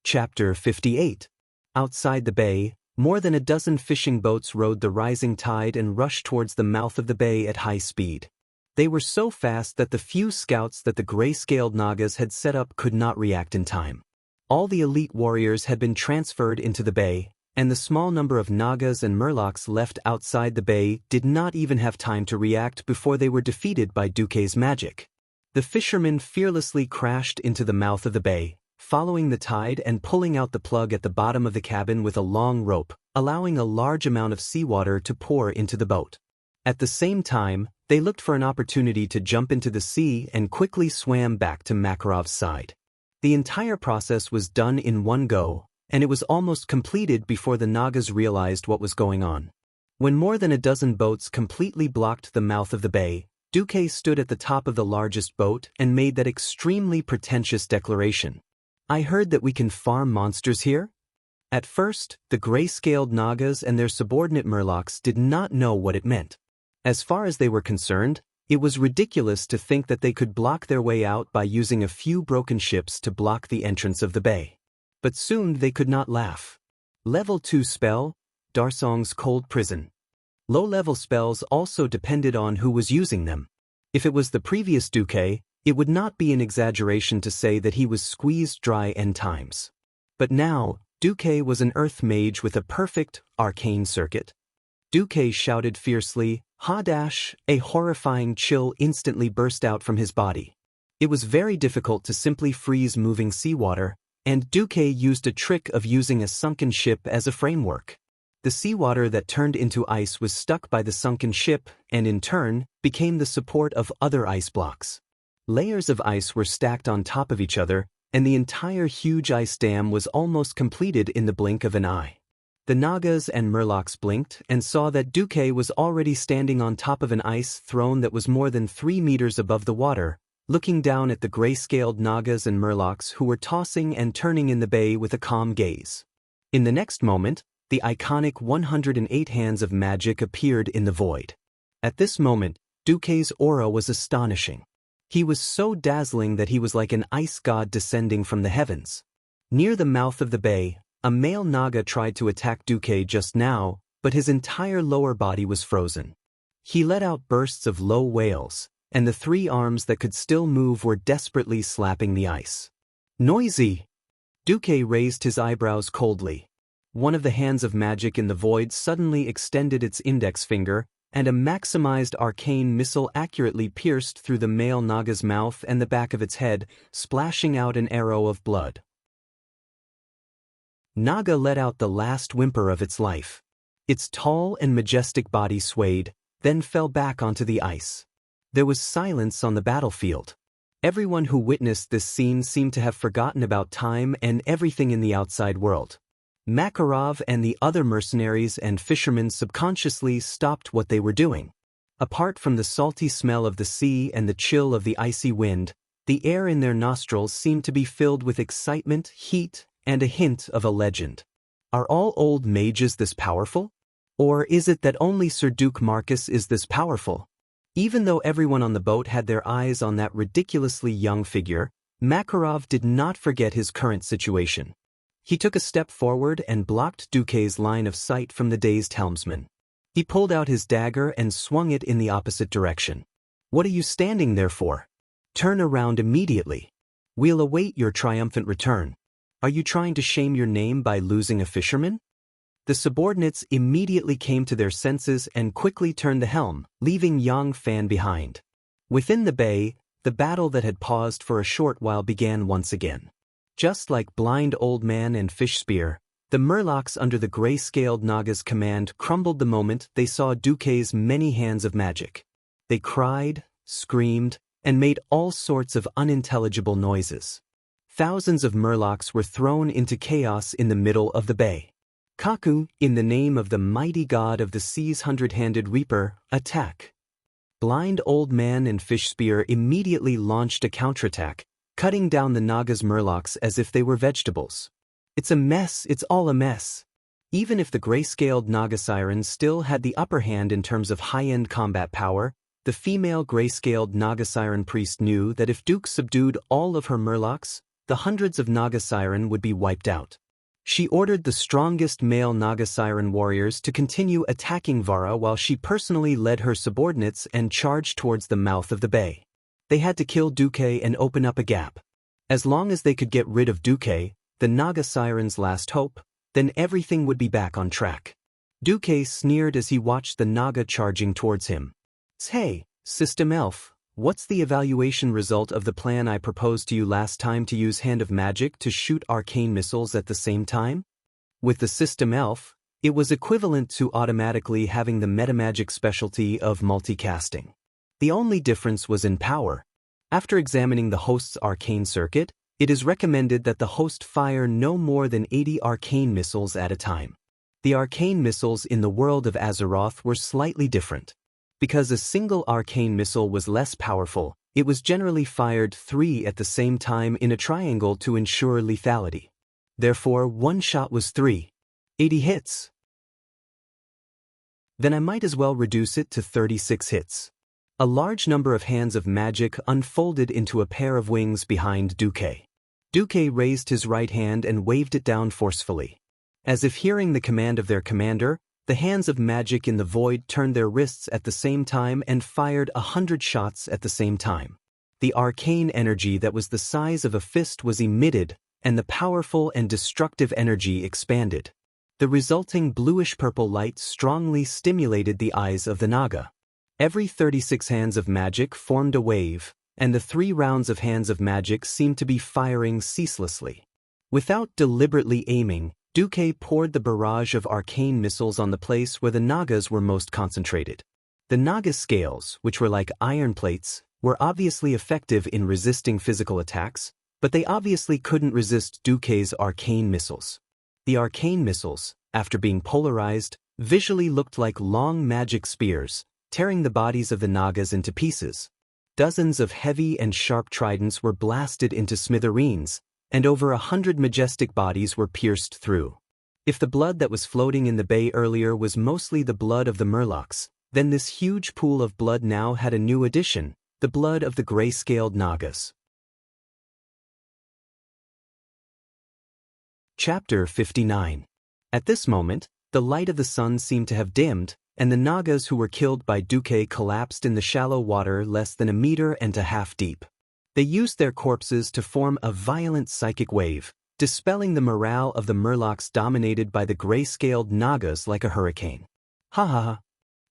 Chapter 58. Outside the bay, more than a dozen fishing boats rode the rising tide and rushed towards the mouth of the bay at high speed. They were so fast that the few scouts that the gray-scaled Nagas had set up could not react in time. All the elite warriors had been transferred into the bay, and the small number of Nagas and Murlocs left outside the bay did not even have time to react before they were defeated by Duque's magic. The fishermen fearlessly crashed into the mouth of the bay, following the tide and pulling out the plug at the bottom of the cabin with a long rope, allowing a large amount of seawater to pour into the boat. At the same time, they looked for an opportunity to jump into the sea and quickly swam back to Makarov's side. The entire process was done in one go, and it was almost completed before the Nagas realized what was going on. When more than a dozen boats completely blocked the mouth of the bay, Duque stood at the top of the largest boat and made that extremely pretentious declaration. I heard that we can farm monsters here? At first, the gray-scaled Nagas and their subordinate Murlocs did not know what it meant. As far as they were concerned, it was ridiculous to think that they could block their way out by using a few broken ships to block the entrance of the bay. But soon they could not laugh. Level 2 spell, Darsong's Cold Prison. Low-level spells also depended on who was using them. If it was the previous Duque, it would not be an exaggeration to say that he was squeezed dry n times. But now, Duque was an earth mage with a perfect, arcane circuit. Duque shouted fiercely, "Ha-dash!" A horrifying chill instantly burst out from his body. It was very difficult to simply freeze moving seawater, and Duque used a trick of using a sunken ship as a framework. The seawater that turned into ice was stuck by the sunken ship and, in turn, became the support of other ice blocks. Layers of ice were stacked on top of each other, and the entire huge ice dam was almost completed in the blink of an eye. The Nagas and Murlocs blinked and saw that Duque was already standing on top of an ice throne that was more than 3 meters above the water, looking down at the gray-scaled Nagas and Murlocs who were tossing and turning in the bay with a calm gaze. In the next moment, the iconic 108 hands of magic appeared in the void. At this moment, Duque's aura was astonishing. He was so dazzling that he was like an ice god descending from the heavens. Near the mouth of the bay, a male Naga tried to attack Duque just now, but his entire lower body was frozen. He let out bursts of low wails, and the three arms that could still move were desperately slapping the ice. Noisy! Duque raised his eyebrows coldly. One of the hands of magic in the void suddenly extended its index finger, and a maximized arcane missile accurately pierced through the male Naga's mouth and the back of its head, splashing out an arrow of blood. Naga let out the last whimper of its life. Its tall and majestic body swayed, then fell back onto the ice. There was silence on the battlefield. Everyone who witnessed this scene seemed to have forgotten about time and everything in the outside world. Makarov and the other mercenaries and fishermen subconsciously stopped what they were doing. Apart from the salty smell of the sea and the chill of the icy wind, the air in their nostrils seemed to be filled with excitement, heat, and a hint of a legend. Are all old mages this powerful? Or is it that only Sir Duke Marcus is this powerful? Even though everyone on the boat had their eyes on that ridiculously young figure, Makarov did not forget his current situation. He took a step forward and blocked Duque's line of sight from the dazed helmsman. He pulled out his dagger and swung it in the opposite direction. What are you standing there for? Turn around immediately. We'll await your triumphant return. Are you trying to shame your name by losing a fisherman? The subordinates immediately came to their senses and quickly turned the helm, leaving Yang Fan behind. Within the bay, the battle that had paused for a short while began once again. Just like Blind Old Man and Fish Spear, the Murlocs under the gray-scaled Naga's command crumbled the moment they saw Duque's many hands of magic. They cried, screamed, and made all sorts of unintelligible noises. Thousands of Murlocs were thrown into chaos in the middle of the bay. Kaku, in the name of the mighty god of the sea's hundred-handed reaper, attack! Blind Old Man and Fish Spear immediately launched a counterattack, cutting down the Naga's Murlocs as if they were vegetables. It's a mess, it's all a mess. Even if the gray-scaled Naga Siren still had the upper hand in terms of high-end combat power, the female gray-scaled Naga Siren priest knew that if Duke subdued all of her Murlocs, the hundreds of Naga Siren would be wiped out. She ordered the strongest male Naga Siren warriors to continue attacking Vara while she personally led her subordinates and charged towards the mouth of the bay. They had to kill Duque and open up a gap. As long as they could get rid of Duque, the Naga Siren's last hope, then everything would be back on track. Duque sneered as he watched the Naga charging towards him. Hey, System Elf, what's the evaluation result of the plan I proposed to you last time to use Hand of Magic to shoot arcane missiles at the same time? With the System Elf, it was equivalent to automatically having the metamagic specialty of multicasting. The only difference was in power. After examining the host's arcane circuit, it is recommended that the host fire no more than 80 arcane missiles at a time. The arcane missiles in the world of Azeroth were slightly different. Because a single arcane missile was less powerful, it was generally fired 3 at the same time in a triangle to ensure lethality. Therefore, one shot was 80 hits. Then I might as well reduce it to 36 hits. A large number of hands of magic unfolded into a pair of wings behind Duque. Duque raised his right hand and waved it down forcefully. As if hearing the command of their commander, the hands of magic in the void turned their wrists at the same time and fired 100 shots at the same time. The arcane energy that was the size of a fist was emitted, and the powerful and destructive energy expanded. The resulting bluish-purple light strongly stimulated the eyes of the Naga. Every 36 hands of magic formed a wave, and the 3 rounds of hands of magic seemed to be firing ceaselessly. Without deliberately aiming, Duque poured the barrage of arcane missiles on the place where the Nagas were most concentrated. The Naga scales, which were like iron plates, were obviously effective in resisting physical attacks, but they obviously couldn't resist Duque's arcane missiles. The arcane missiles, after being polarized, visually looked like long magic spears, tearing the bodies of the Nagas into pieces. Dozens of heavy and sharp tridents were blasted into smithereens, and over 100 majestic bodies were pierced through. If the blood that was floating in the bay earlier was mostly the blood of the Murlocs, then this huge pool of blood now had a new addition, the blood of the gray-scaled Nagas. Chapter 59. At this moment, the light of the sun seemed to have dimmed, and the Nagas who were killed by Duque collapsed in the shallow water less than 1.5 meters deep. They used their corpses to form a violent psychic wave, dispelling the morale of the Murlocs dominated by the gray-scaled Nagas like a hurricane. Ha ha ha.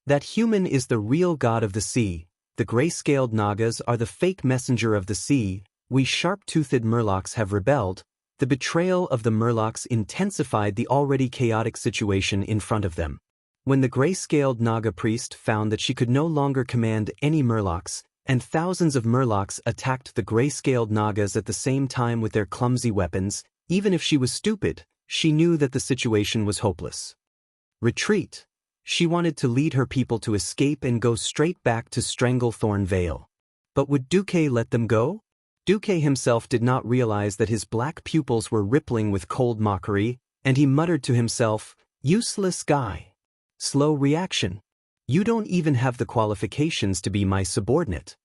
That human is the real god of the sea, the gray-scaled Nagas are the fake messenger of the sea, we sharp-toothed Murlocs have rebelled. The betrayal of the Murlocs intensified the already chaotic situation in front of them. When the gray-scaled Naga priest found that she could no longer command any Murlocs, and thousands of Murlocs attacked the gray-scaled Nagas at the same time with their clumsy weapons, even if she was stupid, she knew that the situation was hopeless. Retreat. She wanted to lead her people to escape and go straight back to Stranglethorn Vale. But would Duque let them go? Duque himself did not realize that his black pupils were rippling with cold mockery, and he muttered to himself, "Useless guy. Slow reaction. You don't even have the qualifications to be my subordinate."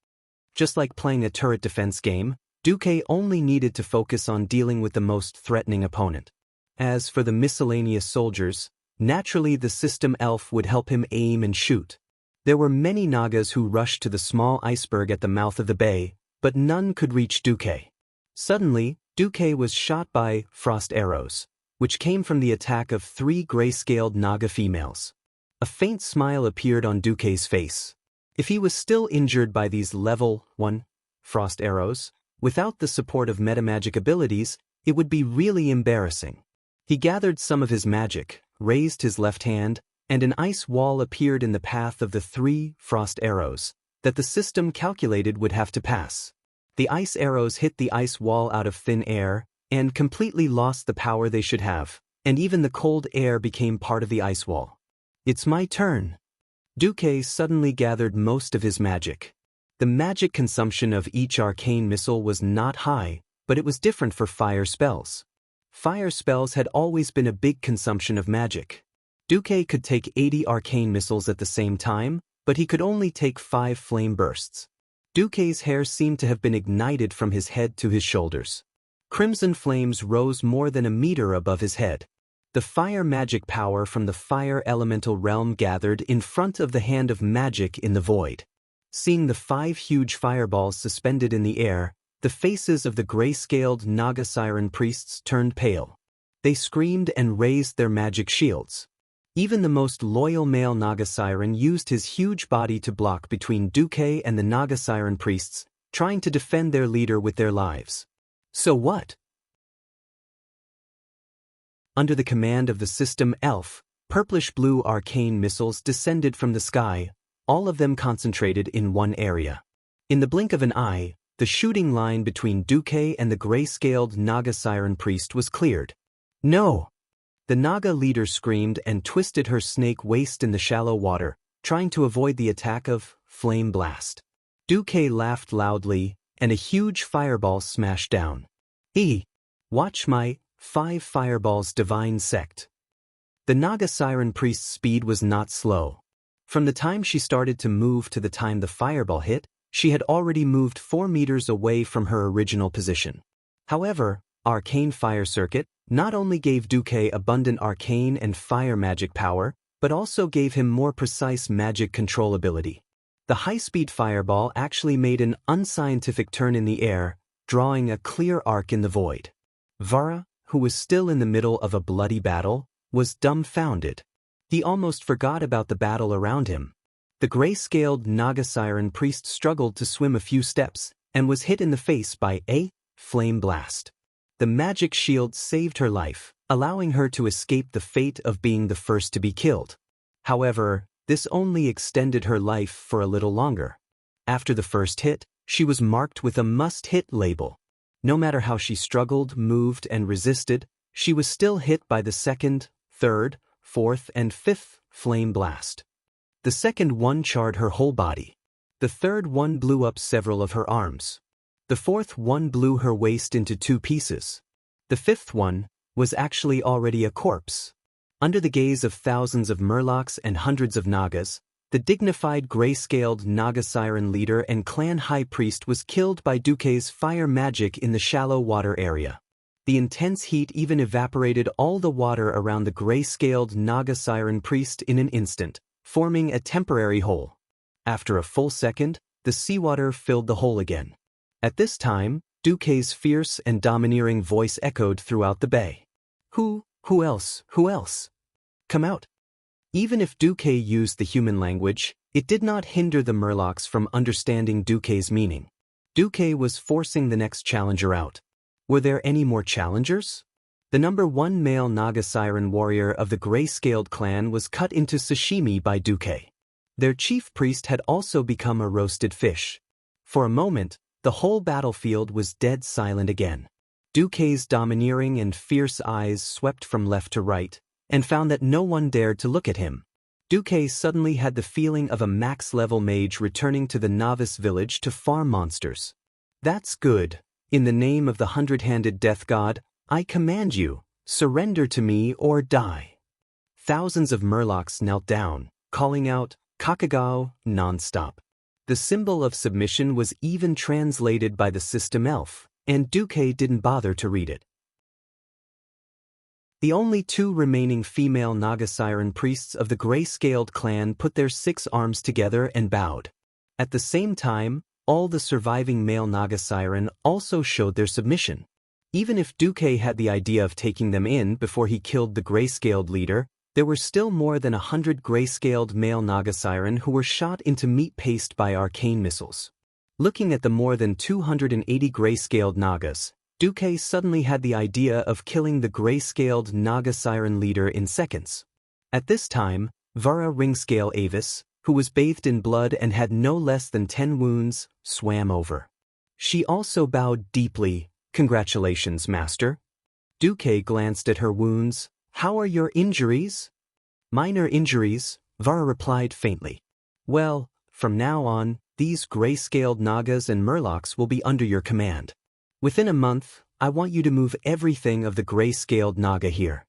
Just like playing a turret defense game, Duque only needed to focus on dealing with the most threatening opponent. As for the miscellaneous soldiers, naturally the system elf would help him aim and shoot. There were many Nagas who rushed to the small iceberg at the mouth of the bay, but none could reach Duque. Suddenly, Duque was shot by frost arrows, which came from the attack of 3 gray-scaled Naga females. A faint smile appeared on Duque's face. If he was still injured by these level 1 frost arrows, without the support of metamagic abilities, it would be really embarrassing. He gathered some of his magic, raised his left hand, and an ice wall appeared in the path of the 3 frost arrows that the system calculated would have to pass. The ice arrows hit the ice wall out of thin air, and completely lost the power they should have, and even the cold air became part of the ice wall. It's my turn. Duque suddenly gathered most of his magic. The magic consumption of each arcane missile was not high, but it was different for fire spells. Fire spells had always been a big consumption of magic. Duque could take 80 arcane missiles at the same time, but he could only take 5 flame bursts. Duque's hair seemed to have been ignited from his head to his shoulders. Crimson flames rose more than 1 meter above his head. The fire magic power from the fire elemental realm gathered in front of the hand of magic in the void. Seeing the 5 huge fireballs suspended in the air, the faces of the gray-scaled Naga siren priests turned pale. They screamed and raised their magic shields. Even the most loyal male Naga siren used his huge body to block between Duque and the Naga siren priests, trying to defend their leader with their lives. So what? Under the command of the system elf, purplish-blue arcane missiles descended from the sky, all of them concentrated in one area. In the blink of an eye, the shooting line between Duque and the gray-scaled Naga siren priest was cleared. No! The Naga leader screamed and twisted her snake waist in the shallow water, trying to avoid the attack of Flame Blast. Duque laughed loudly, and a huge fireball smashed down. Watch my 5 fireballs divine sect. The Naga siren priest's speed was not slow. From the time she started to move to the time the fireball hit, she had already moved 4 meters away from her original position. However, Arcane Fire Circuit not only gave Duque abundant arcane and fire magic power, but also gave him more precise magic control ability. The high-speed fireball actually made an unscientific turn in the air, drawing a clear arc in the void. Vara, who was still in the middle of a bloody battle, was dumbfounded. He almost forgot about the battle around him. The gray-scaled Naga siren priest struggled to swim a few steps, and was hit in the face by a flame blast. The magic shield saved her life, allowing her to escape the fate of being the first to be killed. However, this only extended her life for a little longer. After the first hit, she was marked with a must-hit label. No matter how she struggled, moved, and resisted, she was still hit by the 2nd, 3rd, 4th, and 5th flame blast. The 2nd one charred her whole body. The 3rd one blew up several of her arms. The 4th one blew her waist into 2 pieces. The 5th one was actually already a corpse. Under the gaze of thousands of Murlocs and hundreds of Nagas, the dignified gray-scaled Naga siren leader and clan high priest was killed by Duque's fire magic in the shallow water area. The intense heat even evaporated all the water around the gray-scaled Naga siren priest in an instant, forming a temporary hole. After a full second, the seawater filled the hole again. At this time, Duque's fierce and domineering voice echoed throughout the bay. Who else? Who else? Come out. Even if Duque used the human language, it did not hinder the Murlocs from understanding Duque's meaning. Duque was forcing the next challenger out. Were there any more challengers? The #1 male Naga Siren warrior of the gray-scaled clan was cut into sashimi by Duque. Their chief priest had also become a roasted fish. For a moment, the whole battlefield was dead silent again. Duque's domineering and fierce eyes swept from left to right, and found that no one dared to look at him. Duque suddenly had the feeling of a max-level mage returning to the novice village to farm monsters. That's good. In the name of the hundred-handed death god, I command you, surrender to me or die. Thousands of Murlocs knelt down, calling out, Kakagao, non-stop. The symbol of submission was even translated by the system elf, and Duque didn't bother to read it. The only 2 remaining female Naga Siren priests of the gray-scaled clan put their 6 arms together and bowed. At the same time, all the surviving male Naga Siren also showed their submission. Even if Duque had the idea of taking them in before he killed the gray-scaled leader, there were still more than 100 gray-scaled male Naga Siren who were shot into meat paste by arcane missiles. Looking at the more than 280 gray-scaled Nagas, Duque suddenly had the idea of killing the gray-scaled Naga Siren leader in seconds. At this time, Vara Ringscale Avis, who was bathed in blood and had no less than 10 wounds, swam over. She also bowed deeply. Congratulations, Master. Duque glanced at her wounds. How are your injuries? Minor injuries, Vara replied faintly. Well, from now on, these gray-scaled Nagas and Murlocs will be under your command. Within a month, I want you to move everything of the gray-scaled Naga here.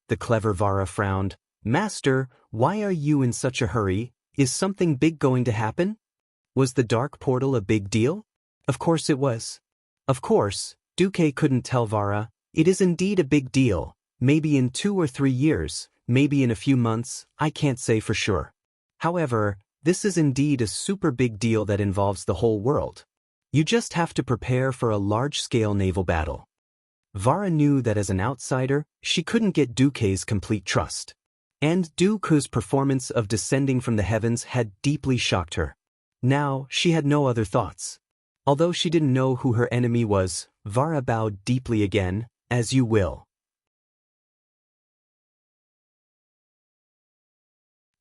The clever Vara frowned. Master, why are you in such a hurry? Is something big going to happen? Was the dark portal a big deal? Of course it was. Of course, Duque couldn't tell Vara. It is indeed a big deal. Maybe in 2 or 3 years, maybe in a few months, I can't say for sure. However, this is indeed a super big deal that involves the whole world. You just have to prepare for a large-scale naval battle. Vara knew that as an outsider, she couldn't get Duque's complete trust. And Duque's performance of descending from the heavens had deeply shocked her. Now, she had no other thoughts. Although she didn't know who her enemy was, Vara bowed deeply again, as you will.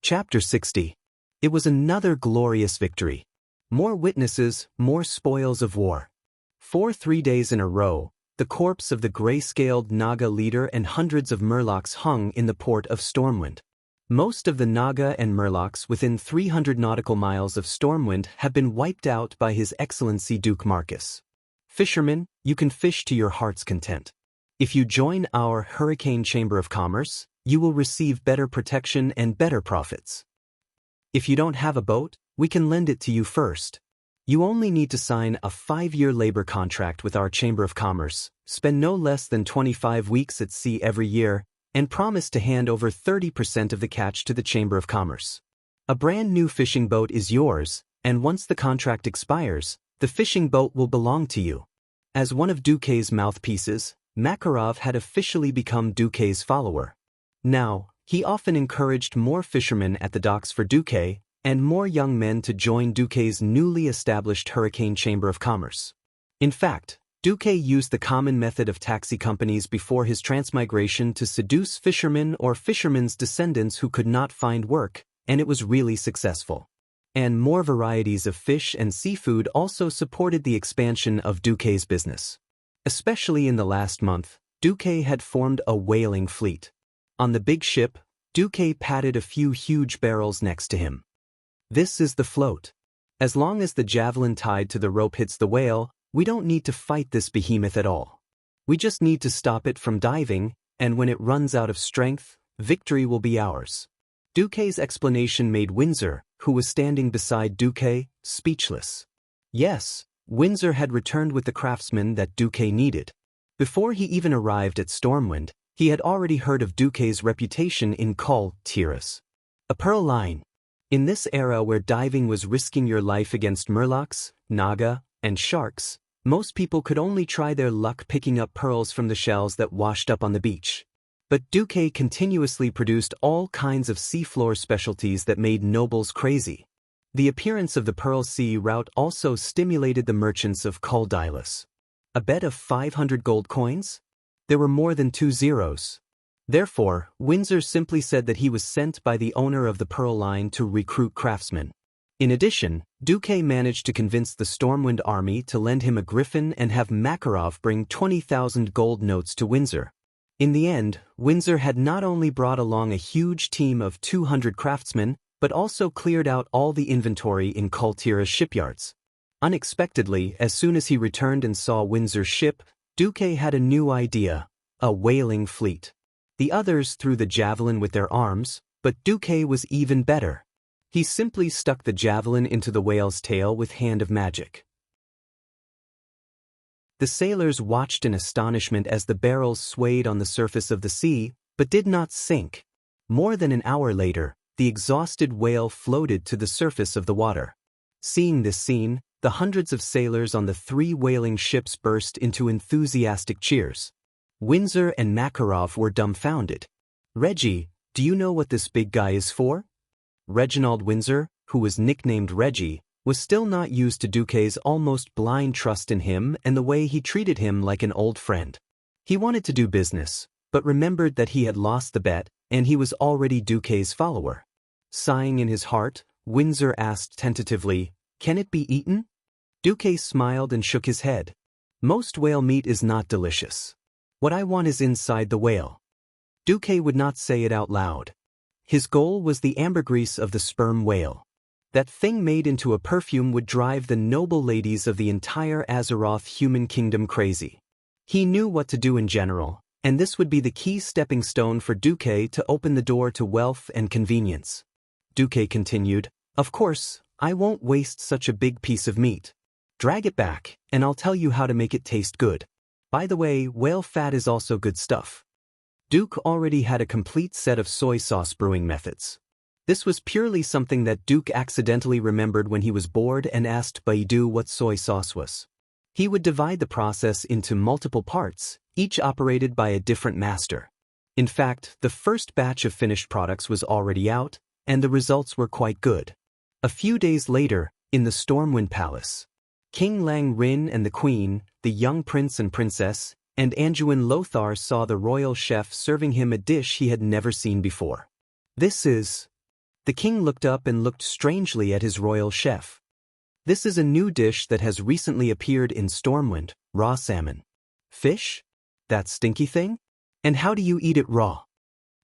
Chapter 60. It was another glorious victory. More witnesses, more spoils of war. For 3 days in a row, the corpse of the gray-scaled Naga leader and hundreds of Murlocs hung in the port of Stormwind. Most of the Naga and Murlocs within 300 nautical miles of Stormwind have been wiped out by His Excellency Duke Marcus. Fishermen, you can fish to your heart's content. If you join our Hurricane Chamber of Commerce, you will receive better protection and better profits. If you don't have a boat, we can lend it to you first. You only need to sign a 5-year labor contract with our Chamber of Commerce, spend no less than 25 weeks at sea every year, and promise to hand over 30% of the catch to the Chamber of Commerce. A brand new fishing boat is yours, and once the contract expires, the fishing boat will belong to you. As one of Duque's mouthpieces, Makarov had officially become Duque's follower. Now, he often encouraged more fishermen at the docks for Duque, and more young men to join Duque's newly established Hurricane Chamber of Commerce. In fact, Duque used the common method of taxi companies before his transmigration to seduce fishermen or fishermen's descendants who could not find work, and it was really successful. And more varieties of fish and seafood also supported the expansion of Duque's business. Especially in the last month, Duque had formed a whaling fleet. On the big ship, Duque patted a few huge barrels next to him. This is the float. As long as the javelin tied to the rope hits the whale, we don't need to fight this behemoth at all. We just need to stop it from diving, and when it runs out of strength, victory will be ours. Duque's explanation made Windsor, who was standing beside Duque, speechless. Yes, Windsor had returned with the craftsman that Duque needed. Before he even arrived at Stormwind, he had already heard of Duque's reputation in Call Tiras. A pearl line, In this era where diving was risking your life against murlocs, naga, and sharks, most people could only try their luck picking up pearls from the shells that washed up on the beach. But Duque continuously produced all kinds of seafloor specialties that made nobles crazy. The appearance of the Pearl Sea route also stimulated the merchants of Cultivation. A bet of 500 gold coins? There were more than 2 zeros. Therefore, Windsor simply said that he was sent by the owner of the Pearl Line to recruit craftsmen. In addition, Duque managed to convince the Stormwind army to lend him a griffin and have Makarov bring 20,000 gold notes to Windsor. In the end, Windsor had not only brought along a huge team of 200 craftsmen, but also cleared out all the inventory in Kultira's shipyards. Unexpectedly, as soon as he returned and saw Windsor's ship, Duque had a new idea: a whaling fleet. The others threw the javelin with their arms, but Duque was even better. He simply stuck the javelin into the whale's tail with hand of magic. The sailors watched in astonishment as the barrels swayed on the surface of the sea, but did not sink. More than an hour later, the exhausted whale floated to the surface of the water. Seeing this scene, the hundreds of sailors on the 3 whaling ships burst into enthusiastic cheers. Windsor and Makarov were dumbfounded. "Reggie, do you know what this big guy is for?" Reginald Windsor, who was nicknamed Reggie, was still not used to Duque's almost blind trust in him and the way he treated him like an old friend. He wanted to do business, but remembered that he had lost the bet and he was already Duque's follower. Sighing in his heart, Windsor asked tentatively, "Can it be eaten?" Duque smiled and shook his head. "Most whale meat is not delicious. What I want is inside the whale." Duque would not say it out loud. His goal was the ambergris of the sperm whale. That thing made into a perfume would drive the noble ladies of the entire Azeroth human kingdom crazy. He knew what to do in general, and this would be the key stepping stone for Duque to open the door to wealth and convenience. Duque continued, "Of course, I won't waste such a big piece of meat. Drag it back, and I'll tell you how to make it taste good. By the way, whale fat is also good stuff." Duque already had a complete set of soy sauce brewing methods. This was purely something that Duque accidentally remembered when he was bored and asked Baidu what soy sauce was. He would divide the process into multiple parts, each operated by a different master. In fact, the first batch of finished products was already out, and the results were quite good. A few days later, in the Stormwind Palace, King Lang Rin and the Queen, the young prince and princess, and Anduin Lothar saw the royal chef serving him a dish he had never seen before. "This is..." The king looked up and looked strangely at his royal chef. "This is a new dish that has recently appeared in Stormwind, raw salmon." "Fish? That stinky thing? And how do you eat it raw?"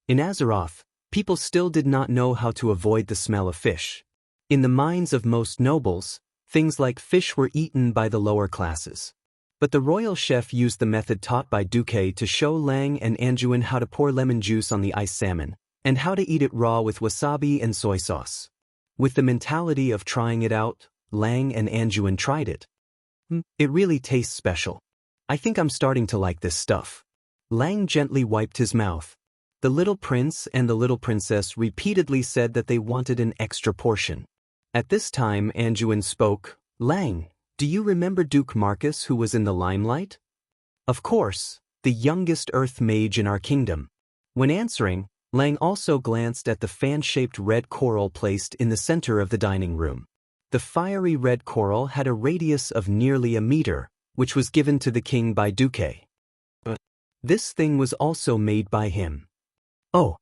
In Azeroth, people still did not know how to avoid the smell of fish. In the minds of most nobles, things like fish were eaten by the lower classes. But the royal chef used the method taught by Duque to show Lang and Anduin how to pour lemon juice on the iced salmon, and how to eat it raw with wasabi and soy sauce. With the mentality of trying it out, Lang and Anduin tried it. "It really tastes special. I think I'm starting to like this stuff." Lang gently wiped his mouth. The little prince and the little princess repeatedly said that they wanted an extra portion. At this time Anduin spoke, "Lang, do you remember Duke Marcus who was in the limelight?" "Of course, the youngest earth mage in our kingdom." When answering, Lang also glanced at the fan-shaped red coral placed in the center of the dining room. The fiery red coral had a radius of nearly a meter, which was given to the king by Duque. But this thing was also made by him. "Oh.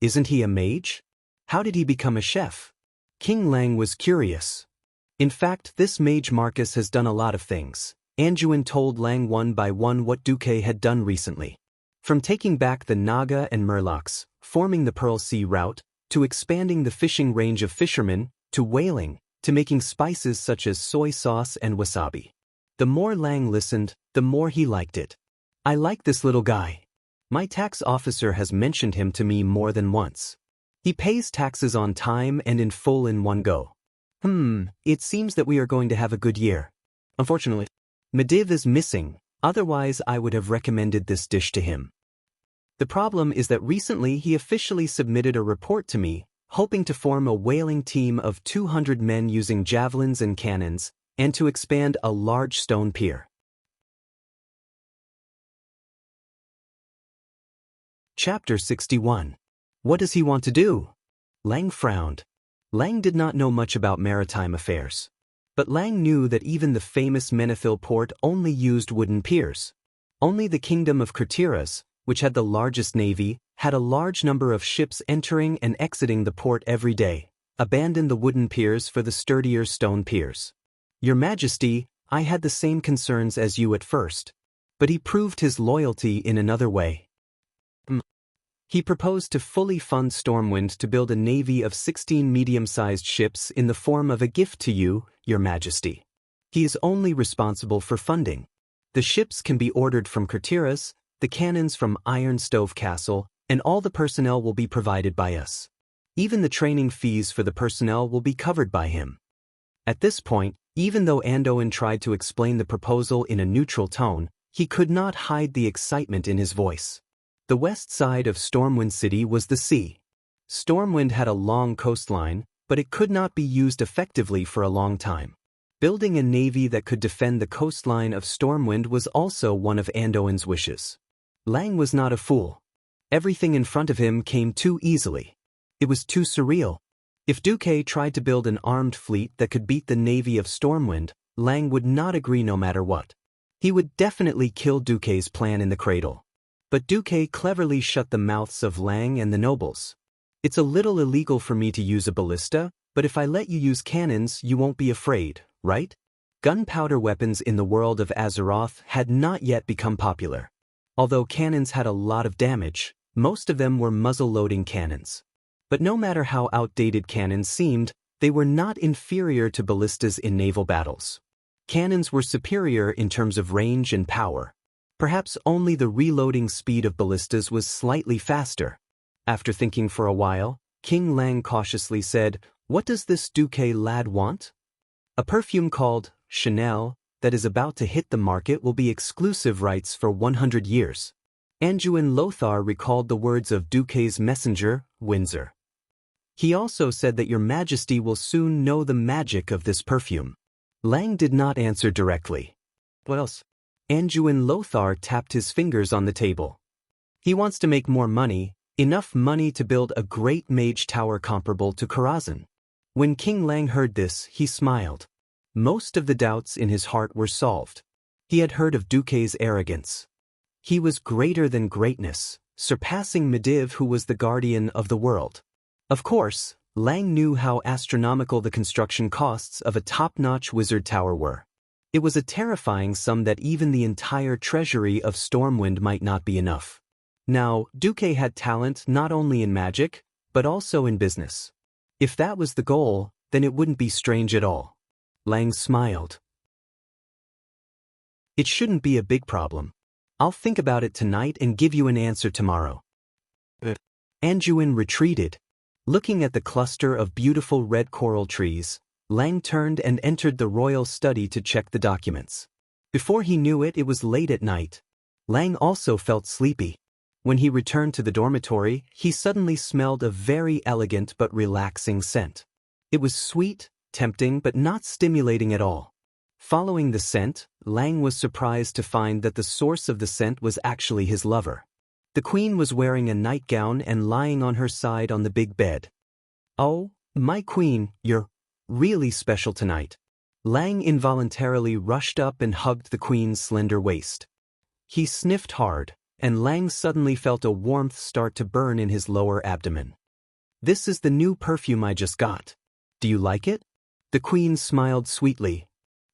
Isn't he a mage? How did he become a chef?" King Lang was curious. "In fact, this mage Marcus has done a lot of things." Anduin told Lang one by one what Duque had done recently. From taking back the Naga and Murlocs, forming the Pearl Sea route, to expanding the fishing range of fishermen, to whaling, to making spices such as soy sauce and wasabi. The more Lang listened, the more he liked it. "I like this little guy. My tax officer has mentioned him to me more than once. He pays taxes on time and in full in one go. It seems that we are going to have a good year. Unfortunately, Mediv is missing, otherwise I would have recommended this dish to him. The problem is that recently he officially submitted a report to me, hoping to form a whaling team of 200 men using javelins and cannons, and to expand a large stone pier. Chapter 61. What does he want to do? Lang frowned. Lang did not know much about maritime affairs. But Lang knew that even the famous Menethil port only used wooden piers. Only the kingdom of Kurtiras, which had the largest navy, had a large number of ships entering and exiting the port every day, abandoned the wooden piers for the sturdier stone piers. Your Majesty, I had the same concerns as you at first. But he proved his loyalty in another way. He proposed to fully fund Stormwind to build a navy of 16 medium-sized ships in the form of a gift to you, Your Majesty. He is only responsible for funding. The ships can be ordered from Kurtiras, the cannons from Iron Stove Castle, and all the personnel will be provided by us. Even the training fees for the personnel will be covered by him. At this point, even though Anduin tried to explain the proposal in a neutral tone, he could not hide the excitement in his voice. The west side of Stormwind City was the sea. Stormwind had a long coastline, but it could not be used effectively for a long time. Building a navy that could defend the coastline of Stormwind was also one of Anduin's wishes. Lang was not a fool. Everything in front of him came too easily. It was too surreal. If Duque tried to build an armed fleet that could beat the navy of Stormwind, Lang would not agree no matter what. He would definitely kill Duque's plan in the cradle. But Duque cleverly shut the mouths of Lang and the nobles. It's a little illegal for me to use a ballista, but if I let you use cannons, you won't be afraid, right? Gunpowder weapons in the world of Azeroth had not yet become popular. Although cannons had a lot of damage, most of them were muzzle-loading cannons. But no matter how outdated cannons seemed, they were not inferior to ballistas in naval battles. Cannons were superior in terms of range and power. Perhaps only the reloading speed of ballistas was slightly faster. After thinking for a while, King Lang cautiously said, "What does this Duque lad want?" "A perfume called Chanel that is about to hit the market will be exclusive rights for 100 years. Anduin Lothar recalled the words of Duque's messenger, Windsor. He also said that Your Majesty will soon know the magic of this perfume. Lang did not answer directly. What else? Anduin Lothar tapped his fingers on the table. He wants to make more money, enough money to build a great mage tower comparable to Karazhan. When King Lang heard this, he smiled. Most of the doubts in his heart were solved. He had heard of Duque's arrogance. He was greater than greatness, surpassing Medivh, who was the guardian of the world. Of course, Lang knew how astronomical the construction costs of a top-notch wizard tower were. It was a terrifying sum that even the entire treasury of Stormwind might not be enough. Now, Duque had talent not only in magic, but also in business. If that was the goal, then it wouldn't be strange at all. Lang smiled. It shouldn't be a big problem. I'll think about it tonight and give you an answer tomorrow. Anduin retreated. Looking at the cluster of beautiful red coral trees, Lang turned and entered the royal study to check the documents. Before he knew it, it was late at night. Lang also felt sleepy. When he returned to the dormitory, he suddenly smelled a very elegant but relaxing scent. It was sweet, tempting, but not stimulating at all. Following the scent, Lang was surprised to find that the source of the scent was actually his lover. The queen was wearing a nightgown and lying on her side on the big bed. "Oh, my queen, you're really special tonight." Lang involuntarily rushed up and hugged the queen's slender waist. He sniffed hard, and Lang suddenly felt a warmth start to burn in his lower abdomen. "This is the new perfume I just got. Do you like it?" The queen smiled sweetly.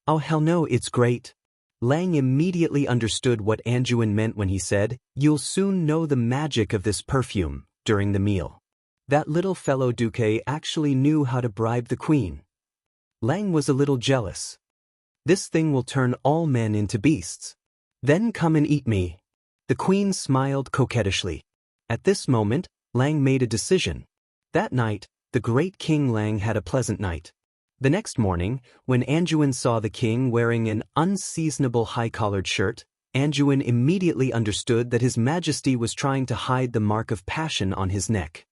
"Oh hell no, it's great." Lang immediately understood what Anduin meant when he said, "You'll soon know the magic of this perfume," during the meal. That little fellow Duque actually knew how to bribe the queen. Lang was a little jealous. "This thing will turn all men into beasts. Then come and eat me." The queen smiled coquettishly. At this moment, Lang made a decision. That night, the great King Lang had a pleasant night. The next morning, when Anduin saw the king wearing an unseasonable high-collared shirt, Anduin immediately understood that His Majesty was trying to hide the mark of passion on his neck.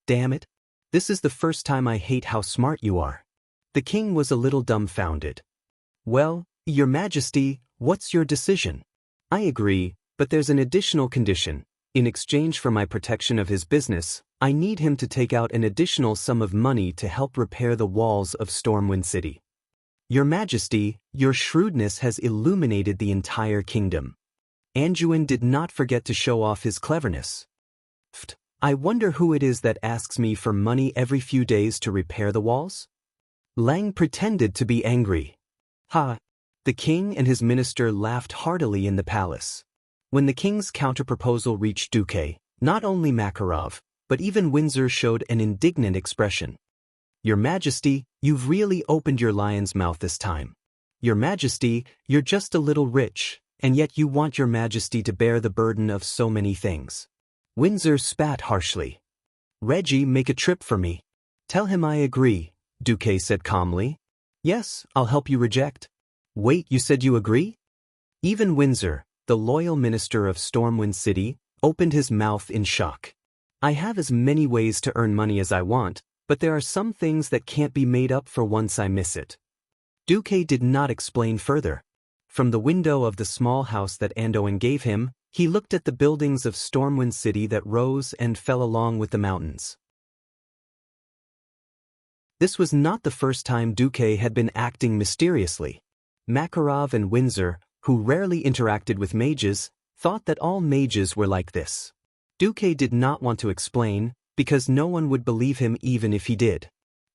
"Damn it. This is the first time I hate how smart you are. The king was a little dumbfounded. Well, Your Majesty, what's your decision? I agree, but there's an additional condition. In exchange for my protection of his business, I need him to take out an additional sum of money to help repair the walls of Stormwind City. Your Majesty, your shrewdness has illuminated the entire kingdom. Anduin did not forget to show off his cleverness. I wonder who it is that asks me for money every few days to repair the walls? Lang pretended to be angry. Ha! The king and his minister laughed heartily in the palace. When the king's counterproposal reached Duque, not only Makarov, but even Windsor showed an indignant expression. Your Majesty, you've really opened your lion's mouth this time. Your Majesty, you're just a little rich, and yet you want Your Majesty to bear the burden of so many things. Windsor spat harshly. Reggie, make a trip for me. Tell him I agree, Duque said calmly. Yes, I'll help you reject. Wait, you said you agree? Even Windsor, the loyal minister of Stormwind City, opened his mouth in shock. I have as many ways to earn money as I want, but there are some things that can't be made up for once I miss it. Duque did not explain further. From the window of the small house that Anduin gave him, he looked at the buildings of Stormwind City that rose and fell along with the mountains. This was not the first time Duque had been acting mysteriously. Makarov and Windsor, who rarely interacted with mages, thought that all mages were like this. Duque did not want to explain, because no one would believe him even if he did.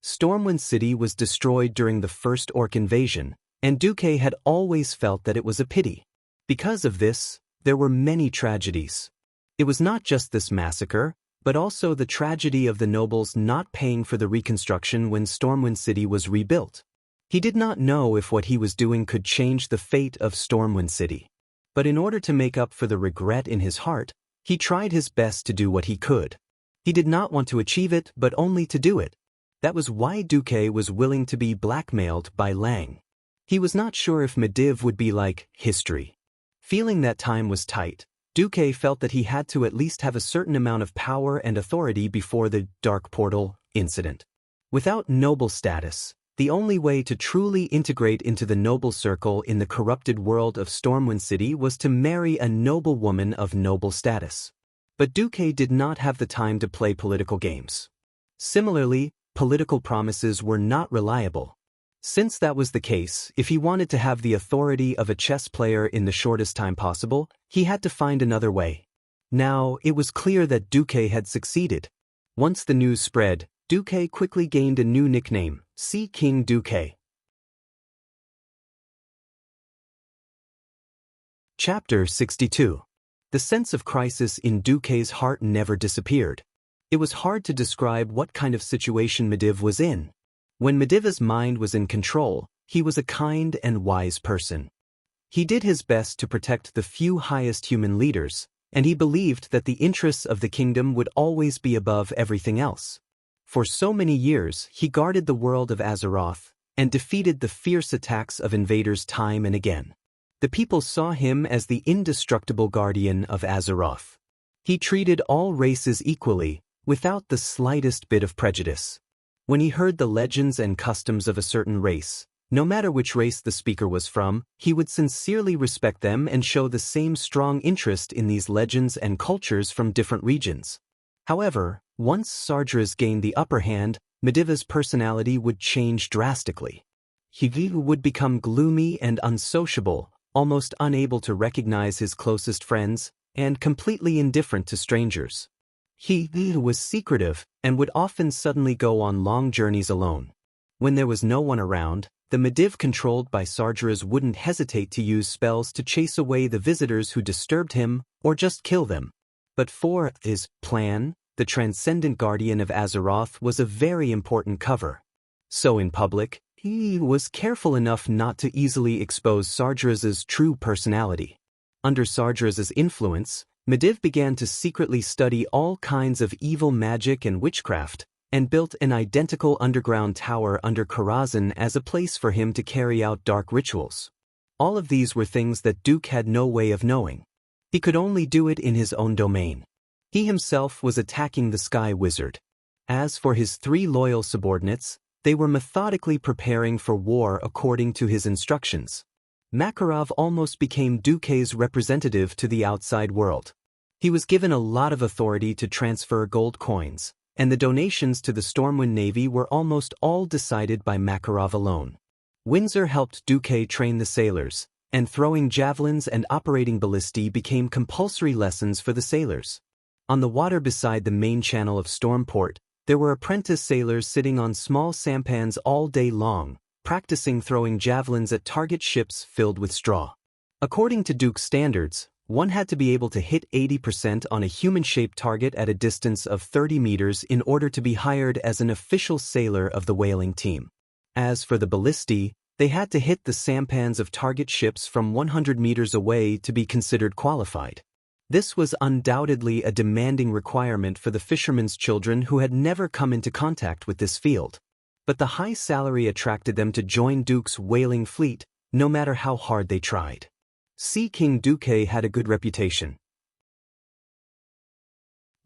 Stormwind City was destroyed during the first Orc invasion, and Duque had always felt that it was a pity. Because of this, there were many tragedies. It was not just this massacre, but also the tragedy of the nobles not paying for the reconstruction when Stormwind City was rebuilt. He did not know if what he was doing could change the fate of Stormwind City. But in order to make up for the regret in his heart, he tried his best to do what he could. He did not want to achieve it, but only to do it. That was why Duque was willing to be blackmailed by Lang. He was not sure if Mediv would be like history. Feeling that time was tight, Duque felt that he had to at least have a certain amount of power and authority before the Dark Portal incident. Without noble status, the only way to truly integrate into the noble circle in the corrupted world of Stormwind City was to marry a noble woman of noble status. But Duque did not have the time to play political games. Similarly, political promises were not reliable. Since that was the case, if he wanted to have the authority of a chess player in the shortest time possible, he had to find another way. Now, it was clear that Duque had succeeded. Once the news spread, Duque quickly gained a new nickname, Sea King Duque. Chapter 62. The sense of crisis in Duque's heart never disappeared. It was hard to describe what kind of situation Mediv was in. When Mediv's mind was in control, he was a kind and wise person. He did his best to protect the few highest human leaders, and he believed that the interests of the kingdom would always be above everything else. For so many years, he guarded the world of Azeroth, and defeated the fierce attacks of invaders time and again. The people saw him as the indestructible guardian of Azeroth. He treated all races equally, without the slightest bit of prejudice. When he heard the legends and customs of a certain race, no matter which race the speaker was from, he would sincerely respect them and show the same strong interest in these legends and cultures from different regions. However, once Sardras gained the upper hand, Medivh's personality would change drastically. He would become gloomy and unsociable, almost unable to recognize his closest friends, and completely indifferent to strangers. He was secretive and would often suddenly go on long journeys alone. When there was no one around, the Mediv controlled by Sardras wouldn't hesitate to use spells to chase away the visitors who disturbed him, or just kill them. But for his plan, the Transcendent Guardian of Azeroth was a very important cover. So in public, he was careful enough not to easily expose Sardras's true personality. Under Sardras's influence, Mediv began to secretly study all kinds of evil magic and witchcraft, and built an identical underground tower under Karazhan as a place for him to carry out dark rituals. All of these were things that Duke had no way of knowing. He could only do it in his own domain. He himself was attacking the Sky Wizard. As for his 3 loyal subordinates, they were methodically preparing for war according to his instructions. Makarov almost became Duque's representative to the outside world. He was given a lot of authority to transfer gold coins, and the donations to the Stormwind Navy were almost all decided by Makarov alone. Windsor helped Duque train the sailors, and throwing javelins and operating ballistae became compulsory lessons for the sailors. On the water beside the main channel of Stormport, there were apprentice sailors sitting on small sampans all day long, practicing throwing javelins at target ships filled with straw. According to Duke's standards, one had to be able to hit 80% on a human-shaped target at a distance of 30 meters in order to be hired as an official sailor of the whaling team. As for the ballistae, they had to hit the sampans of target ships from 100 meters away to be considered qualified. This was undoubtedly a demanding requirement for the fishermen's children who had never come into contact with this field. But the high salary attracted them to join Duke's whaling fleet, no matter how hard they tried. Sea King Duque had a good reputation.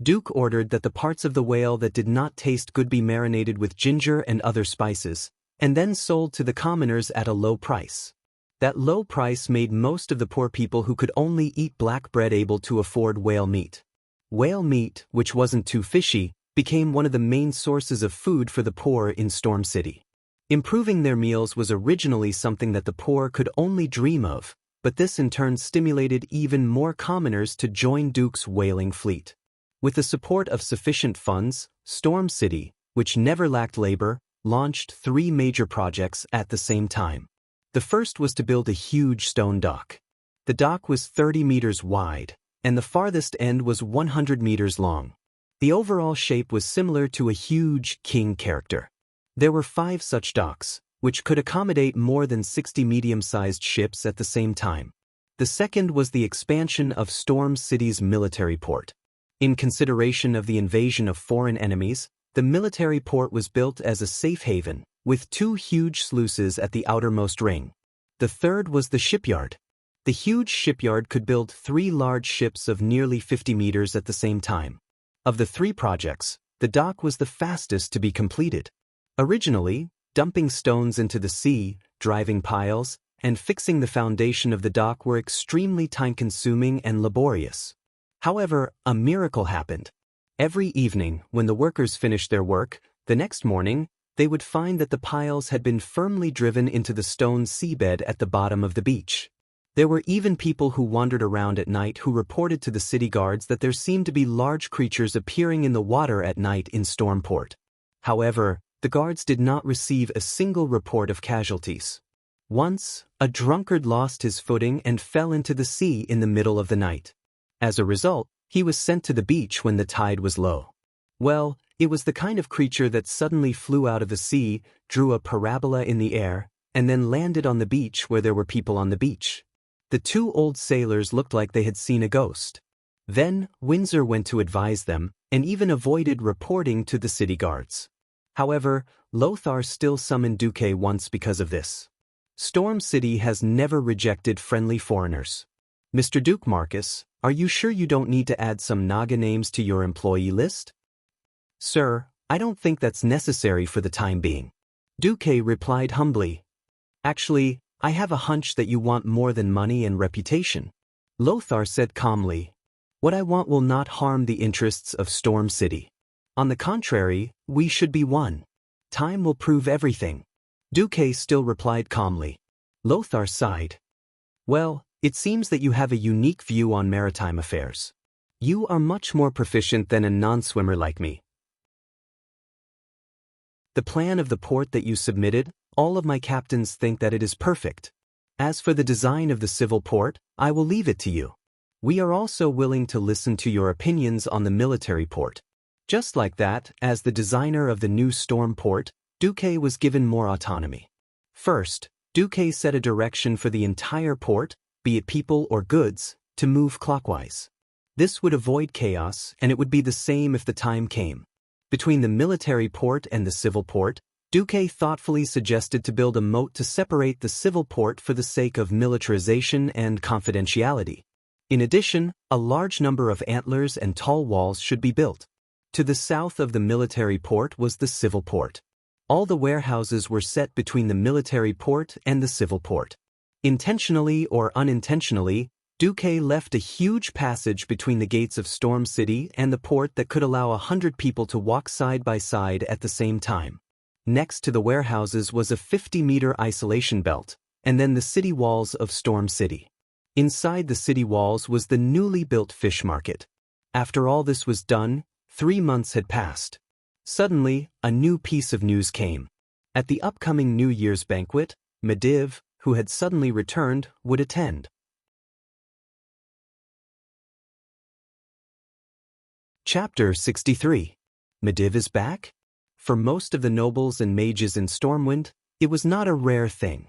Duke ordered that the parts of the whale that did not taste good be marinated with ginger and other spices, and then sold to the commoners at a low price. That low price made most of the poor people who could only eat black bread able to afford whale meat. Whale meat, which wasn't too fishy, became one of the main sources of food for the poor in Storm City. Improving their meals was originally something that the poor could only dream of, but this in turn stimulated even more commoners to join Duke's whaling fleet. With the support of sufficient funds, Storm City, which never lacked labor, launched 3 major projects at the same time. The first was to build a huge stone dock. The dock was 30 meters wide, and the farthest end was 100 meters long. The overall shape was similar to a huge king character. There were 5 such docks, which could accommodate more than 60 medium-sized ships at the same time. The second was the expansion of Storm City's military port. In consideration of the invasion of foreign enemies, the military port was built as a safe haven, with 2 huge sluices at the outermost ring. The third was the shipyard. The huge shipyard could build 3 large ships of nearly 50 meters at the same time. Of the 3 projects, the dock was the fastest to be completed. Originally, dumping stones into the sea, driving piles, and fixing the foundation of the dock were extremely time-consuming and laborious. However, a miracle happened. Every evening, when the workers finished their work, the next morning, they would find that the piles had been firmly driven into the stone seabed at the bottom of the beach. There were even people who wandered around at night who reported to the city guards that there seemed to be large creatures appearing in the water at night in Stormport. However, the guards did not receive a single report of casualties. Once, a drunkard lost his footing and fell into the sea in the middle of the night. As a result, he was sent to the beach when the tide was low. Well, it was the kind of creature that suddenly flew out of the sea, drew a parabola in the air, and then landed on the beach where there were people on the beach. The 2 old sailors looked like they had seen a ghost. Then, Windsor went to advise them, and even avoided reporting to the city guards. However, Lothar still summoned Duque once because of this. Storm City has never rejected friendly foreigners. Mr. Duke Marcus, are you sure you don't need to add some Naga names to your employee list? Sir, I don't think that's necessary for the time being. Duque replied humbly. Actually, I have a hunch that you want more than money and reputation. Lothar said calmly. What I want will not harm the interests of Storm City. On the contrary, we should be one. Time will prove everything. Duque still replied calmly. Lothar sighed. Well, it seems that you have a unique view on maritime affairs. You are much more proficient than a non-swimmer like me. The plan of the port that you submitted, all of my captains think that it is perfect. As for the design of the civil port, I will leave it to you. We are also willing to listen to your opinions on the military port. Just like that, as the designer of the new storm port, Duque was given more autonomy. First, Duque set a direction for the entire port, be it people or goods, to move clockwise. This would avoid chaos, and it would be the same if the time came. Between the military port and the civil port, Duque thoughtfully suggested to build a moat to separate the civil port for the sake of militarization and confidentiality. In addition, a large number of antlers and tall walls should be built. To the south of the military port was the civil port. All the warehouses were set between the military port and the civil port. Intentionally or unintentionally, Duque left a huge passage between the gates of Storm City and the port that could allow 100 people to walk side by side at the same time. Next to the warehouses was a 50-meter isolation belt, and then the city walls of Storm City. Inside the city walls was the newly built fish market. After all this was done, 3 months had passed. Suddenly, a new piece of news came. At the upcoming New Year's banquet, Mediv, who had suddenly returned, would attend. Chapter 63. Mediv is back? For most of the nobles and mages in Stormwind, it was not a rare thing.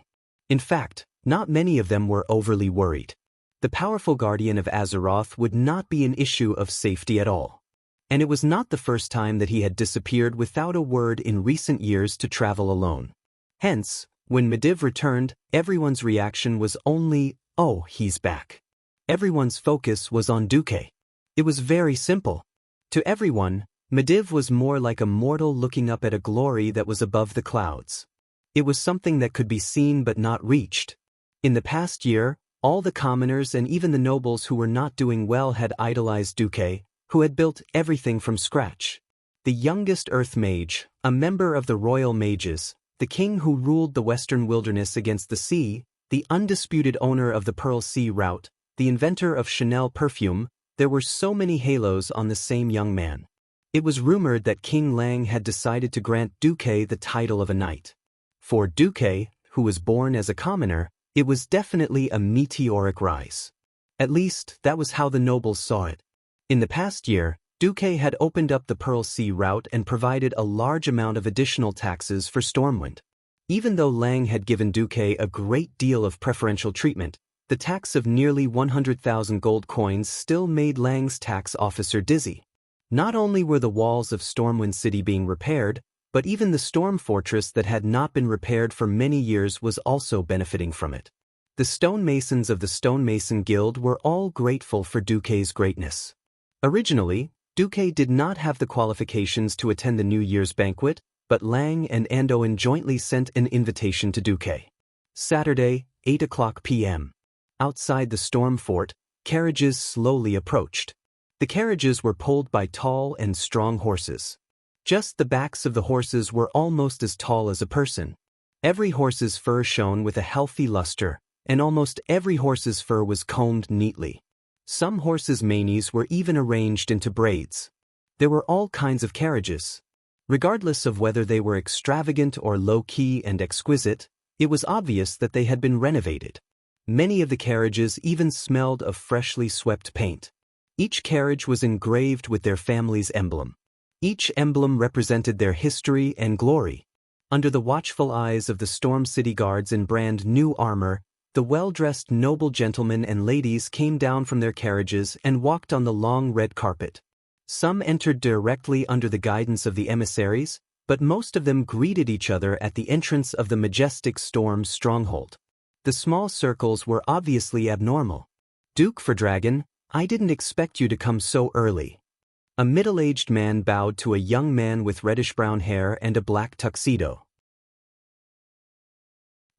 In fact, not many of them were overly worried. The powerful guardian of Azeroth would not be an issue of safety at all. And it was not the first time that he had disappeared without a word in recent years to travel alone. Hence, when Mediv returned, everyone's reaction was only, "Oh, he's back." Everyone's focus was on Duque. It was very simple. To everyone, Mediv was more like a mortal looking up at a glory that was above the clouds. It was something that could be seen but not reached. In the past year, all the commoners and even the nobles who were not doing well had idolized Duque, who had built everything from scratch. The youngest Earth Mage, a member of the Royal Mages, the king who ruled the western wilderness against the sea, the undisputed owner of the Pearl Sea route, the inventor of Chanel perfume, there were so many halos on the same young man. It was rumored that King Lang had decided to grant Duque the title of a knight. For Duque, who was born as a commoner, it was definitely a meteoric rise. At least, that was how the nobles saw it. In the past year, Duque had opened up the Pearl Sea route and provided a large amount of additional taxes for Stormwind. Even though Lang had given Duque a great deal of preferential treatment, the tax of nearly 100,000 gold coins still made Lang's tax officer dizzy. Not only were the walls of Stormwind City being repaired, but even the storm fortress that had not been repaired for many years was also benefiting from it. The stonemasons of the Stonemason Guild were all grateful for Duque's greatness. Originally, Duque did not have the qualifications to attend the New Year's banquet, but Lang and Andoin jointly sent an invitation to Duque. Saturday, 8:00 p.m. Outside the storm fort, carriages slowly approached. The carriages were pulled by tall and strong horses. Just the backs of the horses were almost as tall as a person. Every horse's fur shone with a healthy luster, and almost every horse's fur was combed neatly. Some horses' manes were even arranged into braids. There were all kinds of carriages. Regardless of whether they were extravagant or low-key and exquisite, it was obvious that they had been renovated. Many of the carriages even smelled of freshly swept paint. Each carriage was engraved with their family's emblem. Each emblem represented their history and glory. Under the watchful eyes of the Storm City guards in brand new armor, the well-dressed noble gentlemen and ladies came down from their carriages and walked on the long red carpet. Some entered directly under the guidance of the emissaries, but most of them greeted each other at the entrance of the majestic Storm stronghold. The small circles were obviously abnormal. "Duke Fordragon, I didn't expect you to come so early." A middle-aged man bowed to a young man with reddish-brown hair and a black tuxedo.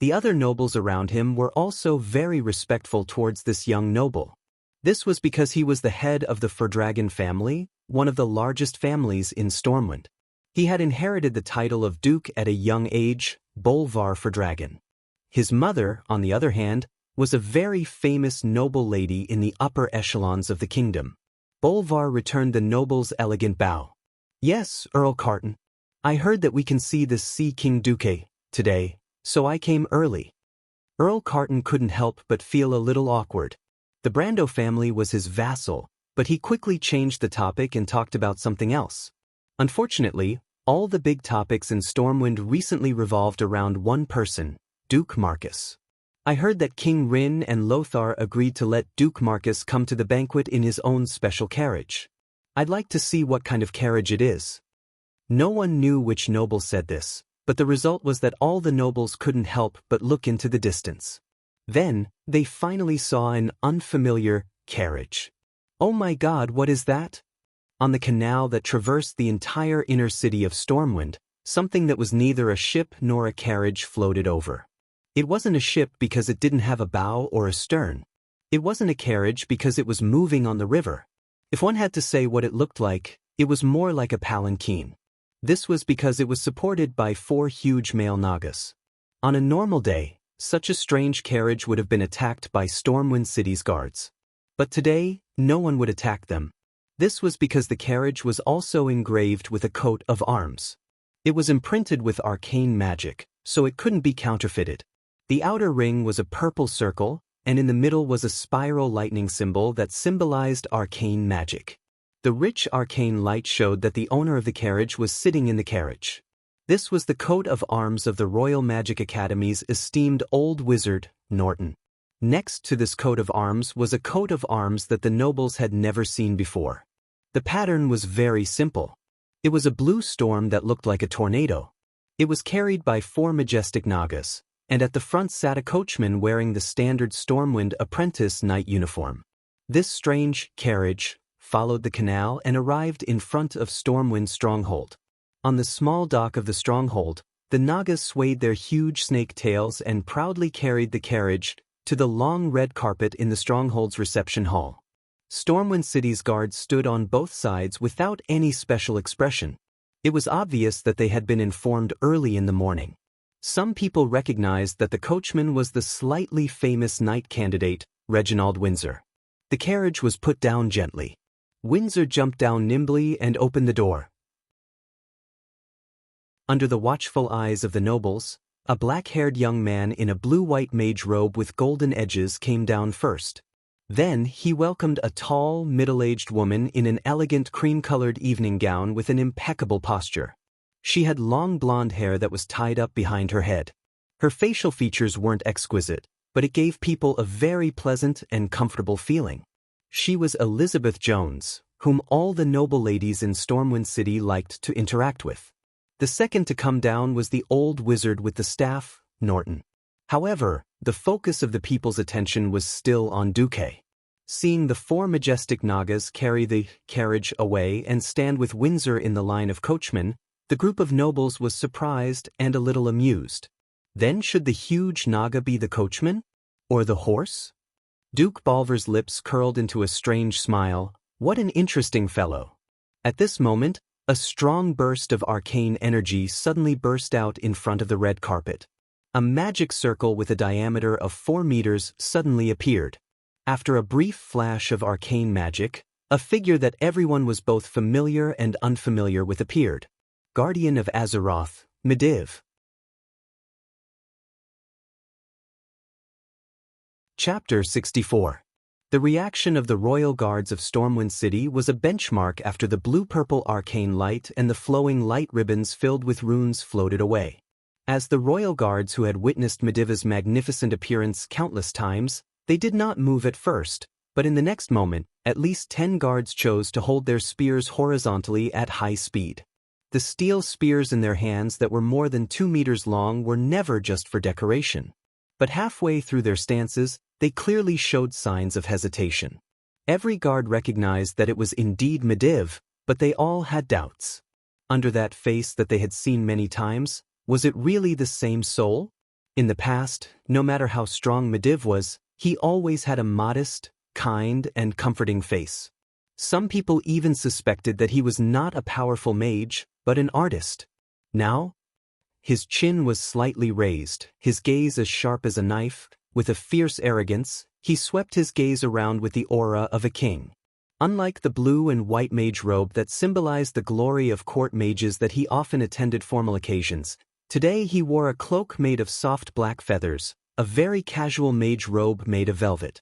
The other nobles around him were also very respectful towards this young noble. This was because he was the head of the Fordragon family, one of the largest families in Stormwind. He had inherited the title of Duke at a young age, Bolvar Fordragon. His mother, on the other hand, was a very famous noble lady in the upper echelons of the kingdom. Bolvar returned the noble's elegant bow. "Yes, Earl Carton. I heard that we can see the Sea King Duque today, so I came early." Earl Carton couldn't help but feel a little awkward. The Brando family was his vassal, but he quickly changed the topic and talked about something else. Unfortunately, all the big topics in Stormwind recently revolved around one person, Duke Marcus. "I heard that King Rin and Lothar agreed to let Duke Marcus come to the banquet in his own special carriage. I'd like to see what kind of carriage it is." No one knew which noble said this, but the result was that all the nobles couldn't help but look into the distance. Then, they finally saw an unfamiliar carriage. "Oh my God, what is that?" On the canal that traversed the entire inner city of Stormwind, something that was neither a ship nor a carriage floated over. It wasn't a ship because it didn't have a bow or a stern. It wasn't a carriage because it was moving on the river. If one had to say what it looked like, it was more like a palanquin. This was because it was supported by 4 huge male Nagas. On a normal day, such a strange carriage would have been attacked by Stormwind City's guards. But today, no one would attack them. This was because the carriage was also engraved with a coat of arms. It was imprinted with arcane magic, so it couldn't be counterfeited. The outer ring was a purple circle, and in the middle was a spiral lightning symbol that symbolized arcane magic. The rich arcane light showed that the owner of the carriage was sitting in the carriage. This was the coat of arms of the Royal Magic Academy's esteemed old wizard, Norton. Next to this coat of arms was a coat of arms that the nobles had never seen before. The pattern was very simple. It was a blue storm that looked like a tornado. It was carried by 4 majestic Nagas, and at the front sat a coachman wearing the standard Stormwind apprentice knight uniform. This strange carriage followed the canal and arrived in front of Stormwind's stronghold. On the small dock of the stronghold, the Nagas swayed their huge snake tails and proudly carried the carriage to the long red carpet in the stronghold's reception hall. Stormwind City's guards stood on both sides without any special expression. It was obvious that they had been informed early in the morning. Some people recognized that the coachman was the slightly famous knight candidate, Reginald Windsor. The carriage was put down gently. Windsor jumped down nimbly and opened the door. Under the watchful eyes of the nobles, a black-haired young man in a blue-white mage robe with golden edges came down first. Then he welcomed a tall, middle-aged woman in an elegant cream-colored evening gown with an impeccable posture. She had long blonde hair that was tied up behind her head. Her facial features weren't exquisite, but it gave people a very pleasant and comfortable feeling. She was Elizabeth Jones, whom all the noble ladies in Stormwind City liked to interact with. The second to come down was the old wizard with the staff, Norton. However, the focus of the people's attention was still on Duque. Seeing the 4 majestic Nagas carry the carriage away and stand with Windsor in the line of coachmen, the group of nobles was surprised and a little amused. Then should the huge Naga be the coachman? Or the horse? Duke Balver's lips curled into a strange smile. What an interesting fellow. At this moment, a strong burst of arcane energy suddenly burst out in front of the red carpet. A magic circle with a diameter of 4 meters suddenly appeared. After a brief flash of arcane magic, a figure that everyone was both familiar and unfamiliar with appeared. Guardian of Azeroth, Medivh. Chapter 64. The reaction of the royal guards of Stormwind City was a benchmark after the blue-purple arcane light and the flowing light ribbons filled with runes floated away. As the royal guards who had witnessed Medivh's magnificent appearance countless times, they did not move at first, but in the next moment, at least 10 guards chose to hold their spears horizontally at high speed. The steel spears in their hands that were more than 2 meters long were never just for decoration. But halfway through their stances, they clearly showed signs of hesitation. Every guard recognized that it was indeed Medivh, but they all had doubts. Under that face that they had seen many times, was it really the same soul? In the past, no matter how strong Medivh was, he always had a modest, kind, and comforting face. Some people even suspected that he was not a powerful mage, but an artist. Now, his chin was slightly raised, his gaze as sharp as a knife. With a fierce arrogance, he swept his gaze around with the aura of a king. Unlike the blue and white mage robe that symbolized the glory of court mages that he often attended formal occasions, today he wore a cloak made of soft black feathers, a very casual mage robe made of velvet.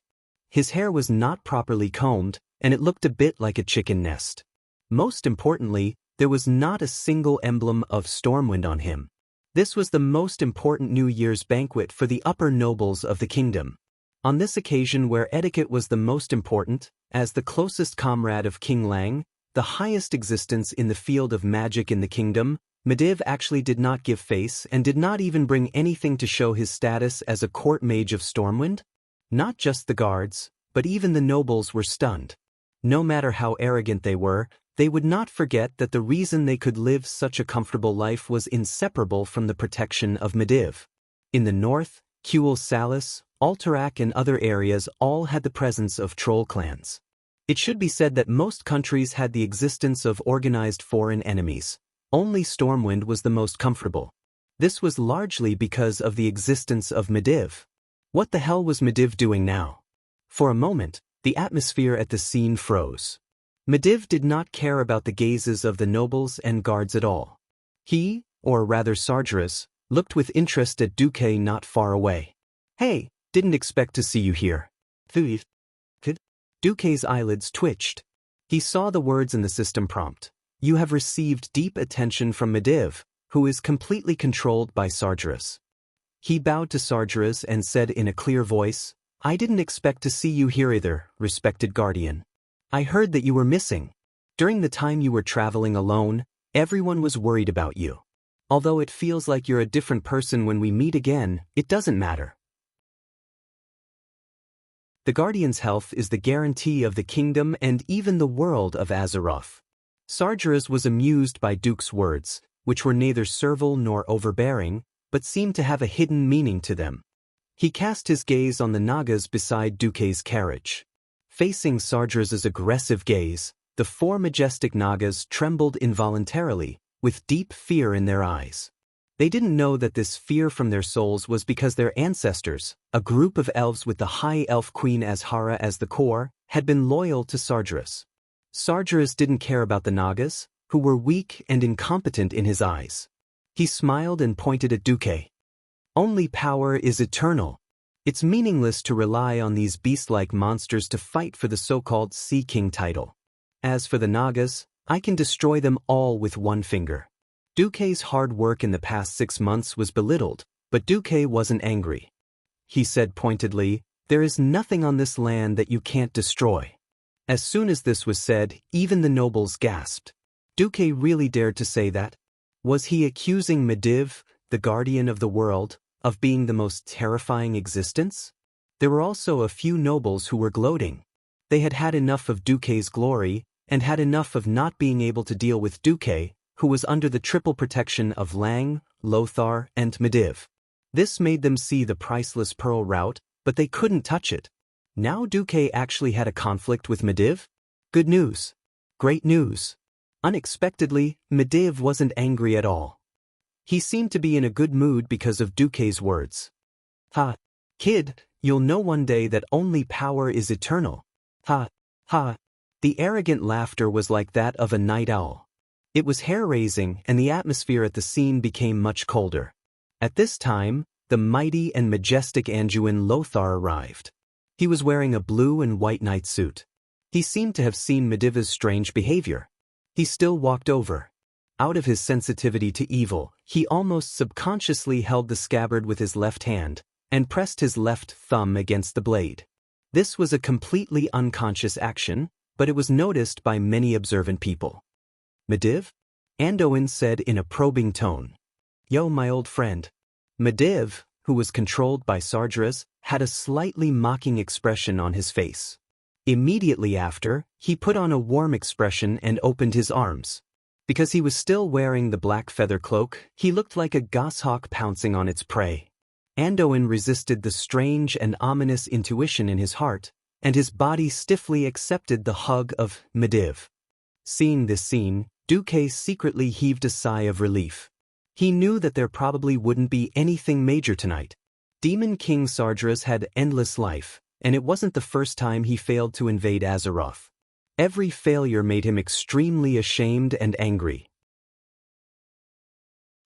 His hair was not properly combed, and it looked a bit like a chicken nest. Most importantly, there was not a single emblem of Stormwind on him. This was the most important New Year's banquet for the upper nobles of the kingdom. On this occasion where etiquette was the most important, as the closest comrade of King Lang, the highest existence in the field of magic in the kingdom, Medivh actually did not give face and did not even bring anything to show his status as a court mage of Stormwind. Not just the guards, but even the nobles were stunned. No matter how arrogant they were, They would not forget that the reason they could live such a comfortable life was inseparable from the protection of Mediv. In the north, Kuel Salis, Alterac and other areas all had the presence of troll clans. It should be said that most countries had the existence of organized foreign enemies. Only Stormwind was the most comfortable. This was largely because of the existence of Mediv. What the hell was Mediv doing now? For a moment, the atmosphere at the scene froze. Mediv did not care about the gazes of the nobles and guards at all. He, or rather Sargeras, looked with interest at Duque not far away. "Hey, didn't expect to see you here." Duque's eyelids twitched. He saw the words in the system prompt. "You have received deep attention from Mediv, who is completely controlled by Sargeras." He bowed to Sargeras and said in a clear voice, "I didn't expect to see you here either, respected guardian. I heard that you were missing. During the time you were traveling alone, everyone was worried about you. Although it feels like you're a different person when we meet again, it doesn't matter. The Guardian's health is the guarantee of the kingdom and even the world of Azeroth." Sargeras was amused by Duke's words, which were neither servile nor overbearing, but seemed to have a hidden meaning to them. He cast his gaze on the Nagas beside Duque's carriage. Facing Sargeras's aggressive gaze, the four majestic Nagas trembled involuntarily, with deep fear in their eyes. They didn't know that this fear from their souls was because their ancestors, a group of elves with the High Elf Queen Azhara as the core, had been loyal to Sargeras. Sargeras didn't care about the Nagas, who were weak and incompetent in his eyes. He smiled and pointed at Duque. "Only power is eternal. It's meaningless to rely on these beast-like monsters to fight for the so-called Sea King title. As for the Nagas, I can destroy them all with one finger." Duque's hard work in the past 6 months was belittled, but Duque wasn't angry. He said pointedly, "There is nothing on this land that you can't destroy." As soon as this was said, even the nobles gasped. Duque really dared to say that? Was he accusing Mediv, the guardian of the world, of being the most terrifying existence? There were also a few nobles who were gloating. They had had enough of Duque's glory, and had enough of not being able to deal with Duque, who was under the triple protection of Lang, Lothar, and Mediv. This made them see the priceless pearl route, but they couldn't touch it. Now Duque actually had a conflict with Mediv? Good news. Great news. Unexpectedly, Mediv wasn't angry at all. He seemed to be in a good mood because of Duque's words. "Ha! Kid, you'll know one day that only power is eternal. Ha! Ha!" The arrogant laughter was like that of a night owl. It was hair-raising, and the atmosphere at the scene became much colder. At this time, the mighty and majestic Anduin Lothar arrived. He was wearing a blue and white knight suit. He seemed to have seen Medivh's strange behavior. He still walked over. Out of his sensitivity to evil, he almost subconsciously held the scabbard with his left hand, and pressed his left thumb against the blade. This was a completely unconscious action, but it was noticed by many observant people. "Mediv?" Anduin said in a probing tone. "Yo, my old friend." Mediv, who was controlled by Sargeras, had a slightly mocking expression on his face. Immediately after, he put on a warm expression and opened his arms. Because he was still wearing the black feather cloak, he looked like a goshawk pouncing on its prey. Anduin resisted the strange and ominous intuition in his heart, and his body stiffly accepted the hug of Mediv. Seeing this scene, Duque secretly heaved a sigh of relief. He knew that there probably wouldn't be anything major tonight. Demon King Sargeras had endless life, and it wasn't the first time he failed to invade Azeroth. Every failure made him extremely ashamed and angry.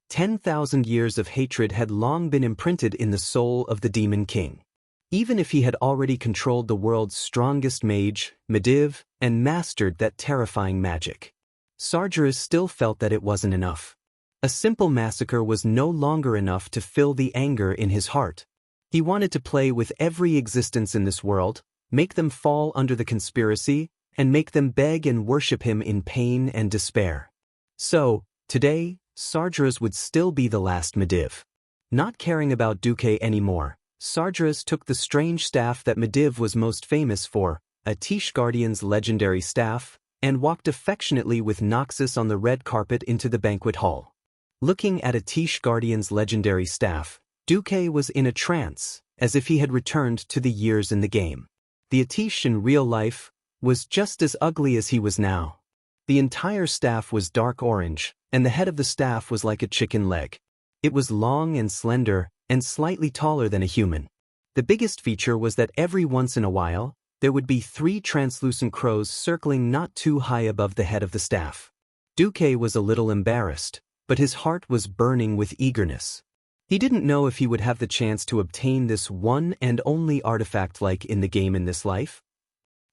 10,000 years of hatred had long been imprinted in the soul of the Demon King. Even if he had already controlled the world's strongest mage, Mediv, and mastered that terrifying magic, Sargeras still felt that it wasn't enough. A simple massacre was no longer enough to fill the anger in his heart. He wanted to play with every existence in this world, make them fall under the conspiracy, and make them beg and worship him in pain and despair. So, today, Sargeras would still be the last Mediv. Not caring about Duque anymore, Sargeras took the strange staff that Mediv was most famous for, a Tish Guardian's legendary staff, and walked affectionately with Noxus on the red carpet into the banquet hall. Looking at Atish Guardian's legendary staff, Duque was in a trance, as if he had returned to the years in the game. The Atish in real life was just as ugly as he was now. The entire staff was dark orange, and the head of the staff was like a chicken leg. It was long and slender, and slightly taller than a human. The biggest feature was that every once in a while, there would be 3 translucent crows circling not too high above the head of the staff. Duque was a little embarrassed, but his heart was burning with eagerness. He didn't know if he would have the chance to obtain this one and only artifact like in the game in this life.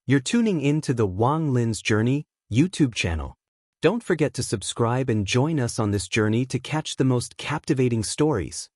You're tuning in to the Wang Lin's Journey YouTube channel. Don't forget to subscribe and join us on this journey to catch the most captivating stories.